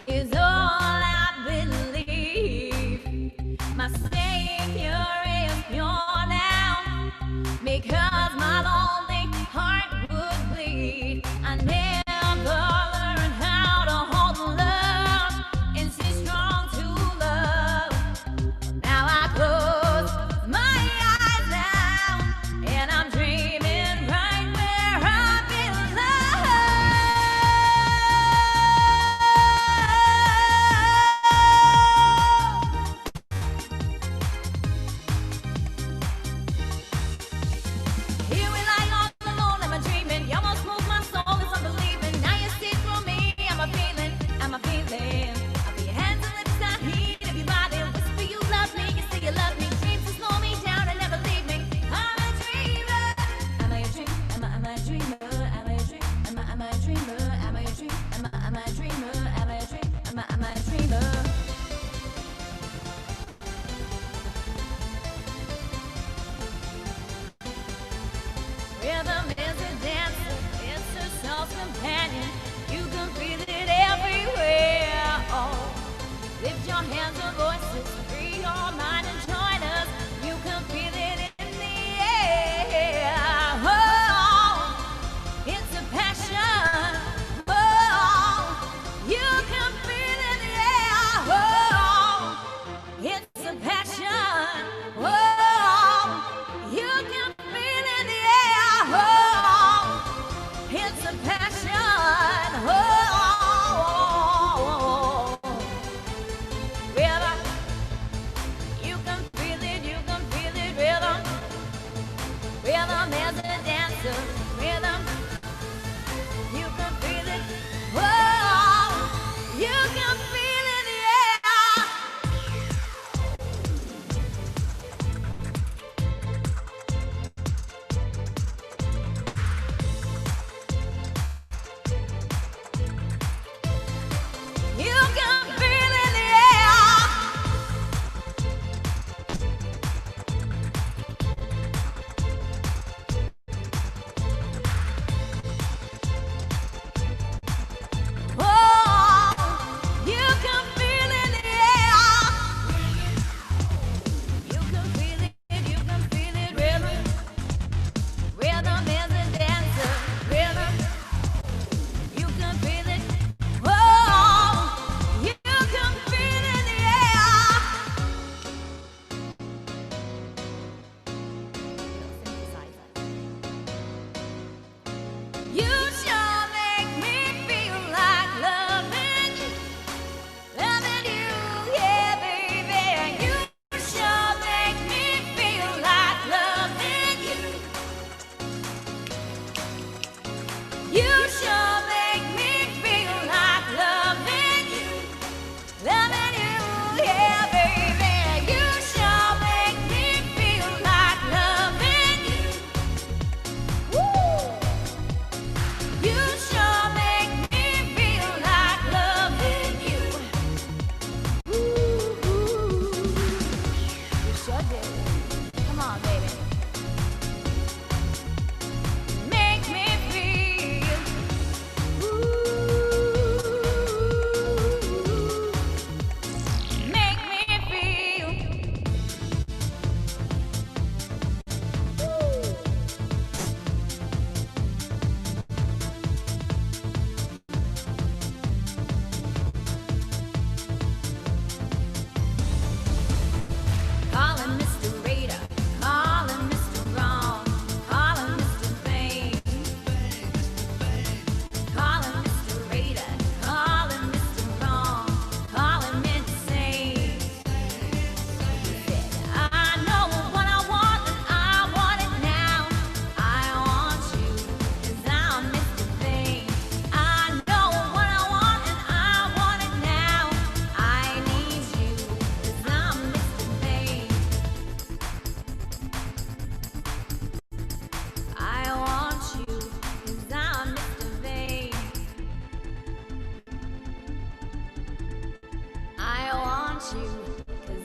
is all I believe. My Savior is pure now, because my lonely heart would bleed. I never learned how to hold love and stay strong to love. Now I close my eyes now, and I'm dreaming right where I belong.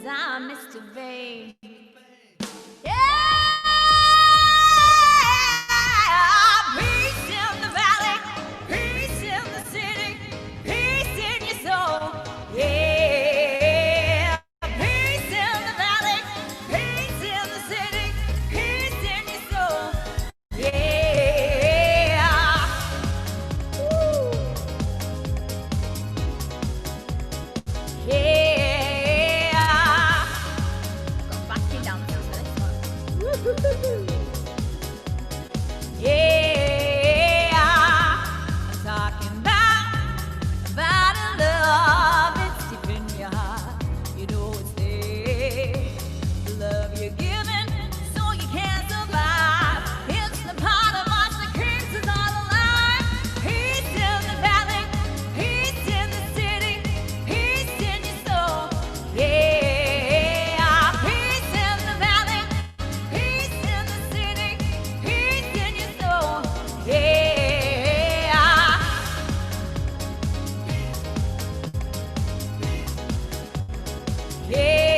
'cause I'm Mr. Vain. Yeah! Peace in the valley, peace in the city, peace in your soul. Yeah! Peace in the valley, peace in the city, peace in your soul. Yeah! Woo! Yeah! Go back your dancers for this one. Woo-hoo-hoo-hoo. Yeah, I'm talking about a love that's deep in your heart. You know it's there. The love you're giving, so you can't survive. It's the part of us that keeps us all alive. Peace in the valley, peace in the city, peace in your soul. Yeah, peace in the valley, peace in the city, peace in your soul. Yeah. Yeah.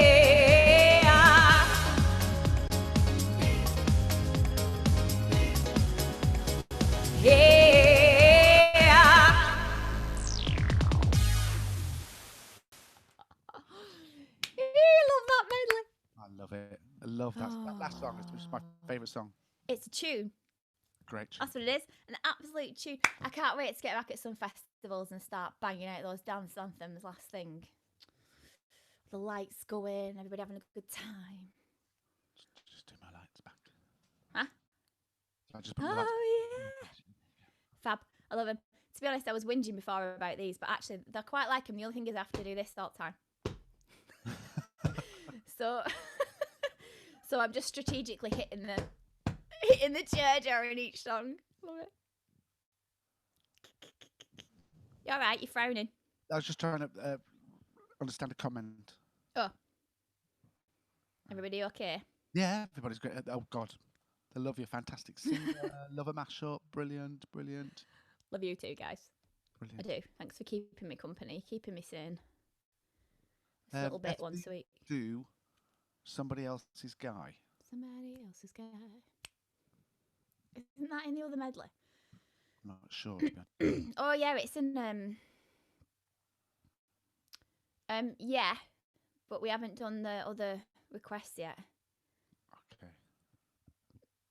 Yeah. You love that medley. I love it. I love that. That last song is my favourite song. It's a tune. Great. tune. That's what it is. An absolute tune. I can't wait to get back at some festivals and start banging out those dance anthems last thing. The lights going, everybody having a good time. Just do my lights back. Huh? So I just put my lights Oh, yeah. Fab. I love them. To be honest, I was whinging before about these, but actually, they're quite like them. The only thing is I have to do this all the time. So, so I'm just strategically hitting the chair during each song. Love it. You all right? You're frowning. I was just trying to understand a comment. Oh. Everybody okay? Yeah, everybody's great. Oh God, I love you. Fantastic singer. Love a mashup. Brilliant, brilliant, Love you too, guys. brilliant. I do. Thanks for keeping me company, keeping me sane. Just a little bit Beth, once a week. Do somebody else's guy. Somebody else's guy. Isn't that in the other medley? I'm not sure. To be honest. Oh yeah, it's in yeah, but we haven't done the other requests yet. Okay.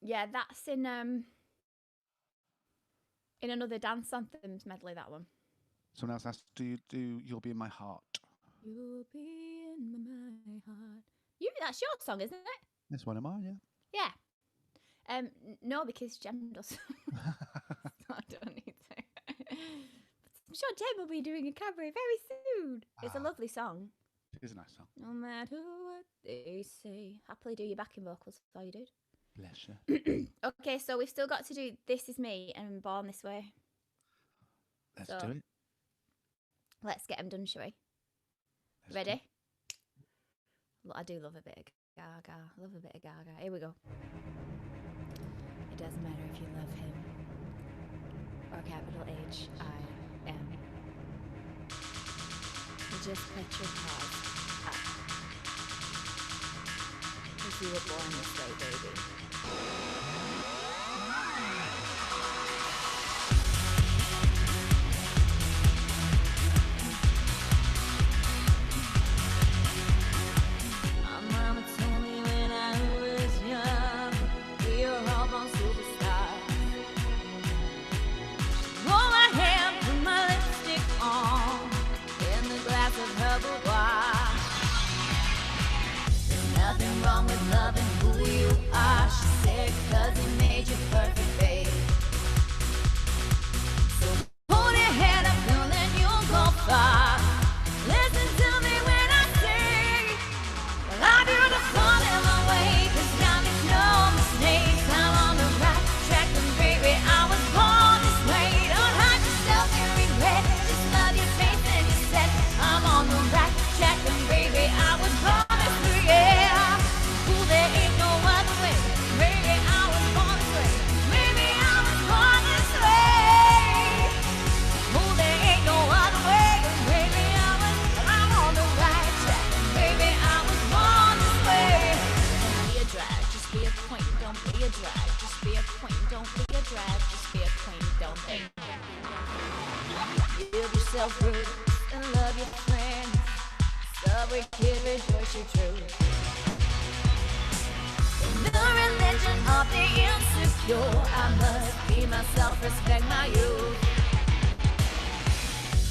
Yeah, that's in another dance anthems medley. That one. Someone else asked, "Do you do You'll Be in My Heart?" You'll be in my heart. That's your song, isn't it? That's one of mine. Yeah. Yeah. No, because Jem does. So I don't need to. I'm sure Jem will be doing a cabaret very soon. It's a lovely song. It is a nice song. No matter what they say. Happily do your backing vocals. That's all you did. Bless you. Okay, so we've still got to do This Is Me and Born This Way. Let's So- do it. Let's get them done, shall we? Let's do Ready? it. Look, I do love a bit of Gaga. I love a bit of Gaga. Here we go. It doesn't matter if you love him or capital H-I-M. You just put your paws up. 'Cause you were born this way, baby. My mama told me when I was young, we were all born superstars. Roll my hair, put my lipstick on, in the glass of her boudoir. There's nothing wrong with loving who you are, she said, 'cause it made you perfect, babe. So hold your head up, girl, and you'll go far. Listen to me when I sing. Well, I do the fall in my way, 'cause God makes no mistakes. I'm on the right track, and baby, I was born this way. Don't hide yourself in regret, just love your face and your set. I'm on the right track, and baby, I was born this way, yeah. Ooh, there ain't no other way, baby, I was born this way. Baby, I your roots and love your friends. Subway kid, rejoice your truth. The religion of the insecure. I must be myself, respect my youth.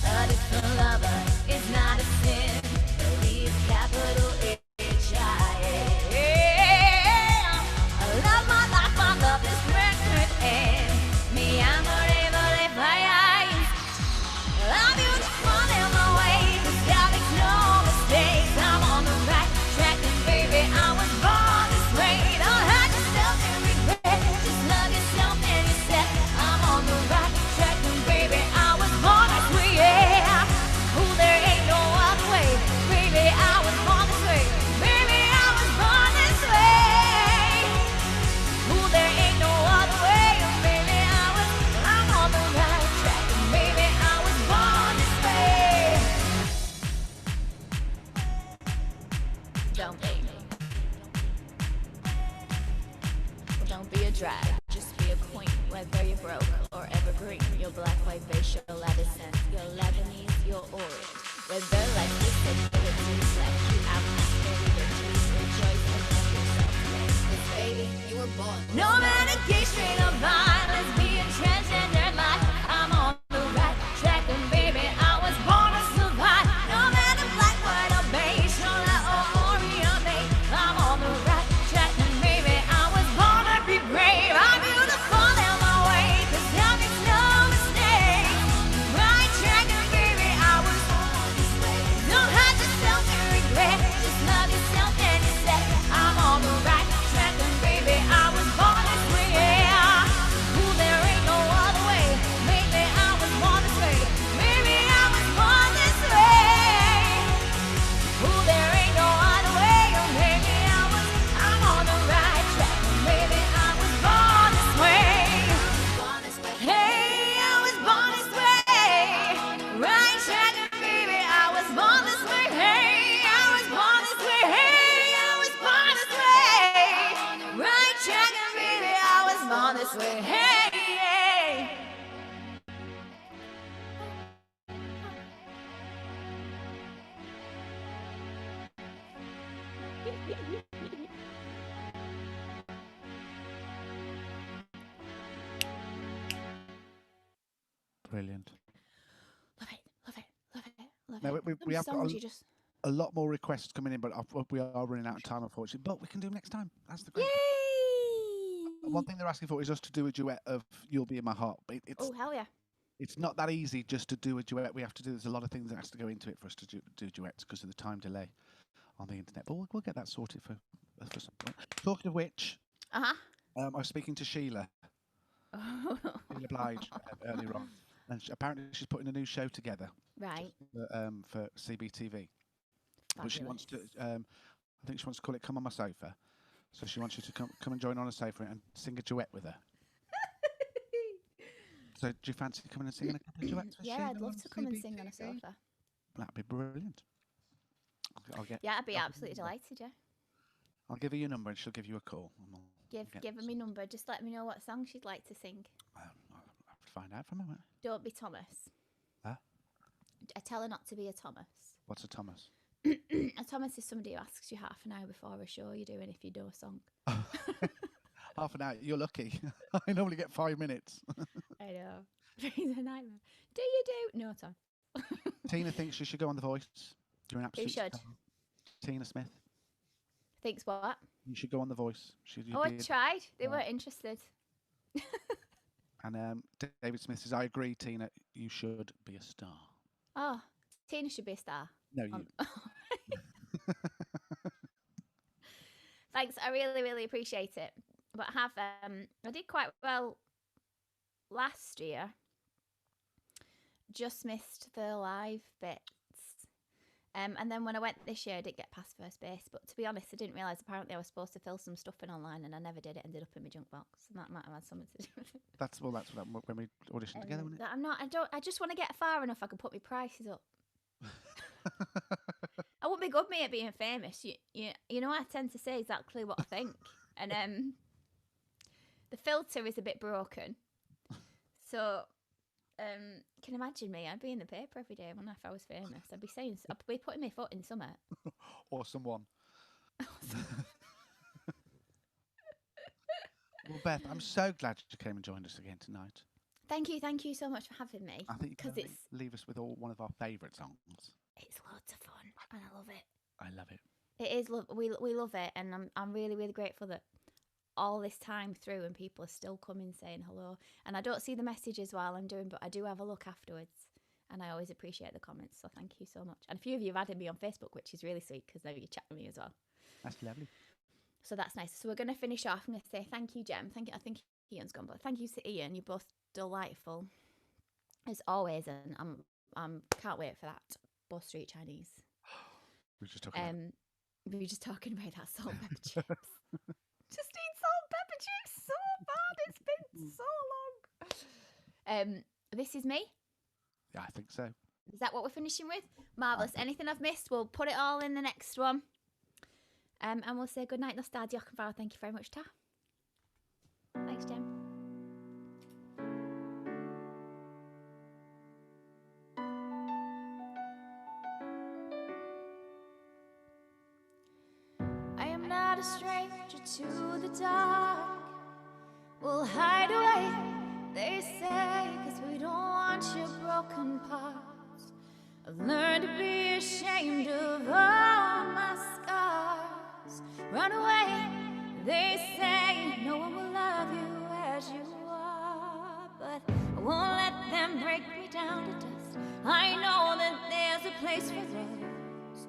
A different lover is not a sin. Believe capital H-I-A. I love my life, my love is perfect, and me, I'm forever if I. I'm beautiful in my way, 'cause God makes no mistakes. I'm on the right track, and baby, I was born this way. Don't hurt yourself and regret. Just love yourself and you said I'm on the right track, and baby, I was born this way. Yeah. Ooh, there ain't no other way. Baby, I was born this way. Baby, I was born this way. Ooh, there ain't no other way. Baby, I'm on the right track, and baby, I was born this way. Don't blame me. Well, don't be a drag, just be a queen. Whether you're broke or evergreen, your black, white, beige, your descent, your Lebanese, your orange. Whether like disabilities left you out, liberties, rejoice and love yourself. 'Cause baby, you were born. No matter gay, straight or bi, lesbian, transgender life, I'm on the right track, and baby, I was born to survive. No matter black, white, or beige, chocolate or Oreo, babe, I'm on the right track, and baby, I was born to be brave. I'm beautiful in my way, 'cause God makes no mistake. Right track, and baby, I was born this way. Don't hurt yourself and regret. Just love yourself and you said I'm on the right track, and baby, I was born this way. Yeah. Ooh, there ain't no other way. Baby, I was born this way. Baby, I was born this way. Ooh, there ain't no other way. Oh, baby, I'm on the right track, and baby, I was born this way. Hey, I was born this way. Right track, and baby, I was born this way. Hey, I was born this way. Hey, I was born this way. Right track, and baby, I was born this way. Hey. Brilliant. Love it, love it, love it, love No, it. we have got songs you just. a lot more requests coming in, but we are running out of time, unfortunately. But we can do them next time. That's the great. Yay! One thing they're asking for is us to do a duet of "You'll Be in My Heart." But Oh, hell yeah. it's not that easy just to do a duet. We have to do. There's a lot of things that has to go into it for us to do duets because of the time delay on the internet. But we'll get that sorted for some point. Talking of which, Uh-huh. I was speaking to Sheila Blige earlier on, and apparently she's putting a new show together. Right. For CBTV. But she wants to. I think she wants to call it "Come on My Sofa." So she wants you to come and join on a sofa and sing a duet with her. So do you fancy coming and singing a couple of duets? With Yeah, Sheila I'd love on to come and sing on a CBTV? sofa. That'd be brilliant. Yeah, I'd be absolutely delighted, yeah. I'll give her your number and she'll give you a call. And we'll Give her my number. Just let me know what song she'd like to sing. I'll have to find out from her. won't Don't be Thomas. Huh? I tell her not to be a Thomas. What's a Thomas? A Thomas is somebody who asks you half an hour before a show you're doing if you do a song. Half an hour. You're lucky. I normally get 5 minutes. I know. It's a nightmare. Do you do? No, Tom. Tina thinks you should go on The Voice. You're an absolute should? star. Tina Smith. Thinks what? You should go on The Voice. I tried. They weren't interested. And David Smith says, I agree, Tina, you should be a star. Oh, Tina should be a star. No, you. Thanks, I really, really appreciate it. But I did quite well last year. Just missed the live bits. And then when I went this year, I didn't get past first base. But to be honest, I didn't realise apparently I was supposed to fill some stuff in online, and I never did. It ended up in my junk box, and that might have had something to do with it. That's when we auditioned together, wasn't it? I just want to get far enough I can put my prices up. I wouldn't be good, mate, at being famous. You know, I tend to say exactly what I think, and the filter is a bit broken, so can imagine me. I'd be in the paper every day if I was famous. I'd be putting my foot in somewhere. Or someone. Well, Beth, I'm so glad you came and joined us again tonight. Thank you so much for having me. I think you can leave us with one of our favourite songs. It's loads of fun, and I love it. I love it. It is we love it, and I'm really, really grateful that all this time through and people are still coming saying hello. And I don't see the messages while I'm doing, but I do have a look afterwards, and I always appreciate the comments. So thank you so much. And a few of you have added me on Facebook, which is really sweet because now you chat with me as well. That's lovely. So that's nice. So we're going to finish off. I'm going to say thank you, Jem. I think Ian's gone, but thank you to Ian. You're both delightful as always, and I'm can't wait for that Bow Street Chinese. We were just talking about that salt and pepper chips. Just eat salt and pepper chips so bad. It's been so long. This is me. Yeah, I think so. Is that what we're finishing with? Marvellous. Anything I've missed, we'll put it all in the next one. And we'll say good night, Nostalgia and Farrell. Thank you very much, Ta. Thanks, Jem. I am not a stranger to the dark. We'll hide away, they say, 'cause we don't want your broken parts. I've learned to be ashamed of all my scars. Run away, they say, no one will love you as you are. But I won't let them break me down to dust. I know that there's a place for us,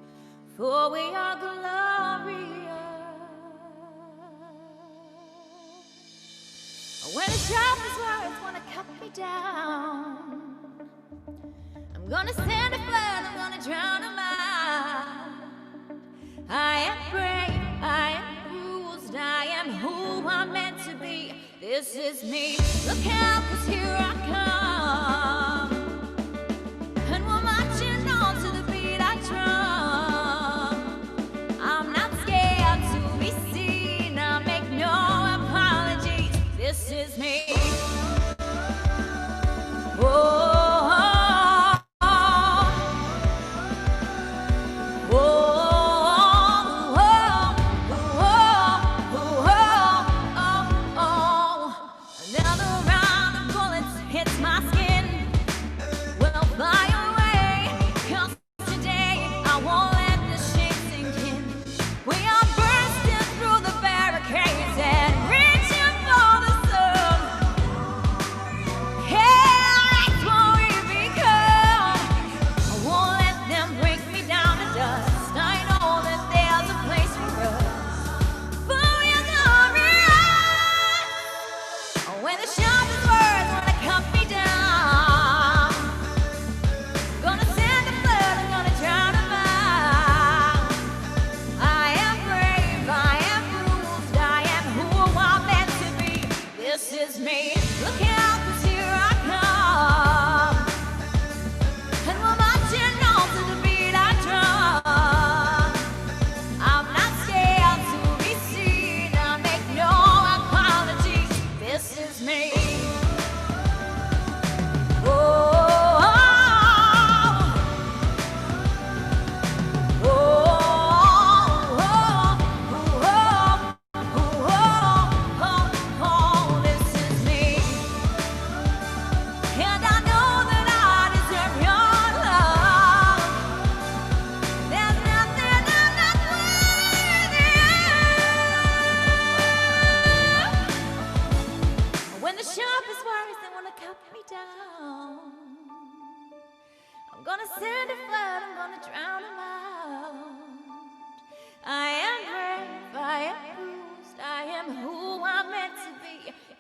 for we are glorious. When the sharpest words wanna cut me down, I'm gonna send a flood, I'm gonna drown 'em out. I am brave, I am bruised, I am who I'm meant to be. This is me, look out, 'cause here I come. And we're marching on to the beat I drum. I'm not scared to be seen, I make no apologies. This is me. Whoa.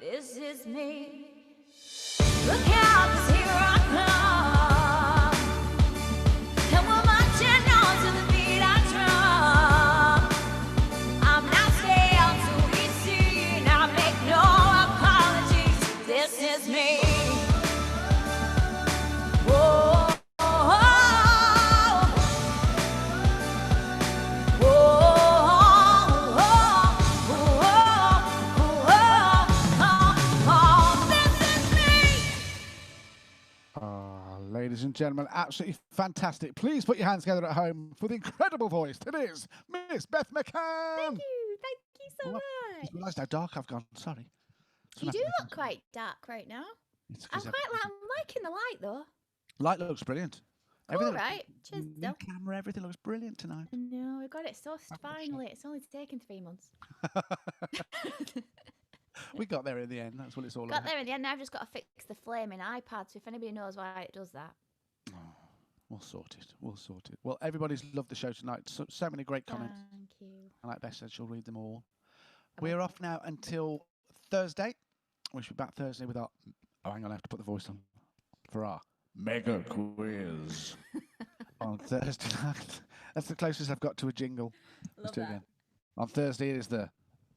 This is me. Look out, 'cause here I come. And we're marching on to the beat I drum. I'm not scared to be seen. I make no apologies. This is me. Whoa. gentlemen, absolutely fantastic. Please put your hands together at home for the incredible voice that is Miss Beth McCann. Thank you so I much. just realised how dark I've gone. Sorry. You do look quite dark right now. I'm liking the light though. Light looks brilliant. All right. Cheers, new camera, everything looks brilliant tonight. No, we got it sussed finally. It's only taken 3 months. We got there in the end. That's what it's all about. Got there in the end. Now I've just got to fix the flaming iPad. So if anybody knows why it does that, we'll sort it. We'll sort it. Well, everybody's loved the show tonight. So many great comments. Thank you. And like Beth said, she'll read them all. We're off now until Thursday. We should be back Thursday with our... Oh, hang on, I have to put the voice on. For our mega quiz on Thursday night. That's the closest I've got to a jingle. Let's do it again. On Thursday is the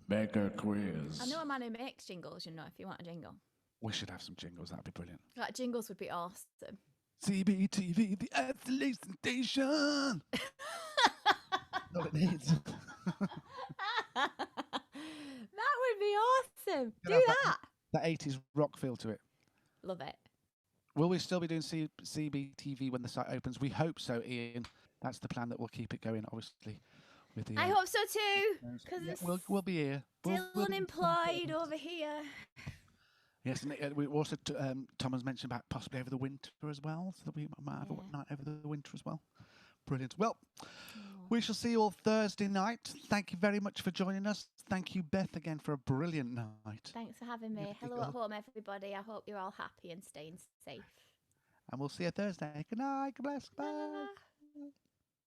mega quiz. I know a man who makes jingles, if you want a jingle. We should have some jingles. That'd be brilliant. Like jingles would be awesome. CBTV, the isolation station. All it needs. That would be awesome. Do that. That 80s rock feel to it. Love it. Will we still be doing CBTV when the site opens? We hope so, Ian. That's the plan, that we'll keep it going, obviously. With the, I hope so too. Because we'll be here. Still unemployed over here. Yes, and we also Tom has mentioned about possibly over the winter as well, so that we might have a night over the winter as well. Brilliant. Well, we shall see you all Thursday night. Thank you very much for joining us. Thank you, Beth, again for a brilliant night. Thanks for having me. Hello at home, everybody. I hope you're all happy and staying safe. And we'll see you Thursday. Good night. God bless. Bye.